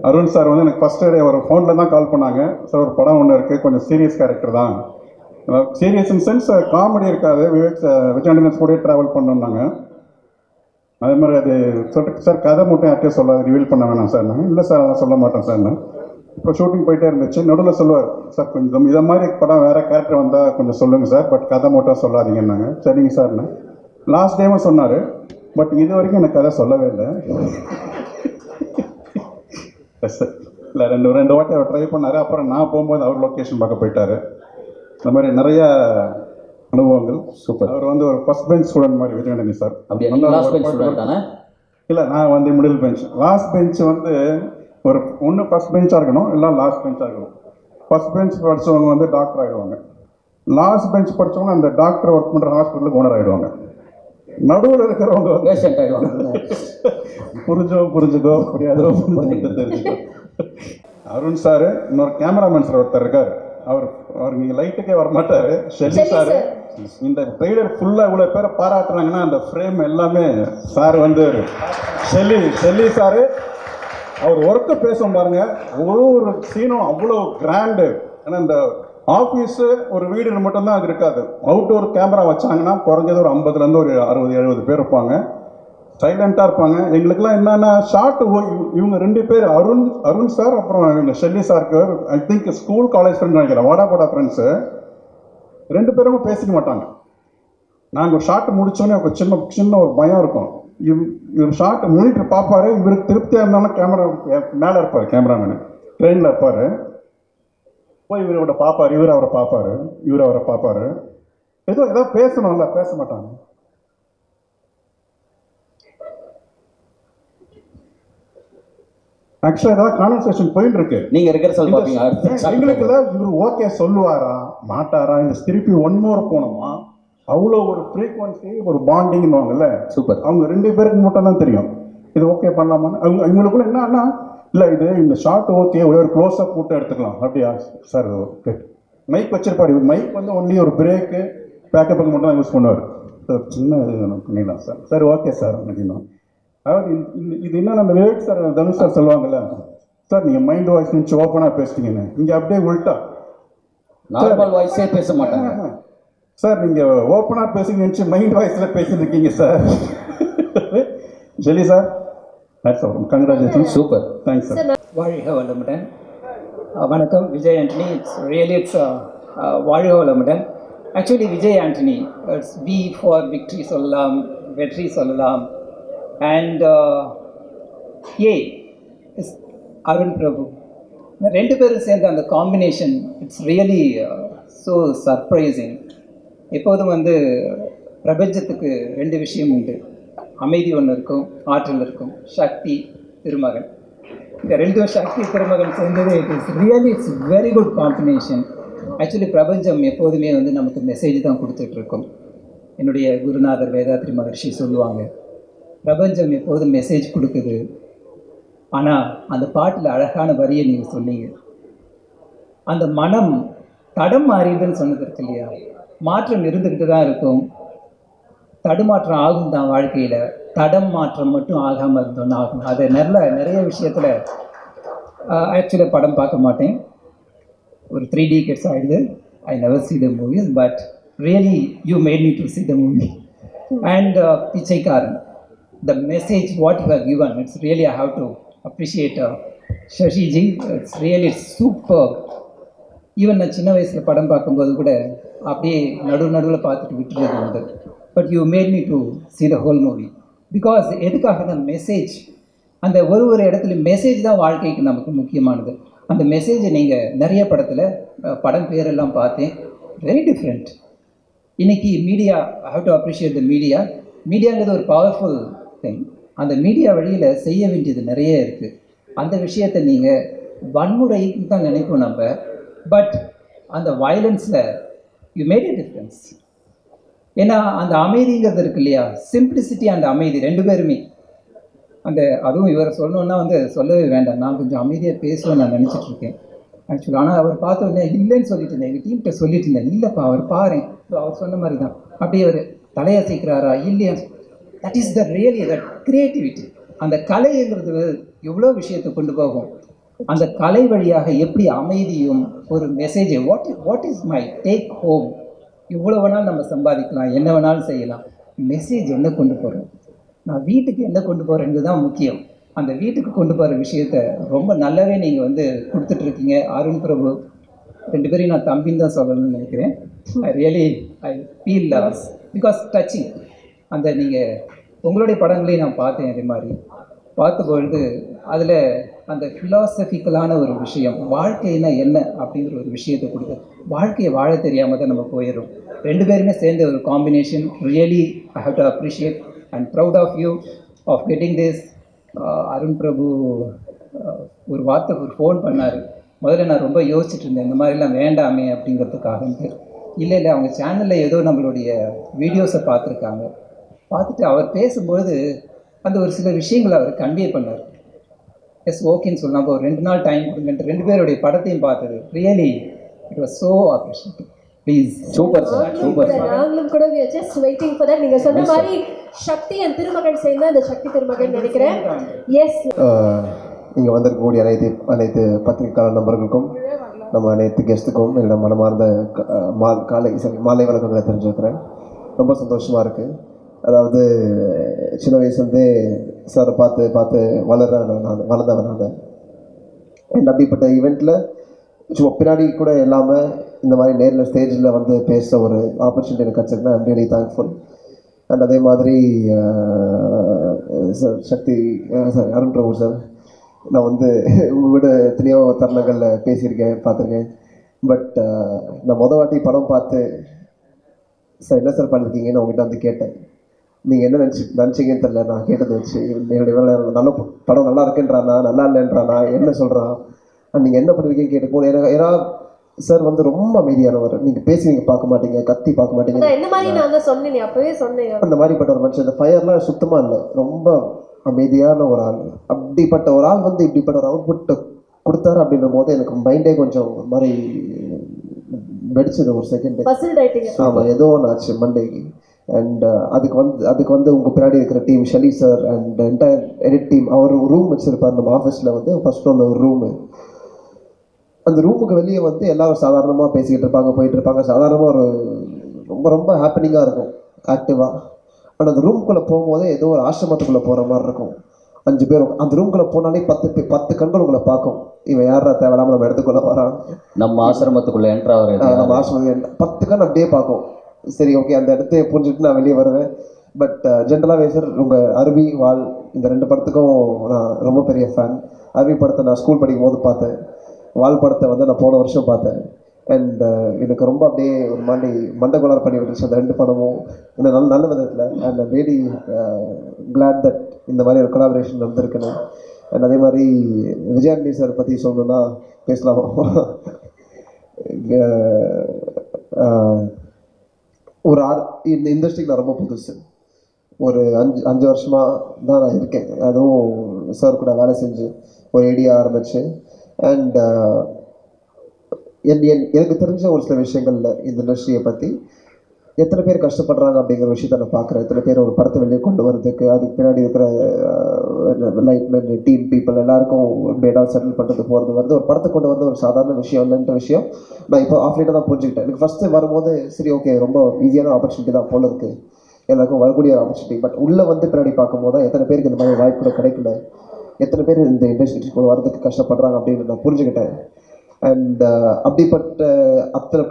அருண் சார் வந்து எனக்கு ஃபஸ்ட்டு ஒரு ஃபோனில் தான் கால் பண்ணாங்க. சார் ஒரு படம் ஒன்று இருக்குது, கொஞ்சம் சீரியஸ் கேரக்டர் தான், சீரியஸ் இன் சென்ஸ் காமெடி இருக்காது, விஜய் ஆண்டனி கூட ட்ராவல் பண்ணோன்னாங்க. அதே மாதிரி அது சொல்லிட்டு சார் கதை மட்டும் யார்கிட்டயும் சொல்லாது, ரிவீல் பண்ண வேணாம் சார். இல்லை சார் அதெல்லாம் சொல்ல மாட்டேன் சார். இப்போ ஷூட்டிங் போயிட்டே இருந்துச்சு, நடுவில் சொல்லுவார், சார் கொஞ்சம் இதை மாதிரி படம் வேறு கேரக்டர் வந்தால் கொஞ்சம் சொல்லுங்கள் சார், பட் கதை மட்டும் சொல்லாதீங்கன்னாங்க. சரிங்க சார்ண்ணே. லாஸ்ட் டேவும் சொன்னார், பட் இது வரைக்கும் எனக்கு கதை சொல்லவே இல்லை. இல்லை, ரெண்டு வாட்டி அவர் ட்ரை பண்ணார். அப்புறம் நான் போகும்போது அவர் லொக்கேஷன் பார்க்க போயிட்டார். இந்த மாதிரி நிறைய அனுபவங்கள். சூப்பர். அவர் வந்து ஒரு ஃபர்ஸ்ட் பெஞ்ச் ஸ்டூடெண்ட் மாதிரி விஜய் ஆண்டனி சார். இல்லை, நான் வந்து மிடில் பெஞ்ச். லாஸ்ட் பெஞ்ச் வந்து ஒரு ஒன்று ஃபர்ஸ்ட் பெஞ்சாக இருக்கணும், இல்லை லாஸ்ட் பெஞ்சாக இருக்கணும். ஃபர்ஸ்ட் பெஞ்ச் படித்தவங்க வந்து டாக்டர் ஆகிடுவாங்க. லாஸ்ட் பெஞ்ச் படித்தவங்க அந்த டாக்டர் ஒர்க் பண்ணுற ஹாஸ்பிட்டலுக்கு ஓனர் ஆகிடுவாங்க. நடுவில் இருக்கிறவங்க பேஷண்ட் ஆகிடுவாங்க. புரிஞ்சுக்கோ புரியாதோ தெரிஞ்சுக்கோ. அருண் சார், இன்னொரு கேமராமேன் சார் ஒருத்தர் இருக்கார். அவர் நீங்கள் லைட்டுக்கே வரமாட்டார். Shelley sir. இந்த ட்ரெய்லர் ஃபுல்லாக இவ்வளோ பேரை பாராட்டுறாங்கன்னா அந்த ஃப்ரேம் எல்லாமே சார் வந்து ஷெல்லி சார். அவர் ஒர்க்கை பேசும் பாருங்க, ஒரு சீனும் அவ்வளோ கிராண்டு. ஏன்னா இந்த ஆஃபீஸு ஒரு வீடு மட்டும்தான் அது இருக்காது. அவுட்டோர் கேமரா வச்சாங்கன்னா குறைஞ்சது ஒரு 50லேருந்து ஒரு 60-70 பேர் இருப்பாங்க, சைலண்ட்டாக இருப்பாங்க. எங்களுக்கெல்லாம் என்னென்னா ஷார்ட்டு இவங்க 2 பேர், அருண் சார் அப்புறம் இவங்க ஷெல்லி சாருக்கு, I think school college friend நினைக்கிறேன், வாடா ஃப்ரெண்ட்ஸு. 2 பேரும் பேசிக்க மாட்டாங்க. நாங்கள் ஒரு ஷார்ட் முடித்தோன்னே ஒரு சின்ன ஒரு பயம் இருக்கும். இவர் ஷார்ட் மானிட்டர் பார்ப்பாரு, இவருக்கு திருப்தியாக இருந்தாலும் கேமரா மேலே இருப்பார், கேமராமேனு ட்ரெயினில் இருப்பார். போய் இவரோட பார்ப்பார், இவர் அவரை பார்ப்பார். ஏதாவது பேசணும்ல, பேச மாட்டாங்க. ஆக்சுவலாக ஏதாவது கான்வர்சேஷன் போயிட்டு இருக்கு, நீங்க ரிகர்சல் பாப்பீங்க. எங்களுக்குல இவர் ஓகே சொல்லுவாரா மாட்டாரா, இந்த திருப்பி ஒன் மோர் போனோமா, அவ்வளோ ஒரு ஃப்ரீக்வன்சி, ஒரு பாண்டிங்னுவாங்கல்ல. சூப்பர். அவங்க 2 பேருக்கு மட்டும் தான் தெரியும் இது ஓகே பண்ணலாமான்னு. அவங்களுக்குள்ள என்னன்னா, இல்லை இது இந்த ஷார்ட் ஓகே, ஒரு க்ளோஸ்அப் போட்டு எடுத்துக்கலாம் அப்படியா சார். ஓகே, மைக் வச்சிருப்பார். இவர் மைக் வந்து ஒன்லி ஒரு பிரேக்கு பேக்கப்புக்கு மட்டும் தான் யூஸ் பண்ணுவார். சார் சின்ன இது பண்ணிடலாம் சார். சரி ஓகே சார் அப்படின்னா. அதாவது இது என்ன, நம்ம விவேக் சார் தனுஷ் சார் சொல்லுவாங்கல்ல, சார் நீங்கள் மைண்ட் வாய்ஸ் நினச்சி ஓப்பனாக பேசிட்டீங்கன்னு. இங்கே அப்படியே உள்ட்டா நார்மல் வாய்ஸே பேச மாட்டாங்க சார். நீங்கள் ஓப்பனாக பேசி நினச்சி மைண்ட் வாய்ஸில் பேசிட்டு இருக்கீங்க சார். ஜெலி sir, congratulation. Super, thanks sir. வாழ்க வளமுடன். வணக்கம் விஜய் ஆண்டனி. இட்ஸ் வாழ்க வளமுடன். Actually Vijay Antony, V for victory சொல்லலாம், வெற்றி சொல்லலாம். And A is Arun Prabhu. ரெண்டு பேரும் சேர்ந்த அந்த combination it's really so surprising. எப்போதும் வந்து பிரபஞ்சத்துக்கு ரெண்டு விஷயம் உண்டு, அமைதி ஒன்று இருக்கும், ஆற்றல் இருக்கும். சக்தி திருமகன், இந்த ரெண்டும் சக்தி திருமகன் சேர்ந்தது it's very good combination. Actually பிரபஞ்சம் எப்போதுமே வந்து நமக்கு மெசேஜ் தான் கொடுத்துட்ருக்கோம். என்னுடைய குருநாதர் வேதாத்ரி மகர்ஷி சொல்லுவாங்க, பிரபஞ்சம் எப்போதும் மெசேஜ் கொடுக்குது. ஆனால் அந்த பாட்டில் அழகான வரியை நீங்கள் சொன்னீங்க, அந்த மனம் தடம் மாறிடுதுன்னு சொன்னது இருக்கு இல்லையா? மாற்றம் இருந்துக்கிட்டு தான் இருக்கும், தடுமாற்றம் ஆகும் தான் வாழ்க்கையில். தடம் மாற்றம் மட்டும் ஆகாமல் இருந்தோன்னு ஆகும். அது நிறைய விஷயத்தில் ஆக்சுவலாக படம் பார்க்க மாட்டேன், ஒரு 3 decades ஆகிடுது. I never see the movies, but really you made me to see the movie. And Pichaikkaran, the message what you have given, it's really I have to appreciate Shashiji. It's really superb. Even நான் சின்ன வயசில் படம் பார்க்கும்போது கூட அப்படியே நடுவில் பார்த்துட்டு விட்டுறது உண்டு. But you made me to see the whole movie. Because எதுக்காக அந்த மெசேஜ், அந்த ஒரு இடத்துல மெசேஜ் தான் வாழ்க்கைக்கு நமக்கு முக்கியமானது. அந்த மெசேஜை நீங்கள் நிறைய படம் பேரெல்லாம் பார்த்தேன், வெரி டிஃப்ரெண்ட். இன்றைக்கி media, I have to appreciate the media. மீடியாங்கிறது ஒரு பவர்ஃபுல் திங். அந்த மீடியா வழியில் செய்ய வேண்டியது நிறைய இருக்குது. அந்த விஷயத்தை நீங்கள் வன்முறைன்னு தான் நினைப்போம் நம்ம, பட் அந்த வயலன்ஸில் யூ மேட் எ டிஃப்ரென்ஸ். ஏன்னா அந்த அமைதிங்கிறது இருக்கு இல்லையா, சிம்பிளிசிட்டி அண்ட் அமைதி ரெண்டு பேருமே. அதுவும் இவரை சொல்லணுன்னா வந்து சொல்லவே வேண்டாம், நான் கொஞ்சம் அமைதியாக பேசுவேன் நான் நினச்சிட்ருக்கேன் ஆக்சுவலாக. ஆனால் அவர் பார்த்த உடனே இல்லைன்னு சொல்லிட்டு இருந்தேன், எங்கள் டீம்கிட்ட சொல்லிட்டு இருந்தேன், இல்லைப்பா அவர் பாரு, அவர் சொன்ன மாதிரி தான். அப்படியே அவர் தலையசைக்கிறாரா இல்லையா, that is the really that creativity. அந்த கலைங்கிறது எவ்வளோ விஷயத்தை கொண்டு போகும். அந்த கலை வழியாக எப்படி அமைதியும் ஒரு மெசேஜை, what is my take home. இவ்வளோ வேணாலும் நம்ம சம்பாதிக்கலாம், என்ன வேணாலும் செய்யலாம், மெசேஜ் என்ன கொண்டு போகிறோம், நான் வீட்டுக்கு என்ன கொண்டு போகிறேன்னு தான் முக்கியம். அந்த வீட்டுக்கு கொண்டு போகிற விஷயத்த ரொம்ப நல்லாவே நீங்கள் வந்து கொடுத்துட்ருக்கீங்க. அருண் பிரபு ரெண்டு பேரையும் நான் தம்பின்னு தான் சொல்லணும்னு நினைக்கிறேன். I feel because touching. அந்த நீங்கள் உங்களுடைய படங்களையும் நான் பார்த்தேன், அதே மாதிரி பார்த்தபொழுது அதில் அந்த ஃபிலாசபிக்கலான ஒரு விஷயம், வாழ்க்கைனா என்ன அப்படிங்கிற ஒரு விஷயத்தை கொடுத்து, வாழ்க்கையை வாழ தெரியாமல் தான் நம்ம போயிடும். ரெண்டு பேருமே சேர்ந்த ஒரு combination. Really I have to appreciate and proud of you of getting this. Arun Prabhu ஒரு ஃபோன் பண்ணார். முதல்ல நான் ரொம்ப யோசிச்சுட்டு இருந்தேன், இந்த மாதிரிலாம் வேண்டாமே அப்படிங்கிறதுக்காக. இல்லை அவங்க சேனலில் ஏதோ நம்மளுடைய வீடியோஸை பார்த்துருக்காங்க, பார்த்துட்டு அவர் பேசும்பொழுது அந்த ஒரு சில விஷயங்களை அவர் கன்வே பண்ணார். எஸ் ஓகேன்னு சொன்னாங்க, ஒரு 2 நாள் டைம் கொடுங்கன்ட்டு 2 பேருடைய படத்தையும் பார்த்தது. Really it was so appreciative. Please. Super sir, super sir. நாங்களும் கூட we are just waiting for that. நீங்க சொன்ன மாதிரி சக்தி and திருமகன் சேர்ந்தா அந்த சக்தி திருமகன் நினைக்கிறேன். எஸ். இங்கே வந்திருக்கக்கூடிய அனைத்து பத்திரிகையாளர் நண்பர்களுக்கும், நம்ம அனைத்து கெஸ்ட்டுக்கும் என்னோட மனமார்ந்த மாலை வணக்கங்களை தெரிஞ்சுக்கிறேன். ரொம்ப சந்தோஷமாக இருக்குது. அதாவது சின்ன வயசுலேருந்தே சாரை பார்த்து வளர்ந்தவன் நான். அண்ட் அப்படிப்பட்ட ஈவெண்ட்டில் சும்மா பின்னாடி கூட இல்லாமல் இந்த மாதிரி நேரில் ஸ்டேஜில் வந்து பேசுகிற ஒரு ஆப்பர்ச்சுனிட்டி எனக்கு கிடச்சிருக்குன்னா ஐம் ரியலி தேங்க்ஃபுல். அண்ட் அதே மாதிரி சார் சக்தி சார் அருண் பிரபு சார், நான் வந்து உங்கள் வீடு எத்தனையோ தருணங்களில் பேசியிருக்கேன், பார்த்துருக்கேன். பட் நான் வாட்டி படம் பார்த்து சார் என்ன சார் பண்ணியிருக்கீங்கன்னு உங்கள்கிட்ட வந்து கேட்டேன். நீங்கள் என்ன நினச்சிங்கன்னு தெரில, நான் கேட்டதை வச்சு என்னுடைய நல்ல படம் நல்லா இருக்குன்றானா நல்லா இல்லைன்றானா என்ன சொல்கிறான், நீங்கள் என்ன பண்ணியிருக்கீங்கன்னு கேட்டுக்கணும். ஏன்னா சார் வந்து ரொம்ப அமைதியானவர். நீங்கள் பேசி நீங்கள் பார்க்க மாட்டீங்க, கத்தி பார்க்க மாட்டீங்க. என்ன மாதிரி நான் தான் சொன்னேன், அப்பவே சொன்னேன். அந்த மாதிரிப்பட்ட ஒரு மனுஷன், இந்த ஃபயர்லாம் சுத்தமாக இல்லை, ரொம்ப அமைதியான ஒரு ஆள். அப்படிப்பட்ட ஒரு ஆள் வந்து இப்படிப்பட்ட ஒரு அவுட்புட் கொடுத்தாரு அப்படின்ற போது எனக்கு மைண்டே கொஞ்சம் ஒரு மாதிரி வெடிச்சது ஒரு செகண்ட். ஆமாம், ஏதோ ஒன்று ஆச்சு மண்டேக்கு. அண்ட் அதுக்கு வந்து உங்கள் பின்னாடி இருக்கிற team, Shelly sir and entire edit team, அவர் ஒரு ரூம் வச்சுருப்பார் நம்ம ஆஃபீஸில் வந்து ஃபர்ஸ்ட் ஃப்ளோரில் ஒரு ரூமு. அந்த ரூமுக்கு வெளியே வந்து எல்லோரும் சாதாரணமாக பேசிக்கிட்டு இருப்பாங்க, போயிட்டு இருப்பாங்க. சாதாரணமாக ஒரு ரொம்ப ரொம்ப ஹாப்பனிங்காக இருக்கும், ஆக்டிவாக. ஆனால் அந்த ரூமுக்குள்ளே போகும்போதே ஏதோ ஒரு ஆசிரமத்துக்குள்ளே போகிற மாதிரி இருக்கும். 5 பேர் அந்த ரூம்குள்ளே போனாலே 10 கண்கள் உங்களை பார்க்கும். இவன் யாரா தேவையில்லாமல் நம்ம இடத்துக்குள்ளே வரான், நம்ம ஆசிரமத்துக்குள்ளே என்ட்ரா வர நம்ம ஆசிரமம் 10 கண் அப்படியே பார்க்கும். சரி ஓகே, அந்த இடத்த புரிஞ்சுட்டு நான் வெளியே வருவேன். பட் ஜென்ரலாகவே சார் உங்கள் அருவி வால் இந்த 2 படத்துக்கும் நான் ரொம்ப பெரிய ஃபேன். அருவி படத்தை நான் ஸ்கூல் படிக்கும் போது பார்த்தேன், வால் படத்தை வந்து நான் போன வருஷம் பார்த்தேன். அண்ட் எனக்கு ரொம்ப அப்படியே ஒரு மாதிரி மண்டகோளாறு பண்ணி விட்டுருச்சு அந்த 2 படமும், இன்னும் நல்ல விதத்தில். அண்ட் ரியலி கிளாட் தட் இந்த மாதிரி ஒரு கொலாபரேஷன் நடந்திருக்குன்னு. அண்ட் அதே மாதிரி விஜயாண்டி சார் பற்றி சொல்லணுன்னா பேசலாம். ஒரு இந்த இண்டஸ்ட்ரிக்கு நான் ரொம்ப புதுசு, ஒரு 5 வருஷமாக தான் நான் இருக்கேன். அதுவும் சார் கூட வேலை செஞ்சு ஒரு ஐடியா ஆரம்பிச்சு. அண்ட் எனக்கு தெரிஞ்ச ஒரு சில விஷயங்களில் இந்த இண்டஸ்ட்ரியை பற்றி எத்தனை பேர் கஷ்டப்படுறாங்க அப்படிங்கிற விஷயத்த நான் பார்க்குறேன். எத்தனை பேர் ஒரு படத்தை வெளியே கொண்டு வரதுக்கு அதுக்கு பின்னாடி இருக்கிற லைட்மேன் டீம் பீப்புள் எல்லாருக்கும் பேடாக செட்டில் பண்ணுறது போகிறது வருது. ஒரு படத்தை கொண்டு வரது ஒரு சாதாரண விஷயம் இல்லைன்ற விஷயம் நான் இப்போ ஆஃப்லைட்டாக தான் புரிஞ்சுக்கிட்டேன். எனக்கு ஃபஸ்ட்டு வரும்போது சரி ஓகே ரொம்ப ஈஸியான ஆப்பர்ச்சுனிட்டி தான் போல இருக்குது, எல்லாருக்கும் வரக்கூடிய ஆப்பர்ச்சுனிட்டி. பட் உள்ளே வந்து பின்னாடி பார்க்கும்போது தான் எத்தனை பேருக்கு இந்த மாதிரி வாய்ப்பு கூட கிடைக்கல, எத்தனை பேர் இந்த இண்டஸ்ட்ரிக்குள்ள வரதுக்கு கஷ்டப்படுறாங்க அப்படின்னு நான் புரிஞ்சுக்கிட்டேன். அண்ட் அப்படிப்பட்ட அத்தனை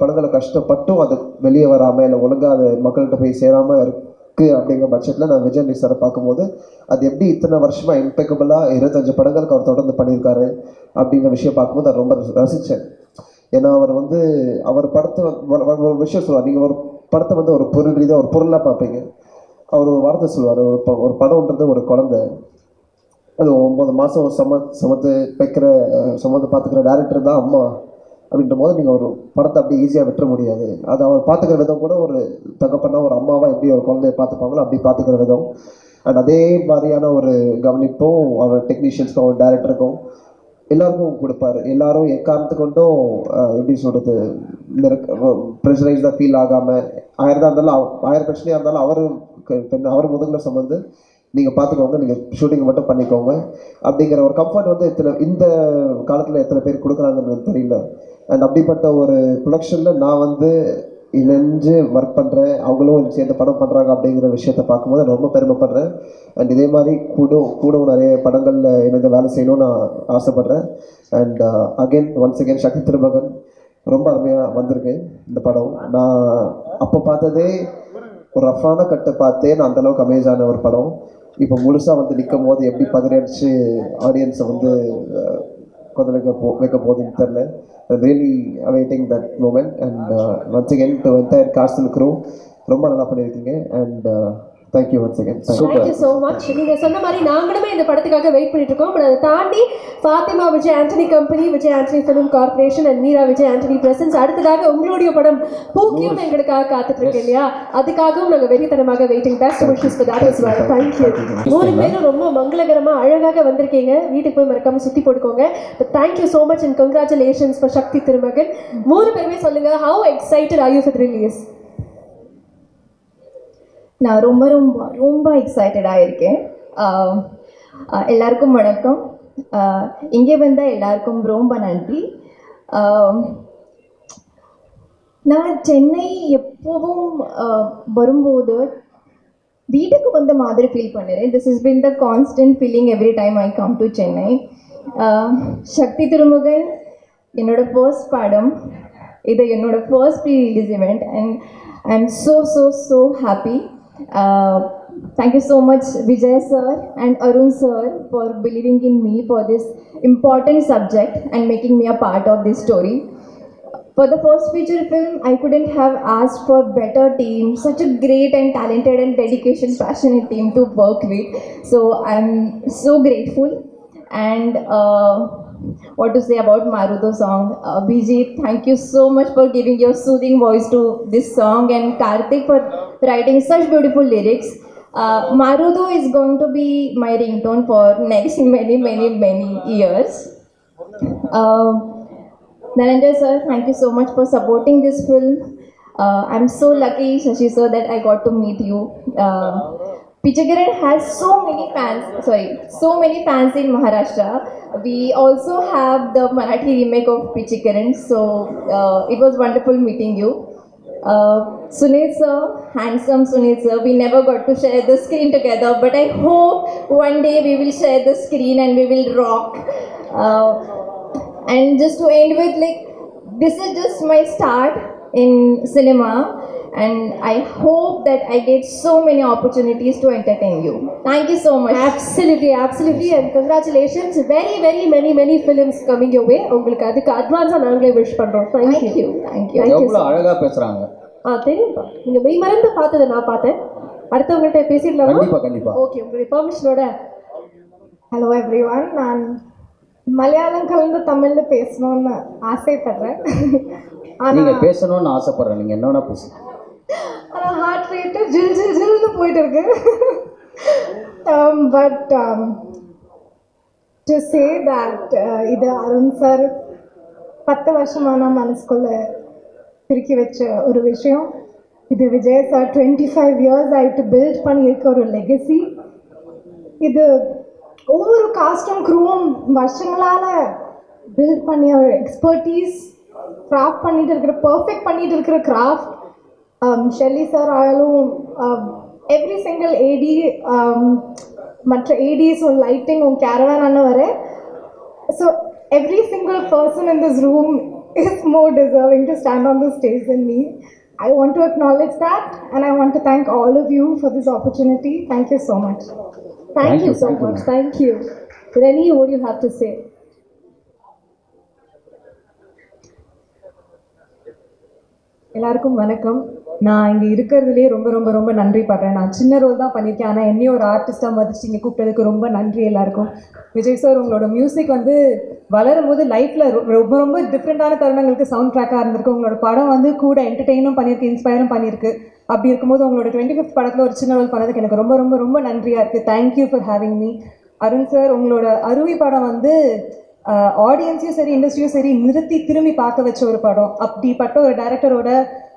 படங்களை கஷ்டப்பட்டும் அது வெளியே வராமல் இல்லை ஒழுங்காக அது மக்கள்கிட்ட போய் சேராமல் இருக்குது அப்படிங்கிற பட்சத்தில் நான் விஜயாண்டி சாரை பார்க்கும்போது அது எப்படி இத்தனை வருஷமாக இம்பெக்கபிளாக 25 படங்களுக்கு அவர் தொடர்ந்து பண்ணியிருக்காரு அப்படிங்கிற விஷயம் பார்க்கும்போது அதை ரொம்ப ரசித்தேன். ஏன்னா அவர் படத்தை ஒரு விஷயம் சொல்லுவார், நீங்கள் ஒரு படத்தை வந்து ஒரு பொருள் ரீதியாக ஒரு பொருளாக பார்ப்பீங்க. அவர் ஒரு வார்த்தை சொல்லுவார், ஒரு படம்ன்றது ஒரு குழந்தை, அது 9 மாதம் சுமந்து பார்த்துக்கிற டேரக்டர் தான் அம்மா அப்படின்ற போது நீங்கள் ஒரு படத்தை அப்படி ஈஸியாக விட்டுற முடியாது. அது அவர் பார்த்துக்கிற விதம் கூட ஒரு தகப்பனா ஒரு அம்மாவாக எப்படி ஒரு குழந்தைய பார்த்துப்பாங்களோ அப்படி பார்த்துக்கிற விதம். அண்ட் அதே மாதிரியான ஒரு கவனிப்பும் அவர் டெக்னீஷியன்ஸ்க்கும் அவர் டேரக்டருக்கும் எல்லாருக்கும் கொடுப்பாரு. எல்லாரும் எக்காரணத்து கொண்டும் எப்படி சொல்கிறது ப்ரெஷரைஸ்டாக ஃபீல் ஆகாமல் 1000 இருந்தாலும் 1000 பிரச்சனையாக இருந்தாலும் அவர் முதுகில் சுமந்து நீங்கள் பார்த்துக்கோங்க, நீங்கள் ஷூட்டிங் மட்டும் பண்ணிக்கோங்க அப்படிங்கிற ஒரு கம்ஃபர்ட் வந்து இந்த காலத்தில் எத்தனை பேர் கொடுக்குறாங்கன்னு தெரியல. அண்ட் அப்படிப்பட்ட ஒரு ப்ரொடக்ஷனில் நான் வந்து இணைஞ்சு ஒர்க் பண்ணுறேன், அவங்களும் சேர்ந்து படம் பண்ணுறாங்க அப்படிங்கிற விஷயத்தை பார்க்கும்போது நான் ரொம்ப பெருமைப்படுறேன். அண்ட் இதே மாதிரி கூட நிறைய படங்களில் இணைந்து வேலை செய்யணும்னு நான் ஆசைப்பட்றேன். அண்ட் ஒன்ஸ் அகெயின் சக்தி திருமகன் ரொம்ப அருமையாக வந்திருக்கு இந்த படம். நான் அப்போ பார்த்ததே ஒரு ரஃபான கட்டை பார்த்தே நான் அந்தளவுக்கு அமேஸான ஒரு படம். இப்போ முழுசாக வந்து நிற்கும் போது எப்படி பதினடிச்சு ஆடியன்ஸை வந்து வைக்க போகுதுன்னு தெரில. Really awaiting that moment. And once again to entire cast and crew ரொம்ப நல்லா பண்ணியிருக்கீங்க. And thank you once again. Thank you so much. நீங்கள் சொன்ன மாதிரி நாங்களுமே இந்த படத்துக்காக வெயிட் பண்ணிட்டு இருக்கோம். பட் அதை தாண்டி Fathima Vijay Antony company, Vijay Antony film corporation and Meera Vijay Antony presents அடுத்ததாக உங்களுடைய படம் பூக்கியும் எங்களுக்காக காத்துட்டு இருக்கு இல்லையா, அதுக்காகவும் நாங்கள் வெறித்தனமாக waiting. Best wishes for that as well. Thank you. 3 பேரும் ரொம்ப மங்களகரமாக அழகாக வந்திருக்கீங்க. வீட்டுக்கு போய் மறக்காம சுற்றி போட்டுக்கோங்க. But thank you so much and congratulations for Sakthi Thirumagan. 3 பேருமே சொல்லுங்க, how excited are you for the release? நான் ரொம்ப ரொம்ப ரொம்ப எக்ஸைட்டடாக இருக்கேன். எல்லாருக்கும் வணக்கம். இங்கே வந்த எல்லாருக்கும் ரொம்ப நன்றி. நான் சென்னை எப்போவும் வரும்போது வீட்டுக்கு வந்த மாதிரி ஃபீல் பண்ணுறேன். This is been the constant feeling every time I come to Chennai. Sakthi Thirumagan என்னோட ஃபர்ஸ்ட் படம், இது என்னோட first release event and I am so happy. Thank you so much Vijay sir and Arun sir for believing in me for this important subject and making me a part of this story. For the first feature film, I couldn't have asked for better team, such a great and talented and passionate team to work with. So I'm so grateful. And what to say about Marudo song. Bijit, thank you so much for giving your soothing voice to this song, and Karthik for writing such beautiful lyrics. Marudo is going to be my ringtone for next many years. Narendra sir, thank you so much for supporting this film. I'm so lucky, Shashi sir, that I got to meet you. Pichakaran has so many fans in Maharashtra. We also have the Marathi remake of Pichakaran, so it was wonderful meeting you. Sunil sir, handsome Sunil sir, we never got to share the screen together, but I hope one day we will share the screen and we will rock. And just to end with, like, this is just my start in cinema, and I hope that I get so many opportunities to entertain you. Thank you so much. Absolutely, absolutely, and congratulations. Very, very many films coming your way. உங்களுக்கு அதுக்கு அட்வான்ஸாக நாங்களே wish பண்ணுறோம். Thank you. எவ்வளோ அழகா பேசுறாங்க. தெரியும்பா, நீங்கள் மெய் மறந்து பார்த்ததை நான் பார்த்தேன். அடுத்தவங்கள்ட்ட பேசிடலாமா? கண்டிப்பா. ஓகே, உங்களுடைய பர்மிஷனோட. ஹலோ எவ்ரிவன், நான் மலையாளம் கலந்து தமிழ்ல பேசணும்னு ஆசைப்படுறேன். நீங்க பேசணும்னு ஆசைப்படுறேன், நீங்க என்ன வேணா பேசுங்க. ஆனால் ஹார்ட் ரேட்டு ஜில்னு போயிட்டு இருக்கு. பட் டு சே தட் இது அருண் சார் 10 வருஷமான மனசுக்குள்ள திருக்கி வச்ச ஒரு விஷயம். இது விஜய் சார் 25 இயர்ஸ் ஆகிட்டு பில்ட் பண்ணியிருக்க ஒரு லெகசி. இது ஒவ்வொரு காஸ்டும் க்ரூவும் வருஷங்களால் பில்ட் பண்ணிய ஒரு எக்ஸ்பர்டீஸ், கிராஃப்ட் பண்ணிட்டு இருக்கிற பர்ஃபெக்ட் பண்ணிட்டு இருக்கிற கிராஃப்ட். ஷெல்லி சார் ஆயாலும் எவ்ரி சிங்கிள் ஏடி, மற்ற ஏடிஸ் உன் லைட்டிங் உன் கேரவான் அண்ண வர. So every single person in this room is more deserving to stand on the stage than me. I want to acknowledge that, and I want to thank all of you for this opportunity. Thank you so much. Thank you so much. Thank you. Reni, what do you have to say? எல்லாருக்கும் வணக்கம். நான் இங்கே இருக்கிறதுலே ரொம்ப ரொம்ப ரொம்ப நன்றி படுறேன். நான் சின்ன ரோல் தான் பண்ணியிருக்கேன், ஆனால் என்னையும் ஒரு ஆர்டிஸ்ட்டாக மதிச்சு இங்கே கூப்பிட்டதுக்கு ரொம்ப நன்றி எல்லாருக்கும். விஜய் சார், உங்களோட மியூசிக் வந்து வளரும் போது லைஃப்பில் ரொம்ப ரொம்ப டிஃப்ரெண்ட்டான தருணங்களுக்கு சவுண்ட் ட்ராக்காக இருந்திருக்கு. உங்களோட படம் வந்து கூட என்டர்டெயினும் பண்ணியிருக்கு, இன்ஸ்பயரும் பண்ணியிருக்கு. அப்படி இருக்கும்போது உங்களோட 25th படத்தில் ஒரு சின்ன ரோல் பண்ணதுக்கு எனக்கு ரொம்ப ரொம்ப ரொம்ப நன்றியாக இருக்குது. Thank you for having me. Arun sir, உங்களோட அருவி படம் வந்து ஆடியன்ஸையும் சரி இண்டஸ்ட்ரியும் சரி நிறுத்தி திரும்பி பார்க்க வச்ச ஒரு படம். அப்படிப்பட்ட ஒரு டைரக்டரோட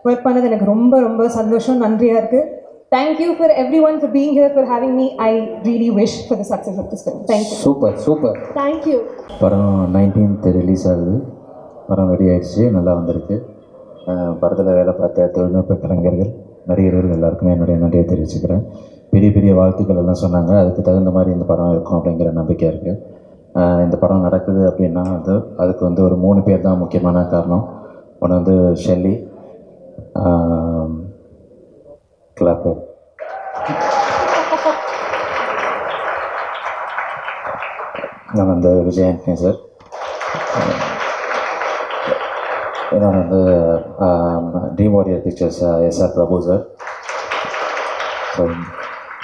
ஒர்க் பண்ணது எனக்கு ரொம்ப ரொம்ப சந்தோஷம், நன்றியாக இருக்குது. Thank you for everyone for being here, for having me. I really wish for the success of this film. Thank you. Super. Thank you. படம் 19th ரிலீஸ் ஆகுது. படம் ரெடி ஆகிடுச்சு, நல்லா வந்திருக்கு. படத்தில் வேலை பார்த்த தொழில்நுட்ப கலைஞர்கள், நடிகர்கள் எல்லாருக்குமே என்னுடைய நன்றியை தெரிவிச்சுக்கிறேன். பெரிய பெரிய வாழ்த்துக்கள் எல்லாம் சொன்னாங்க. அதுக்கு தகுந்த மாதிரி இந்த படம் இருக்கும் அப்படிங்கிற நம்பிக்கை இருக்குது. இந்த படம் நடக்குது அப்படின்னா அதுக்கு வந்து ஒரு 3 பேர் தான் முக்கியமான காரணம். ஒன்று வந்து ஷெல்லி, கிளாப்பு, நான் வந்து விஜய் ஆண்டனி சார், இன்னொன்று வந்து ட்ரீம் வாரியர் பிக்சர்ஸ் எஸ்ஆர் பிரபு சார். ஸோ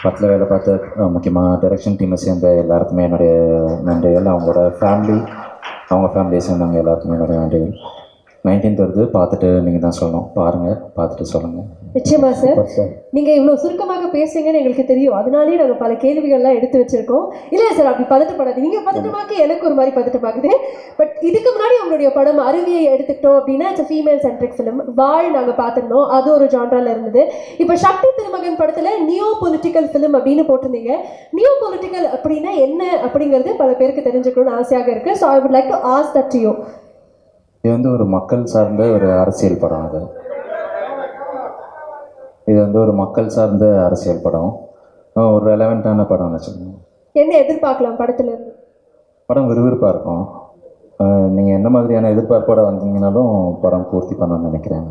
படத்தில் வேலை பார்த்த முக்கியமாக டைரக்ஷன் டீமை சேர்ந்த எல்லாருக்குமே என்னுடைய நன்றிகள். அவங்களோட அவங்க ஃபேமிலியை சேர்ந்தவங்க எல்லாருக்குமே என்னுடைய நன்றிகள். 19th வருது, பார்த்துட்டு நீங்கள் தான் சொல்லணும். பாருங்கள், பார்த்துட்டு சொல்லுங்கள். நிச்சயமா சார். நீங்கள் இவ்வளோ சுருக்கமாக பேசுங்கன்னு எங்களுக்கு தெரியும், அதனாலே நாங்கள் பல கேள்விகள்லாம் எடுத்து வச்சுருக்கோம். இல்லை சார், அப்படி பதட்டப்படாது. நீங்கள் பதட்டமாக்கி எனக்கு ஒரு மாதிரி பதட்டமாகுது. பட் இதுக்கு முன்னாடி உங்களுடைய படம் அருவியை எடுத்துக்கிட்டோம் அப்படின்னா இட்ஸ் ஃபீமேல் சென்ட்ரிக் ஃபிலிம். வாழ் நாங்கள் பார்த்துருந்தோம், அது ஒரு ஜான்ராவில் இருந்தது. இப்போ சக்தி திருமகன் படத்தில் நியோ பொலிட்டிக்கல் ஃபிலிம் அப்படின்னு போட்டிருந்தீங்க. நியோ பொலிட்டிக்கல் அப்படின்னா என்ன அப்படிங்கிறது பல பேருக்கு தெரிஞ்சுக்கணும்னு ஆசையாக இருக்குது. So I would like to ask that to you. இது வந்து ஒரு மக்கள் சார்ந்த ஒரு அரசியல் படம். இது வந்து ஒரு மக்கள் சார்ந்த அரசியல் படம், ஒரு ரெலவெண்ட்டான படம்னு வச்சுக்கோங்க. என்ன எதிர்பார்க்கலாம் படத்தில்? படம் விறுவிறுப்பாக இருக்கும். நீங்கள் என்ன மாதிரியான எதிர்பார்ப்போட வந்தீங்கன்னாலும் படம் பூர்த்தி பண்ணணும்னு நினைக்கிறேன்.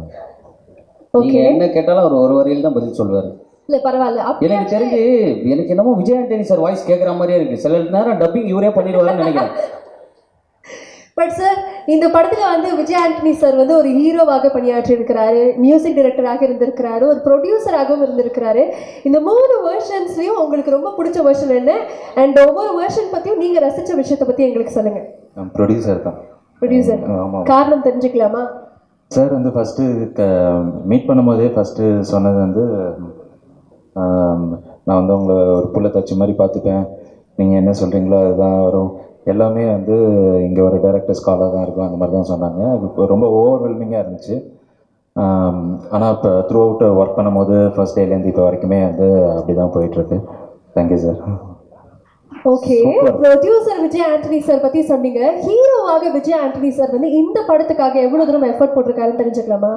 நீங்கள் என்ன கேட்டாலும் அவர் ஒரு வரியில் தான் பதில் சொல்வார். இல்லை பரவாயில்ல. எனக்கு தெரிஞ்சு எனக்கு என்னமோ விஜய் ஆண்டனி சார் வாய்ஸ் கேட்குற மாதிரியே இருக்குது. சில நேரம் டப்பிங் இவரே பண்ணிடுவாருன்னு நினைக்கிறேன். பட் சார், இந்த படத்தில் வந்து விஜய் ஆண்டனி சார் வந்து ஒரு ஹீரோவாக பணியாற்றி இருக்கிறாரு, மியூசிக் டைரக்டராக இருந்திருக்கிறாரு, ஒரு ப்ரொடியூசராகவும் இருந்திருக்கிறாரு. இந்த 3 வெர்ஷன்ஸ்லையும் உங்களுக்கு ரொம்ப பிடிச்ச வெர்ஷன் என்ன? அண்ட் ஒவ்வொரு வெர்ஷன் பற்றியும் நீங்கள் ரசித்த விஷயத்தை பற்றி எங்களுக்கு சொல்லுங்கள். ப்ரொடியூசர் தான். ப்ரொடியூசர், காரணம் தெரிஞ்சுக்கலாமா? சார் வந்து ஃபஸ்ட்டு மீட் பண்ணும்போதே ஃபஸ்ட்டு சொன்னது வந்து நான் வந்து உங்களை ஒரு புள்ள தச்சு மாதிரி பார்த்துப்பேன், நீங்கள் என்ன சொல்கிறீங்களோ அதுதான் வரும், எல்லாமே வந்து இங்கே ஒரு டைரக்டர்ஸ் காலாக தான் இருக்கும், அந்த மாதிரி தான் சொன்னாங்க. அது ரொம்ப ஓவர்வெல்மிங்காக இருந்துச்சு. ஆனால் இப்போ த்ரூ அவுட் ஒர்க் பண்ணும்போது ஃபர்ஸ்ட் டேலேருந்து இப்போ வரைக்குமே வந்து அப்படி தான் போயிட்டுருக்கு. Thank you sir. Okay, producer Vijay Antony sir பற்றி சொன்னீங்க. ஹீரோ ஹீரோவாக விஜய் ஆண்டனி சார் வந்து இந்த படத்துக்காக எவ்வளோ தூரம் எஃபர்ட் போட்டிருக்காருன்னு தெரிஞ்சுக்கலாமா?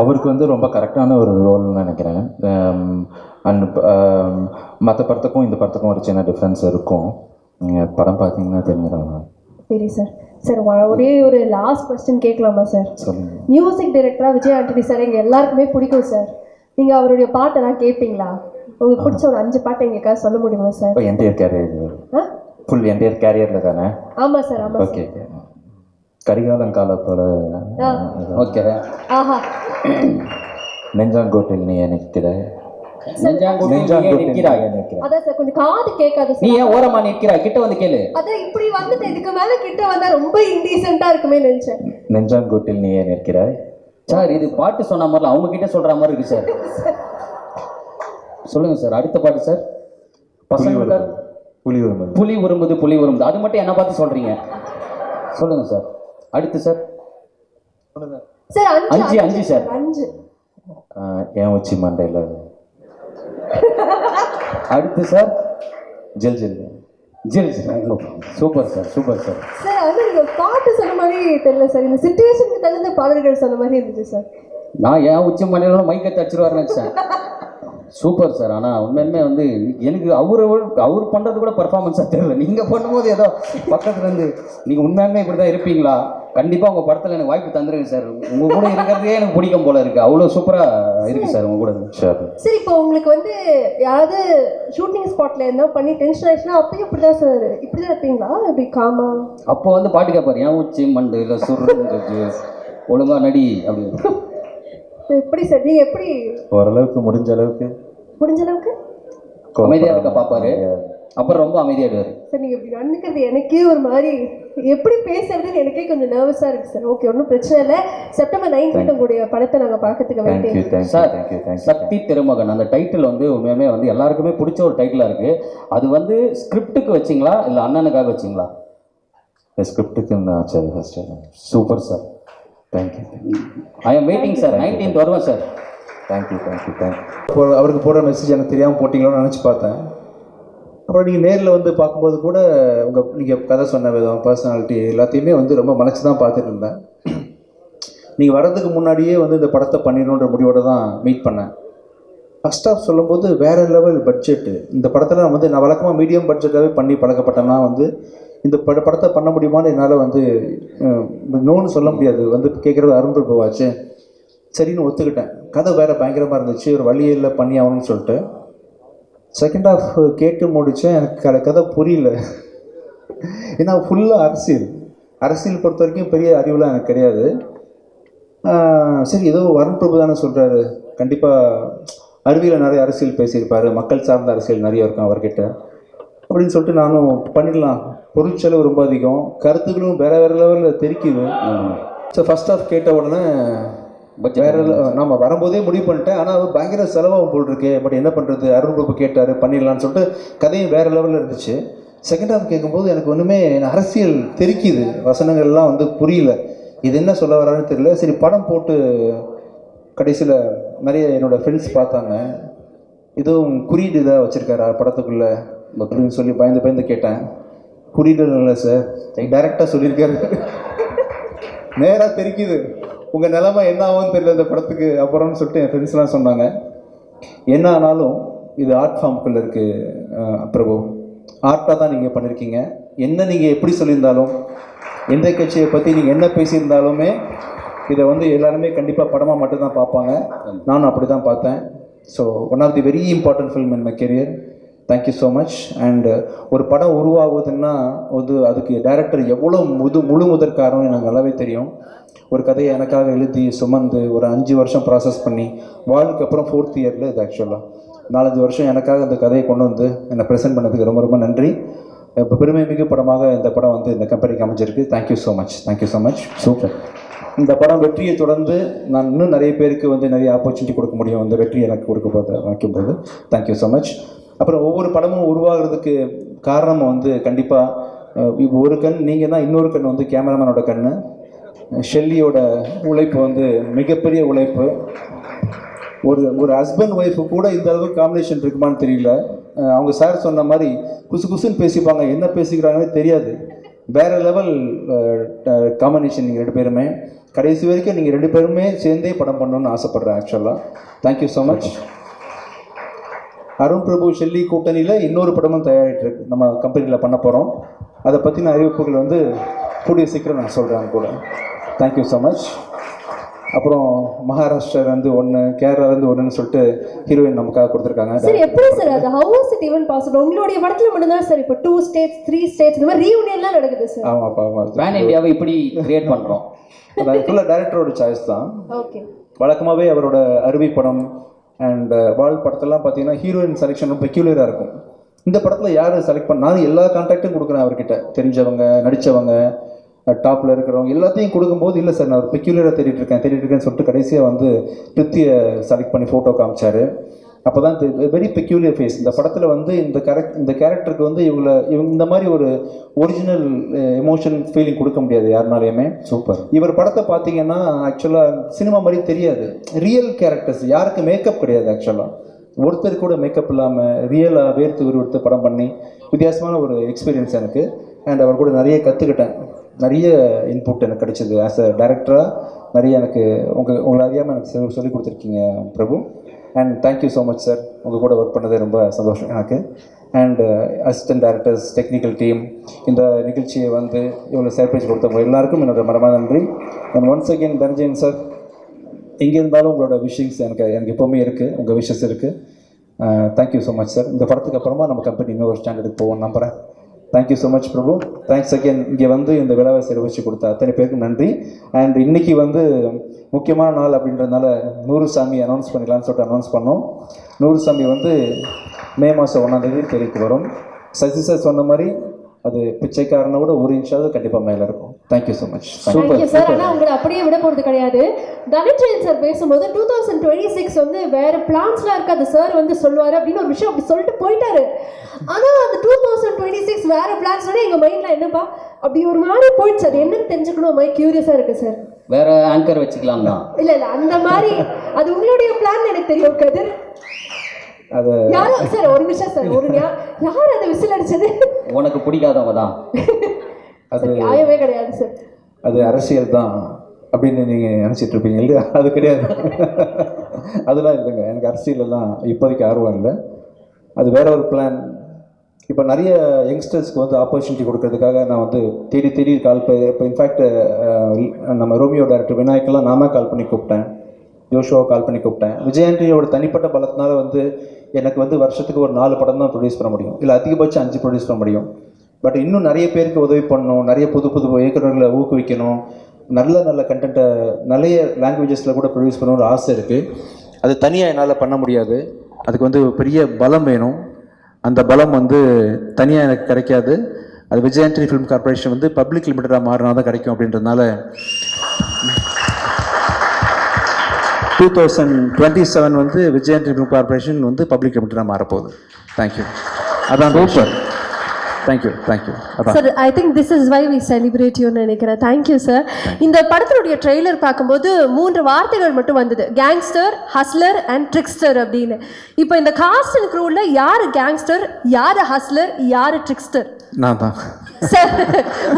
அவருக்கு வந்து ரொம்ப கரெக்டான ஒரு ரோல்னு நினைக்கிறேன். அண்ட் மற்ற படத்துக்கும் இந்த படத்துக்கும் ஒரு சின்ன டிஃப்ரென்ஸ் இருக்கும். நீங்கள் படம் பார்த்தீங்கன்னா தெரிஞ்சிடும். சரி சார். சார் ஒரே ஒரு லாஸ்ட் கொஸ்டின் கேட்கலாமா சார்? சொல்லுங்கள். மியூசிக் டைரக்டராக விஜய் ஆண்டனி சார் எங்கள் எல்லாருக்குமே பிடிக்கும் சார். நீங்கள் அவருடைய பாட்டெல்லாம் கேட்பீங்களா? உங்களுக்கு பிடிச்ச ஒரு 5 பாட்டு எங்களுக்காக சொல்ல முடியுமா sir? Entire career full entire கேரியரில் தானே? ஆமாம் சார், ஆமாம். Okay okay. கரிகாலம் காலப்போல. ஓகே. ஆஹா. நெஞ்சாங்கோட்டில் நீ நிற்கிற. அதான் சார் கொஞ்சம் காது கேட்காது. நீ ஏன் ஓரமா நிற்கிறா? கிட்ட வந்து கேளு. அதான் இப்படி வந்துட்டு இதுக்கு மேல கிட்ட வந்தா ரொம்ப இன்டீசென்ட்டா இருக்குமே நினைச்சேன். நெஞ்சாங்கோட்டில் நீ நிற்கிறாய். சார் இது பாட்டு சொன்ன மாதிரி அவங்க கிட்ட சொல்ற மாதிரி இருக்கு சார். சொல்லுங்க சார். அடுத்த பாட்டு சார். பசங்க புலி உரும்புது. புலி உரும்புது புலி உரும்புது. அது மட்டும் என்ன பார்த்து சொல்றீங்க? சொல்லுங்க சார். அடுத்து சார். Sir 5 sir. 5 ஏன் உச்சி மண்டையில். அடுத்து சார். ஜில் ஜில் ஜில் ஜில். Super sir, super sir. Sir அது இந்த பாட்டு சொன்ன மாதிரி தெரியல சார். இந்த சிச்சுவேஷனுக்கு தகுந்த பாடல்கள் சொன்ன மாதிரி இருந்துச்சு சார். நான் ஏன் உச்சி மண்டையில மைக்கை தச்சிருவாருன்னு சார். Super sir. ஆனால் உண்மையுமே வந்து எனக்கு அவர் பண்ணுறது கூட பர்ஃபார்மன்ஸாக தெரியல. நீங்கள் பண்ணும்போது ஏதோ பக்கத்துல இருந்து நீங்கள் உண்மையுமே இப்படி தான் இருப்பீங்களா? கண்டிப்பாக உங்கள் படத்தில் எனக்கு வாய்ப்பு தந்துருங்க சார். உங்கள் கூட இருக்கிறதே எனக்கு பிடிக்கும் போல இருக்குது. அவ்வளோ சூப்பராக இருக்குது சார் உங்கள் கூட. சார் சரி, இப்போ உங்களுக்கு வந்து யாராவது ஷூட்டிங் ஸ்பாட்டில் என்ன பண்ணி டென்ஷன் ஆயிடுச்சுன்னா அப்பயும் இப்படி தான் சார் இப்படி தான் இருப்பீங்களா? இப்படி காமா அப்போ வந்து பாட்டு கேட்பாரு. ஏன் உச்சி மண்டு இல்லை சுருங்கு ஒழுங்கா நடி அப்படின்னு. எப்படி சார் நீங்கள் எப்படி ஓரளவுக்கு முடிஞ்ச அளவுக்கு அமைதியாக இருக்க பார்ப்பாரு. அப்புறம் ரொம்ப அமைதியாடுவார் சார். நீங்கள் இப்படி நடந்துக்கிறது எனக்கே ஒரு மாதிரி எப்படி பேசுறதுன்னு எனக்கே கொஞ்சம் நர்வஸாக இருக்குது சார். ஓகே, ஒன்றும் பிரச்சனை இல்லை. செப்டம்பர் 9 உங்களுடைய படத்தை நாங்கள் பார்க்கறதுக்கு வெயிட்டிங் சார். சக்தி திருமகன் அந்த டைட்டில் வந்து உண்மையுமே வந்து எல்லாருக்குமே பிடிச்ச ஒரு டைட்டிலாக இருக்குது. அது வந்து ஸ்கிரிப்டுக்கு வச்சிங்களா இல்லை அண்ணனுக்காக வச்சிங்களா? ஸ்கிரிப்டுக்கு நான் சரி first. Super sir. Thank you. I am waiting sir. 19th வருவேன் சார். தேங்க்யூ. அவருக்கு போடுற மெசேஜ் எனக்கு தெரியாமல் போட்டிங்களோன்னு நினச்சி பார்த்தேன். அப்புறம் நீங்கள் நேரில் வந்து பார்க்கும்போது கூட நீங்கள் கதை சொன்ன விதம், பர்சனாலிட்டி எல்லாத்தையுமே வந்து ரொம்ப மனசு தான் பார்த்துட்டு இருந்தேன். நீங்கள் வர்றதுக்கு முன்னாடியே வந்து இந்த படத்தை பண்ணிடணுன்ற முடிவோடு தான் மீட் பண்ணேன். ஃபஸ்ட் ஆஃப் சொல்லும்போது வேறு லெவல் பட்ஜெட்டு. இந்த படத்தில் வந்து நான் வழக்கமாக மீடியம் பட்ஜெட்டாகவே பண்ணி பழக்கப்பட்டேன்னா வந்து இந்த படத்தை பண்ண முடியுமான்னு என்னால் வந்து நோன்னு சொல்ல முடியாது. வந்து கேட்குறது அருண் பிரபுவாச்சு. சரின்னு ஒத்துக்கிட்டேன். கதை வேறு பயங்கரமாக இருந்துச்சு. ஒரு வழியில் பண்ணி ஆகணும்னு சொல்லிட்டு செகண்ட் ஹாஃப் கேட்டு முடித்தேன். எனக்கு கதை புரியல. ஏன்னா ஃபுல்லாக அரசியல் பொறுத்த வரைக்கும் பெரிய அறிவுலாம் எனக்கு கிடையாது. சரி, ஏதோ அருண் பிரபு தானே சொல்கிறாரு, கண்டிப்பாக அறிவியல் நிறைய அரசியல் பேசியிருப்பார், மக்கள் சார்ந்த அரசியல் நிறைய இருக்கும் அவர்கிட்ட அப்படின்னு சொல்லிட்டு நானும் பண்ணிடலாம். பொருட்செலவு ரொம்ப அதிகம், கருத்துக்களும் வேறு லெவலில் தெரிக்குது. ஸோ ஃபஸ்ட் ஹாஃப் கேட்ட உடனே வேறு நம்ம வரும்போதே முடிவு பண்ணிட்டேன். ஆனால் அது பயங்கர செலவாகும் போல் இருக்கு. பட் என்ன பண்ணுறது, அருண் பிரபு கேட்டார், பண்ணிடலான்னு சொல்லிட்டு கதையும் வேறு லெவலில் இருந்துச்சு. செகண்ட் ஹாஃப் கேட்கும்போது எனக்கு ஒன்றுமே அரசியல் தெரிக்குது, வசனங்கள்லாம் வந்து புரியல, இது என்ன சொல்ல வரான்னு தெரியல. சரி படம் போட்டு கடைசியில் நிறைய என்னோடய ஃப்ரெண்ட்ஸ் பார்த்தாங்க, இதுவும் குறியீடு இதாக வச்சுருக்காரா படத்துக்குள்ளே அப்படின்னு சொல்லி பயந்து கேட்டேன். குறியீடு இல்லை சார், டைரெக்டாக சொல்லியிருக்காரு. நேராக தெரிக்குது, உங்கள் நிலைமை என்ன ஆகும்னு தெரியல இந்த படத்துக்கு அப்புறம்னு சொல்லிட்டு என் ஃப்ரெண்ட்ஸ்லாம் சொன்னாங்க. என்ன ஆனாலும் இது ஆர்ட் ஃபார்முக்குள்ளே இருக்குது பிரபு, ஆர்ட்டாக தான் நீங்கள் பண்ணியிருக்கீங்க. என்ன நீங்கள் எப்படி சொல்லியிருந்தாலும், எந்த கட்சியை பற்றி நீங்கள் என்ன பேசியிருந்தாலுமே இதை வந்து எல்லாருமே கண்டிப்பாக படமாக மட்டும்தான் பார்ப்பாங்க. நானும் அப்படி தான் பார்த்தேன். So one of the very important film in my career. Thank you so much. And ஒரு படம் உருவாகுதுன்னா அதுக்கு டைரக்டர் எவ்வளோ முழு முதற் காரணம் எனக்கு நல்லாவே தெரியும். ஒரு கதையை எனக்காக எழுதி சுமந்து ஒரு 5 வருஷம் ப்ராசஸ் பண்ணி வாழ்க்கை அப்புறம் 4th இயரில் இது ஆக்சுவலாக 4-5 வருஷம் எனக்காக இந்த கதையை கொண்டு வந்து என்னை ப்ரெசென்ட் பண்ணதுக்கு ரொம்ப ரொம்ப நன்றி. இப்போ பெருமை மிகு படமாக இந்த படம் வந்து இந்த கம்பெனிக்கு அமைஞ்சிருக்கு. Thank you so much. Thank you so much. Super. இந்த படம் வெற்றியை தொடர்ந்து நான் இன்னும் நிறைய பேருக்கு வந்து நிறைய ஆப்பர்ச்சுனிட்டி கொடுக்க முடியும். இந்த வெற்றி எனக்கு வைக்கும்போது தேங்க்யூ ஸோ மச். அப்புறம் ஒவ்வொரு படமும் உருவாகிறதுக்கு காரணம் வந்து கண்டிப்பாக இப்போ ஒரு கண் நீங்கள் தான், இன்னொரு கண் வந்து கேமராமேனோட கண். ஷெல்லியோட உழைப்பு வந்து மிகப்பெரிய உழைப்பு. ஒரு ஹஸ்பண்ட் ஒய்ஃபு கூட இந்த அளவுக்கு காம்பினேஷன் இருக்குமான்னு தெரியல. அவங்க சார் சொன்ன மாதிரி குசுன்னு பேசிப்பாங்க, என்ன பேசிக்கிறாங்கன்னு தெரியாது. வேறு லெவல் காம்பினேஷன் நீங்கள் 2 பேருமே. கடைசி வரைக்கும் நீங்கள் 2 பேருமே சேர்ந்தே படம் பண்ணணும்னு ஆசைப்பட்றேன் ஆக்சுவலாக. Thank you so much. Arun Prabhu Shelly கூட்டணியில் இன்னொரு படமும் தயாரிட்டு இருக்கு, நம்ம கம்பெனியில் பண்ண போகிறோம். அதை பற்றின அறிவிப்புகள் வந்து கூடிய சீக்கிரம் நான் சொல்கிறேன் கூட. Thank you so much. அப்புறம் மகாராஷ்டிராலேருந்து 1, கேரளாலேருந்து 1ன்னு சொல்லிட்டு ஹீரோயின் நமக்காக கொடுத்துருக்காங்க. சார் எப்படி சார் அது how is it even possible? உங்களுடைய படத்துல மட்டும் தான் சார் இப்போ 2 ஸ்டேட்ஸ் 3 ஸ்டேட்ஸ் இந்த மாதிரி ரீயூனியன்லாம் நடக்குது சார். ஆமாப்பா, ஆமாம். பேன் இந்தியாவை இப்படி கிரியேட் பண்ணுறோம். அது ஃபுல்லாக டைரக்டரோட சாய்ஸ் தான். ஓகே. வழக்கமாகவே அவரோட அருவி படம் அண்ட் வால் படத்தெல்லாம் பார்த்தீங்கன்னா ஹீரோயின் செலெக்ஷன் ரொம்ப பெக்யூலியராக இருக்கும். இந்த படத்தில் யார் செலக்ட் பண்ண, நான் எல்லா கான்டாக்டும் கொடுக்குறேன் அவர்கிட்ட, தெரிஞ்சவங்க, நடித்தவங்க, டாப்பில் இருக்கிறவங்க எல்லாத்தையும் கொடுக்கும்போது, இல்லை சார் நான் ஒரு பெக்யூலராக தேடிட்டு இருக்கேன்னு சொல்லிட்டு கடைசியாக வந்து பிருத்தியை செலக்ட் பண்ணி ஃபோட்டோ காமிச்சார். அப்போ தான் வெரி பெக்யூலியர் ஃபேஸ். இந்த படத்தில் வந்து இந்த கேரக்டருக்கு வந்து இவங்க இந்த மாதிரி ஒரு ஒரிஜினல் எமோஷன் ஃபீலிங் கொடுக்க முடியாது யாருனாலையுமே. சூப்பர். இவர் படத்தை பார்த்தீங்கன்னா ஆக்சுவலாக சினிமா மாதிரி தெரியாது. ரியல் கேரக்டர்ஸ், யாருக்கு மேக்கப் கிடையாது ஆக்சுவலாக. ஒருத்தர் கூட மேக்கப் இல்லாமல் ரியலாக வேர்த்து விறுவிறுத்து படம் பண்ணி வித்தியாசமான ஒரு எக்ஸ்பீரியன்ஸ் எனக்கு. அண்ட் அவர் கூட நிறைய கற்றுக்கிட்டேன், நிறைய இன்புட் எனக்கு கிடைச்சிது. ஆஸ் அ டைரக்டராக நிறைய எனக்கு உங்களை அறியாமல் எனக்கு சொல்லிக் கொடுத்துருக்கீங்க Prabhu. And thank you so much sir. உங்கள் கூட ஒர்க் பண்ணதே ரொம்ப சந்தோஷம் எனக்கு. And assistant directors, technical team, இந்த நிகழ்ச்சியை வந்து இவ்வளோ சர்ப்ரைஸ் கொடுத்தவங்க எல்லாருக்கும் என்னோட மனமான நன்றி. And once again Dhananjayan sir, எங்கே இருந்தாலும் உங்களோட விஷயஸ் எனக்கு எப்போவுமே இருக்குது, உங்கள் விஷஸ் இருக்குது. Thank you so much sir. இந்த படத்துக்கு அப்புறமா நம்ம கம்பெனி இன்னொரு ஸ்டாண்டர்டுக்கு போவோம்னு நம்புகிறேன். Thank you so much Prabhu. Thanks again. இங்கே வந்து இந்த விழாவை சிறப்பிச்சு கொடுத்த அத்தனை பேருக்கும் நன்றி. அண்ட் இன்றைக்கி வந்து முக்கியமான நாள் அப்படின்றதுனால 100 சாமி அனௌன்ஸ் பண்ணிக்கலாம்னு சொல்லிட்டு அனௌன்ஸ் பண்ணோம். 100 சாமி வந்து மே மாதம் 1ஆம் தேதி திரைக்கு வரும். சசி சார் சொன்ன மாதிரி அது பிச்சைக்காரனை விட 1 இன்ச்சாவது கண்டிப்பாக மேலே இருக்கும். Thank you so much. Thank you sir. ஆனால் உங்களை அப்படியே விட போகிறது கிடையாது. தனஞ்சயன் சார் பேசும்போது 2026 வந்து வேறு பிளான்ஸ்லாம் இருக்காது சார் வந்து சொல்லுவார் அப்படின்னு ஒரு விஷயம் அப்படி சொல்லிட்டு போயிட்டாரு. ஆனால் அந்த 2026 வேறு பிளான்ஸ்னா எங்கள் மைண்டில் என்னப்பா அப்படி ஒரு மாதிரி போயிடுச்சு. அது என்னன்னு தெரிஞ்சுக்கணும், மாதிரி க்யூரியஸாக இருக்குது சார். வேற ஆங்கர் வச்சுக்கலாம் தான். இல்லை அந்த மாதிரி அது உங்களுடைய பிளான் எனக்கு தெரியும் கதிர். அது யாரோ சார் ஒரு நிமிஷம் சார், யார் அதை விசில் அடிச்சது? உனக்கு பிடிக்காதவங்க தான். அது நியாயமே கிடையாது சார். அது அரசியல் தான் அப்படின்னு நீங்கள் நினச்சிட்டு இருப்பீங்க இல்லையா? அது கிடையாது. அதெல்லாம் இல்லைங்க. எனக்கு அரசியலெல்லாம் இப்போதைக்கு ஆர்வம் இல்லை. அது வேற ஒரு பிளான். இப்போ நிறைய யங்ஸ்டர்ஸ்க்கு வந்து ஆப்பர்ச்சுனிட்டி கொடுக்கறதுக்காக நான் வந்து தேடி இப்போ இன்ஃபேக்ட் நம்ம ரோமியோ டைரக்டர் விநாயக்கெல்லாம் நான் தான் கால் பண்ணி கூப்பிட்டேன், ஜோஷுவாவை கால் பண்ணி கூப்பிட்டேன். விஜயாண்டனியோட தனிப்பட்ட பலத்தினால வந்து எனக்கு வந்து வருஷத்துக்கு ஒரு 4 படம் தான் ப்ரொடியூஸ் பண்ண முடியும், இல்லை அதிகபட்சம் 5 ப்ரொடியூஸ் பண்ண முடியும். பட் இன்னும் நிறைய பேருக்கு உதவி பண்ணணும், நிறைய புது இயக்குநர்களை ஊக்குவிக்கணும், நல்ல கண்டென்ட்டை நிறைய லாங்குவேஜஸில் கூட ப்ரொடியூஸ் பண்ணணும்னு ஆசை இருக்குது. அது தனியாக என்னால் பண்ண முடியாது. அதுக்கு வந்து பெரிய பலம் வேணும். அந்த பலம் வந்து தனியாக எனக்கு கிடைக்காது. அது விஜயாண்டனி ஃபிலிம் கார்பரேஷன் வந்து பப்ளிக் லிமிட்டடாக மாறினா தான் கிடைக்கும். அப்படின்றதுனால 2027 வந்து விஜயாண்டனி ஃபிலிம் கார்பரேஷன் வந்து பப்ளிக் லிமிட்டடாக மாறப்போகுது. தேங்க்யூ. அதான் super. Thank you. Sir, I think this is why we celebrate யூன்னு நினைக்கிறேன். Thank you sir. இந்த படத்தினுடைய ட்ரெய்லர் பார்க்கும்போது 3 வார்த்தைகள் மட்டும் வந்தது, கேங்ஸ்டர், ஹஸ்லர் அண்ட் ட்ரிக்ஸ்டர் அப்படின்னு. இப்போ இந்த காஸ்ட் அண்ட் க்ரூவில் யார் கேங்ஸ்டர், யார் ஹஸ்லர், யார் ட்ரிக்ஸ்டர்? நான் தான் சார்.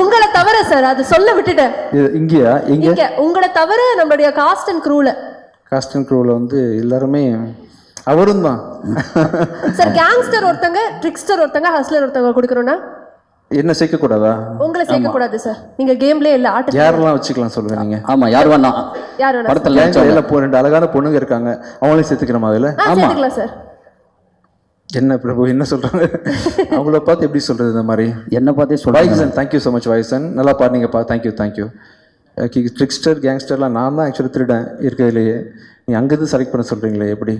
உங்களை தவிர சார், அது சொல்ல விட்டுட்டேன். இங்கேயா? இங்கே உங்களை தவிர நம்மளுடைய காஸ்ட் அண்ட் க்ரூவில் வந்து எல்லாருமே அவரும் தான் சார். கேங்ஸ்டர் ஒருத்தங்க, ட்ரிக்ஸ்டர் ஒருத்தங்க, ஹஸ்லர் ஒருத்தங்க கொடுக்கணும்னா என்ன சேர்க்கக்கூடாதா? உங்களை சேர்க்கக்கூடாது சார். நீங்க கேம்ல இல்லை, ஆட்டு யாரெல்லாம் வச்சுக்கலாம் சொல்லுங்க நீங்கள்? ஆமாம், யார் வேணா. படத்தில் 2 அழகான பொண்ணுங்க இருக்காங்க, அவங்களையும் சேர்த்துக்கிறோமா அதில்? சேர்த்துக்கலாம் சார். என்ன பிரபு என்ன சொல்கிறாங்க? அவங்கள பார்த்து எப்படி சொல்கிறது இந்த மாதிரி? என்ன பார்த்தே சொல்லுங்கள். தேங்க்யூ ஸோ மச் வாய்சன், நல்லா பாருங்கப்பா. தேங்க்யூ. ட்ரிக்ஸ்டர் கேங்ஸ்டர்லாம் நான் தான் ஆக்சுவலி திருடன் இருக்கிறதுலையே. நீங்கள் அங்கேருந்து செலக்ட் பண்ண சொல்கிறீங்களே எப்படி?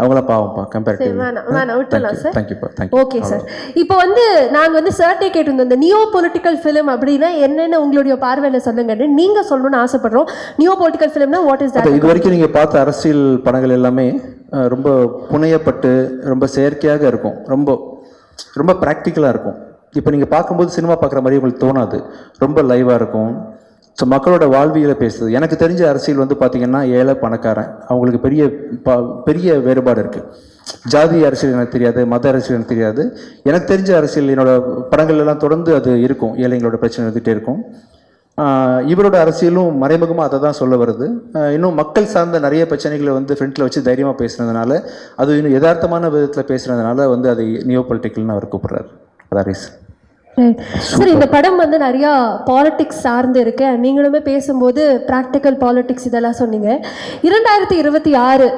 அவங்கள பாவம்ப்பா கம்பேரிட்டிவ்லி. வேணாம் விட்டுலாம் சார். தேங்க்யூ. Okay sir. இப்போ வந்து நாங்கள் வந்து சார்ட்டே கேட்டிருந்தோம், இந்த நியோ பொலிட்டிக்கல் ஃபிலிம் அப்படின்னா என்னென்ன உங்களுடைய பார்வையில் சொல்லுங்கன்னு நீங்கள் சொல்லணும்னு ஆசைப்படுறோம். நியோ பொலிட்டிக்கல் ஃபிலிம்னா வாட் இஸ் தட்? இது வரைக்கும் நீங்கள் பார்த்த அரசியல் படங்கள் எல்லாமே ரொம்ப புனையப்பட்டு ரொம்ப செயற்கையாக இருக்கும், ரொம்ப ப்ராக்டிக்கலாக இருக்கும். இப்போ நீங்கள் பார்க்கும்போது சினிமா பார்க்குற மாதிரி உங்களுக்கு தோணாது, ரொம்ப லைவாக இருக்கும். ஸோ மக்களோட வாழ்வியலை பேசுது. எனக்கு தெரிஞ்ச அரசியல் வந்து பார்த்திங்கன்னா ஏழை பணக்காரன் அவங்களுக்கு பெரிய வேறுபாடு இருக்குது. ஜாதி அரசியல் எனக்கு தெரியாது, மத அரசியல் எனக்கு தெரியாது. எனக்கு தெரிஞ்ச அரசியல் என்னோட படங்கள் எல்லாம் தொடர்ந்து அது இருக்கும், ஏழைங்களோட பிரச்சனை இருந்துகிட்டே இருக்கும். இவரோட அரசியலும் மறைமுகமாக அதை தான் சொல்ல வருது. இன்னும் மக்கள் சார்ந்த நிறைய பிரச்சனைகளை வந்து ஃப்ரண்ட்டில் வச்சு தைரியமாக பேசுனதுனால, அது இன்னும் யதார்த்தமான விதத்தில் பேசுனதுனால வந்து அது நியோ பொலிட்டிக்கல்னு அவர் கூப்பிட்றாரு. அதான் ரீசன். சார், இந்த படம் வந்து நிறையா பாலிடிக்ஸ் சார்ந்து இருக்கு. நீங்களுமே பேசும்போது ப்ராக்டிக்கல் பாலிடிக்ஸ் இதெல்லாம் சொன்னீங்க. 2026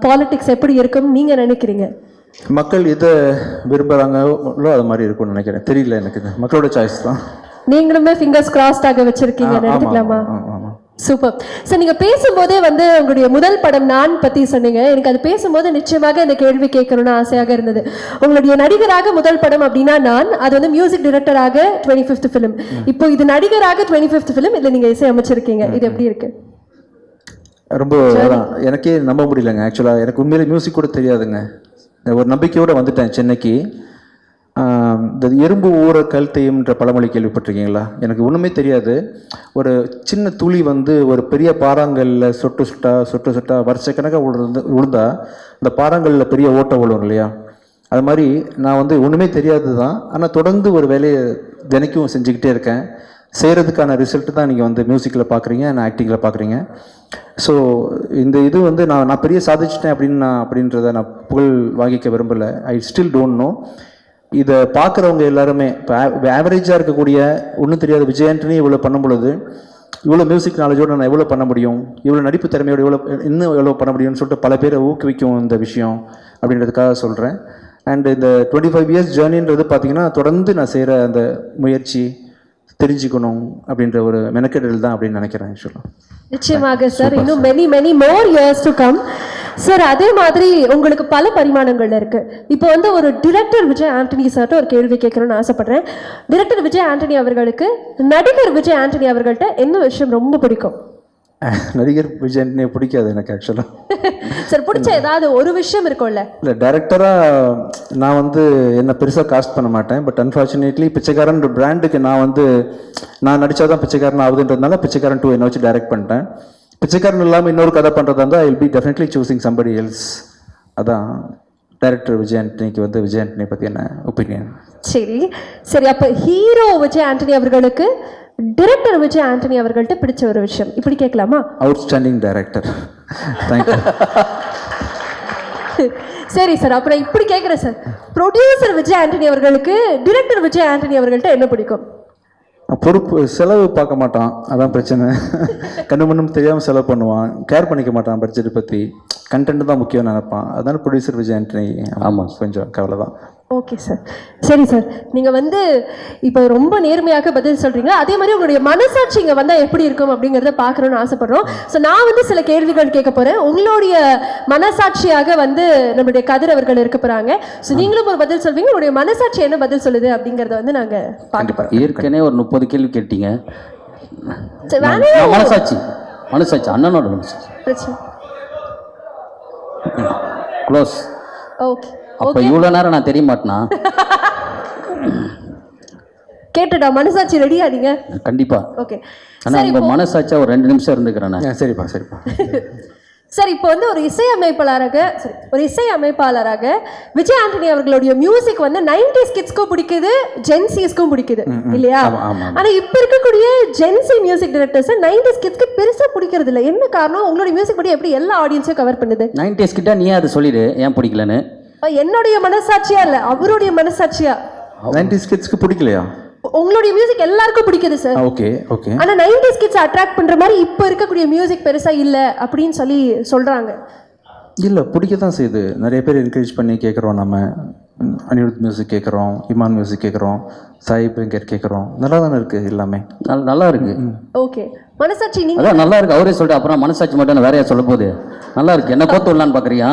பாலிடிக்ஸ் எப்படி இருக்குன்னு நீங்கள் நினைக்கிறீங்க? மக்கள் எதை விரும்புகிறாங்களோ அது மாதிரி இருக்கும்னு நினைக்கிறேன். தெரியல, எனக்கு இது மக்களோட சாய்ஸ் தான். நீங்களுமே ஃபிங்கர்ஸ் கிராஸ்டாக வச்சிருக்கீங்க, எடுத்துக்கலாமா? Super sir. நீங்கள் பேசும்போதே வந்து உங்களுடைய முதல் படம் நான் பற்றி சொன்னீங்க. எனக்கு அது பேசும்போது நிச்சயமாக இந்த கேள்வி கேட்கணும்னு ஆசையாக இருந்தது. உங்களுடைய நடிகராக முதல் படம் அப்படின்னா நான், அது வந்து மியூசிக் டைரக்டராக 25th ஃபிலிம். இப்போ இது நடிகராக 25th ஃபிலிம், இதில் நீங்கள் இசை அமைச்சிருக்கீங்க. இது எப்படி இருக்கு? ரொம்ப எனக்கே நம்ப முடியலங்க. ஆக்சுவலாக எனக்கு உண்மையிலே மியூசிக் கூட தெரியாதுங்க. ஒரு நம்பிக்கையோடு வந்துட்டேன் சென்னைக்கு. இந்த எறும்பு ஊற கழுத்தையும்ன்ற பழமொழி கேள்விப்பட்டிருக்கீங்களா? எனக்கு ஒன்றுமே தெரியாது. ஒரு சின்ன துளி வந்து ஒரு பெரிய பாறாங்கல்ல சொட்டு சொட்டா வருஷக்கணக்காக விழுந்தா இந்த பாறாங்கல்ல பெரிய ஓட்டை விழும் இல்லையா? அது மாதிரி நான் வந்து ஒன்றுமே தெரியாது தான். ஆனால் தொடர்ந்து ஒரு வேலையை தினைக்கும் செஞ்சுக்கிட்டே இருக்கேன். செய்கிறதுக்கான ரிசல்ட் தான் நீங்கள் வந்து மியூசிக்கில் பார்க்குறீங்க, நான் ஆக்டிங்கில் பார்க்குறீங்க. ஸோ இந்த இது வந்து நான் பெரிய சாதிச்சிட்டேன் அப்படின்றத நான் புகழ் வாங்கிக்க விரும்பலை. I still don't know. இதை பார்க்குறவங்க எல்லாருமே இப்போ ஆவரேஜாக இருக்கக்கூடிய ஒன்றும் தெரியாத விஜய் ஆண்டனி இவ்வளோ பண்ணும் பொழுது, இவ்வளோ மியூசிக் நாலேஜோடு நான் எவ்வளோ பண்ண முடியும், இவ்வளோ நடிப்பு திறமையோடு இன்னும் எவ்வளோ பண்ண முடியும்னு சொல்லிட்டு பல பேரை ஊக்குவிக்கும் இந்த விஷயம் அப்படின்றதுக்காக சொல்கிறேன். அண்ட் இந்த 25 இயர்ஸ் ஜேர்னின்றது பார்த்தீங்கன்னா தொடர்ந்து நான் செய்கிற அந்த முயற்சி, தெரிஞ்சுக்கணும் அப்படின்ற ஒரு மெனக்கெடல் தான் அப்படின்னு நினைக்கிறேன். ஆக்சுவலாக நிச்சயமாக சார், இன்னும் many more years to come sir. அதே மாதிரி உங்களுக்கு பல பரிமாணங்கள் இருக்கு. இப்போ வந்து ஒரு டிரெக்டர் விஜய் ஆண்டனி சார்ட்ட ஒரு கேள்வி கேட்கணும்னு ஆசைப்படுறேன். டிரெக்டர் விஜய் ஆண்டனி அவர்களுக்கு நடிகர் விஜய் ஆண்டனி அவர்கள்ட்ட என்ன விஷயம் ரொம்ப பிடிக்கும்? நடிகர் விஜய் ஆண்டனி பிடிக்காது எனக்கு ஆக்சுவலாக. சார், பிடிச்ச ஏதாவது ஒரு விஷயம் இருக்கும்ல? இல்லை, டைரக்டராக நான் வந்து என்ன பெருசாக காஸ்ட் பண்ண மாட்டேன். பட் அன்ஃபார்ச்சுனேட்லி பிச்சைக்காரன் பிராண்டுக்கு நான் நடித்தா தான் பிச்சைக்காரன் ஆகுதுன்றதுனால பிச்சைக்காரன் 2 என்னை வச்சு டைரக்ட் பண்ணிட்டேன். பிச்சைக்காரன் இல்லாமல் இன்னொரு கதை பண்ணுறதா இருந்தால் ஐ will be definitely choosing somebody else. அதான் டைரக்டர் விஜய் ஆண்டனிக்கு வந்து விஜய் ஆண்டனி பற்றி என்ன ஒப்பீனியன். சரி அப்போ ஹீரோ விஜய் ஆண்டனி அவர்களுக்கு டைரக்டர் விஜய் ஆண்டனி அவர்கள்ட்ட பிடிச்ச ஒரு விஷயம் இப்படி கேட்கலாமா? Outstanding director. தேங்க்யூ. சரி சார், அப்புறம் இப்படி கேட்குறேன் சார். ப்ரொடியூசர் விஜய் ஆண்டனி அவர்களுக்கு டைரக்டர் விஜய் ஆண்டனி அவர்கள்ட்ட என்ன பிடிக்கும்? பொறுப்பு, செலவு பார்க்க மாட்டான், அதான் பிரச்சனை. கண்ணு மண்ணும் தெரியாமல் செலவு பண்ணுவான், கேர் பண்ணிக்க மாட்டான் பட்ஜெட் பற்றி. கண்டென்ட் தான் முக்கியம் நினைப்பான். அதனால ப்ரொடியூசர் விஜய் ஆண்டனி. ஆமாம், கொஞ்சம் கவலை தான். Okay sir. சரி சார், நீங்கள் வந்து இப்போ ரொம்ப நேர்மையாக பதில் சொல்கிறீங்க. அதே மாதிரி உங்களுடைய மனசாட்சி இங்கே வந்தால் எப்படி இருக்கும் அப்படிங்கிறத பார்க்கணுன்னு ஆசைப்படுறோம். ஸோ நான் வந்து சில கேள்விகள் கேட்க போகிறேன். உங்களுடைய மனசாட்சியாக வந்து நம்மளுடைய கதிர் அவர்கள் இருக்க போகிறாங்க. ஸோ நீங்களும் ஒரு பதில் சொல்வீங்க. உங்களுடைய மனசாட்சி என்ன பதில் சொல்லுது அப்படிங்கிறத வந்து நாங்கள் பார்க்க போகிறோம். ஏற்கனவே ஒரு 30 கேள்வி கேட்டீங்க. மனசாட்சி அண்ணனோட மனசாட்சி க்ளோஸ். ஓகே. அப்போ இவ்வளோ நேரம் நான் தெரிய மாட்டேனா? கேட்டுடா, மனசாட்சி ரெடியா நீங்க? கண்டிப்பா. ஓகே. ஆனால் உங்க மனசாட்சியா ஒரு 2 நிமிஷம் இருந்துக்கிறேன். சரிப்பா. சார், இப்போ வந்து ஒரு இசையமைப்பாளராக விஜய் ஆண்டனி அவர்களுடைய மியூசிக் வந்து 90s கிட்ஸ்க்கும் பிடிக்குது, ஜென்சிஸ்க்கும் பிடிக்குது இல்லையா? ஆனா இப்ப இருக்கக்கூடிய ஜென்சி மியூசிக் டைரக்டர்ஸ் 90s கிட்ஸ்க்கு பெருசா பிடிக்கிறது இல்லை. என்ன காரணம்? உங்களுடைய மியூசிக் படி எப்படி எல்லா ஆடியன்ஸையும் கவர் பண்ணுது? 90s கிட்ட நீ அது சொல்லிடு ஏன் பிடிக்கலன்னு. என்னுடைய மனசாட்சியா இல்ல, அவருடைய மனசாட்சியா? 90s கிட்ஸ்க்கு பிடிக்கலையா? உங்களுடைய மியூசிக் எல்லாருக்கும் பிடிக்குது சார். ஓகே. ஆனா 90s கிட்ஸ் அட்ராக்ட் பண்ற மாதிரி இப்ப இருக்கக்கூடிய மியூசிக் பெருசா இல்ல அப்படின்னு சொல்லி சொல்றாங்க. இல்லை, பிடிக்க தான் செய்யுது. நிறைய பேர் என்கரேஜ் பண்ணி கேட்குறோம். நம்ம அனிருத் மியூசிக் கேட்குறோம், இமான் மியூசிக் கேட்குறோம், சாய் பெங்கர் கேட்குறோம். நல்லா தானே இருக்குது, எல்லாமே நல்லா இருக்கு. ஓகே. மனசாட்சி நீங்க அதான் நல்லா இருக்கு. அவரே சொல்லிட்டு அப்புறம் மனசாட்சி மட்டும் வேறையா சொல்ல போகுது. நல்லா இருக்கு. என்ன கோத்து விடலான்னு பார்க்குறியா?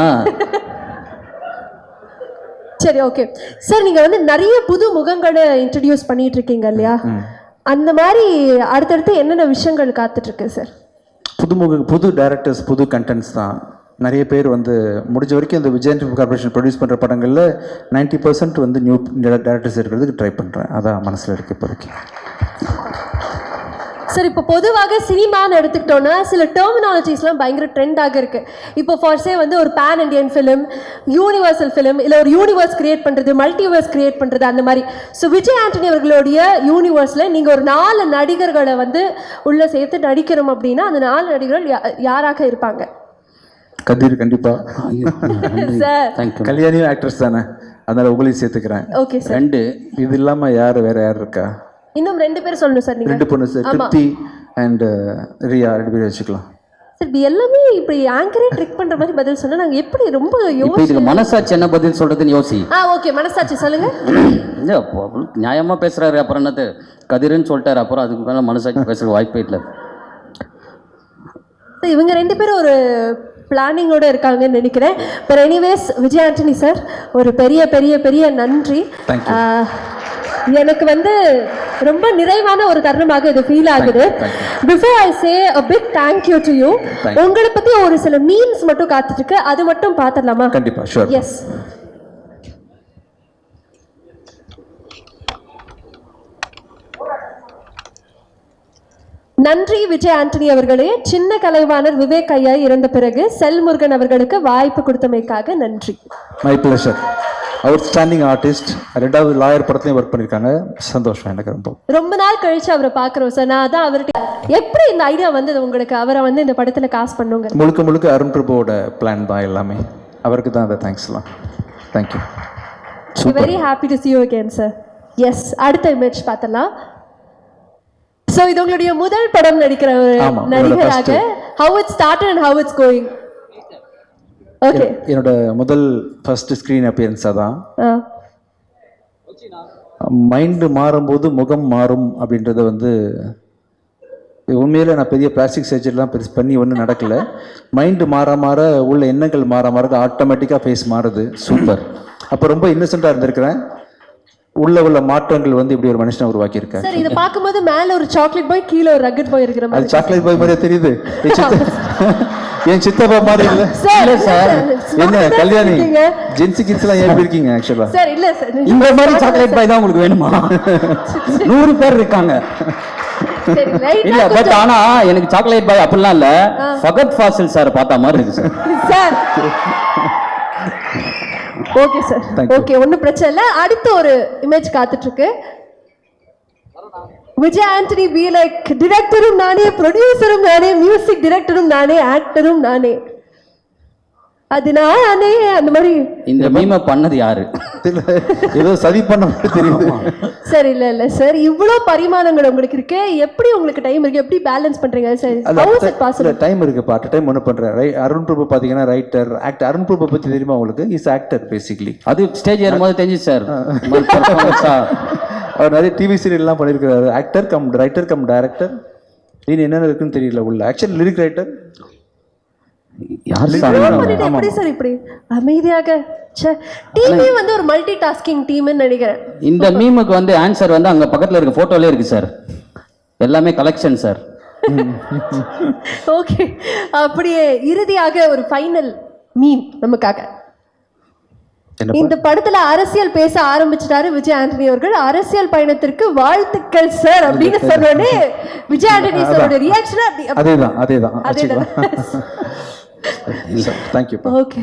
சரி, ஓகே சார். நீங்க வந்து நிறைய புது முகங்களை இன்ட்ரடியூஸ் பண்ணிட்டு இருக்கீங்க இல்லையா? அந்த மாதிரி அடுத்தடுத்து என்னென்ன விஷயங்கள் காத்துட்டு இருக்கு சார்? புது டைரக்டர்ஸ், புது கண்டென்ட்ஸ் தான். நிறைய பேர் வந்து முடிஞ்ச வரைக்கும் இந்த விஜய் கார்பரேஷன் ப்ரொடியூஸ் பண்ணுற படங்களில் 90% வந்து நியூ டைரக்டர்ஸ் இருக்கிறதுக்கு ட்ரை பண்ணுறேன். அதான் மனசில் இருக்கு இப்போதைக்கு. சார் இப்போ பொதுவாக சினிமான்னு எடுத்துக்கிட்டோன்னா சில டெர்மினாலஜிஸ்லாம் பயங்கர ட்ரெண்டாக இருக்குது. இப்போ ஃபார்ஸே வந்து ஒரு pan Indian film, universal film, இல்லை ஒரு யூனிவர்ஸ் கிரியேட் பண்ணுறது, மல்டிவர்ஸ் கிரியேட் பண்ணுறது, அந்த மாதிரி. ஸோ விஜய் ஆண்டனி அவர்களுடைய யூனிவர்ஸில் நீங்கள் ஒரு 4 நடிகர்களை வந்து உள்ளே சேர்த்து நடிக்கிறோம் அப்படின்னா அந்த 4 நடிகர்கள் யாராக இருப்பாங்க? கதிர் கண்டிப்பாக. சார் கல்யாணியும் ஆக்ட்ரஸ் தானே, அதனால் உங்களையும் சேர்த்துக்கிறேன். Okay sir. 2 இது இல்லாமல் வேறு யார் இருக்கா? இன்னும் 2 பேர் சொல்லணும் சார். நீங்கள் 2 பொண்ணு சார், திருப்தி அண்ட் ரியா 2 பேர் வச்சுக்கலாம். சார் இப்படி எல்லாமே இப்படி ஆங்கரே ட்ரிக் பண்ணுற மாதிரி பதில் சொன்னால் நாங்கள் எப்படி ரொம்ப இதுக்கு மனசாட்சி என்ன பதில் சொல்கிறதுன்னு யோசி. ஓகே, மனசாட்சி சொல்லுங்கள். இல்லை நியாயமாக பேசுகிறாரு, அப்புறம் என்னது கதிர்ன்னு சொல்லிட்டாரு, அப்புறம் அதுக்கு மேலே மனசாட்சி பேசுகிற வாய்ப்பே இல்லை. இவங்க 2 பேரும் ஒரு பிளானிங்கோட இருக்காங்கன்னு நினைக்கிறேன். But anyways Vijay Antony sir, ஒரு பெரிய பெரிய பெரிய நன்றி. எனக்கு வந்து ரொம்ப நிறைவான ஒரு தருணமாக இது ஃபீல் ஆகுது. Before I say a big thank you to you, உங்களை பத்தி ஒரு சில மீம்ஸ் மட்டும் காத்துட்டு இருக்கு, அது மட்டும் பார்த்துடலாமா? கண்டிப்பா, ஷூர். எஸ். நன்றி விஜய் ஆண்டனி அவர்களே. சின்ன கலைவாணர் விவேக் ஐயா இறந்த பிறகு செல்முருகன் அவர்களுக்கு வாய்ப்பு கொடுத்தமைக்காக நன்றி. My pleasure. அவுட்ஸ்டாண்டிங் ஆர்டிஸ்ட், 2வது லாயர் படத்துலையும் ஒர்க் பண்ணியிருக்காங்க. சந்தோஷம் எனக்கு ரொம்ப நாள் கழிச்சு அவரை பார்க்குறோம் சார். நான் அதான் அவர்கிட்ட எப்படி இந்த ஐடியா வந்தது உங்களுக்கு அவரை வந்து இந்த படத்தில் காஸ்ட் பண்ணுங்க? முழுக்க அருண் பிரபுவோட பிளான் தான் எல்லாமே. அவருக்கு தான் அதை தேங்க்ஸ்லாம். Thank you. Very happy to see you again sir. Yes, அடுத்த இமேஜ் பார்த்தலாம். ஸோ இது உங்களுடைய முதல் படம் நடிக்கிற நடிகராக. how it started and how it's going? Okay, என்னோட முதல் ஃபர்ஸ்ட் ஸ்க்ரீன் அப்பியரன்ஸாக தான். மைண்டு மாறும்போது முகம் மாறும் அப்படின்றத வந்து உண்மையில் நான் பெரிய பிளாஸ்டிக் சர்ஜரிலாம் பண்ணி ஒன்றும் நடக்கலை. மைண்டு மாற உள்ள எண்ணங்கள் மாற ஆட்டோமேட்டிக்காக ஃபேஸ் மாறுது. சூப்பர். அப்போ ரொம்ப இன்னசென்ட்டாக இருந்திருக்கிறேன். உள்ள மாற்றங்கள் வந்து இப்படி ஒரு மனுஷனை உருவாக்கியிருக்கேன். சார் இதை பார்க்கும்போது மேலே ஒரு சாக்லேட் பாய், கீழே ஒரு ரக்கட் பாய் இருக்கிற மாதிரி. அது சாக்லேட் பாய் மாதிரியே தெரியுது. என் சித்தப்பா மாதிரி இல்ல சார். என்ன கல்யாணி ஜென்சி கிட்ஸ்லாம் ஏன் இருக்கீங்க? ஆக்சுவலா சார் இல்ல சார், இந்த மாதிரி சாக்லேட் பாய் தான் உங்களுக்கு வேணுமா? 100 பேர் இருக்காங்க. இல்ல பட் ஆனா எனக்கு சாக்லேட் பாய் அப்படிலாம் இல்ல, ஃபகத் ஃபாசில் சார் பார்த்த மாதிரி இருக்கு சார். ஓகே சார், ஓகே, ஒன்றும் பிரச்சனை இல்லை. அடுத்த ஒரு இமேஜ் காத்துட்டு இருக்கு. விஜய் ஆண்டனி பி லைக் டிரெக்டரும் நானே, ப்ரொடியூசரும் நானே, மியூசிக் டிரெக்டரும் நானே, ஆக்டரும் நானே, அது நானே. அந்த மாதிரி இந்த மீமை பண்ணது யாரு? ஏதோ சதி பண்ண தெரியுது சார். இல்ல சார், இவ்வளோ பரிமாணங்கள் உங்களுக்கு இருக்கு, எப்படி உங்களுக்கு டைம் இருக்கு, எப்படி பேலன்ஸ் பண்றீங்க சார்? டைம் இருக்கு, பார்ட் டைம் ஒன்று பண்றேன். அருண் பிரபு பாத்தீங்கன்னா ரைட்டர், ஆக்டர். அருண் பிரபு பத்தி தெரியுமா உங்களுக்கு? Is actor basically. அது ஸ்டேஜ் ஏறும்போது தெரிஞ்சு சார். அவர் நிறைய டிவி சீரியல்லாம் பண்ணியிருக்கிறாரு. Actor come writer cum director. இது என்னென்ன இருக்குன்னு தெரியல உள்ள. Actually lyric writer. எப்படி சார் இப்படி அமைதியாக? டீமே வந்து ஒரு மல்டி டாஸ்கிங் டீம்னு நினைக்கிறேன். இந்த மீமுக்கு வந்து ஆன்சர் வந்து அங்க பக்கத்துல இருக்க போட்டோலயே இருக்கு சார். எல்லாமே கலெக்ஷன் சார். ஓகே, அப்படியே இறுதியாக ஒரு ஃபைனல் மீம் நமக்காக. இந்த படத்துல அரசியல் பேச ஆரம்பிச்சிட்டாரு விஜய் ஆண்டனி அவர்கள். அரசியல் பயணத்திற்கு வாழ்த்துக்கள் சார் அப்படின்னு சொன்னோடனே விஜய் ஆண்டனி சாரோட ரியாக்ஷன் அதேதான். தேங்க்யூ. ஓகே.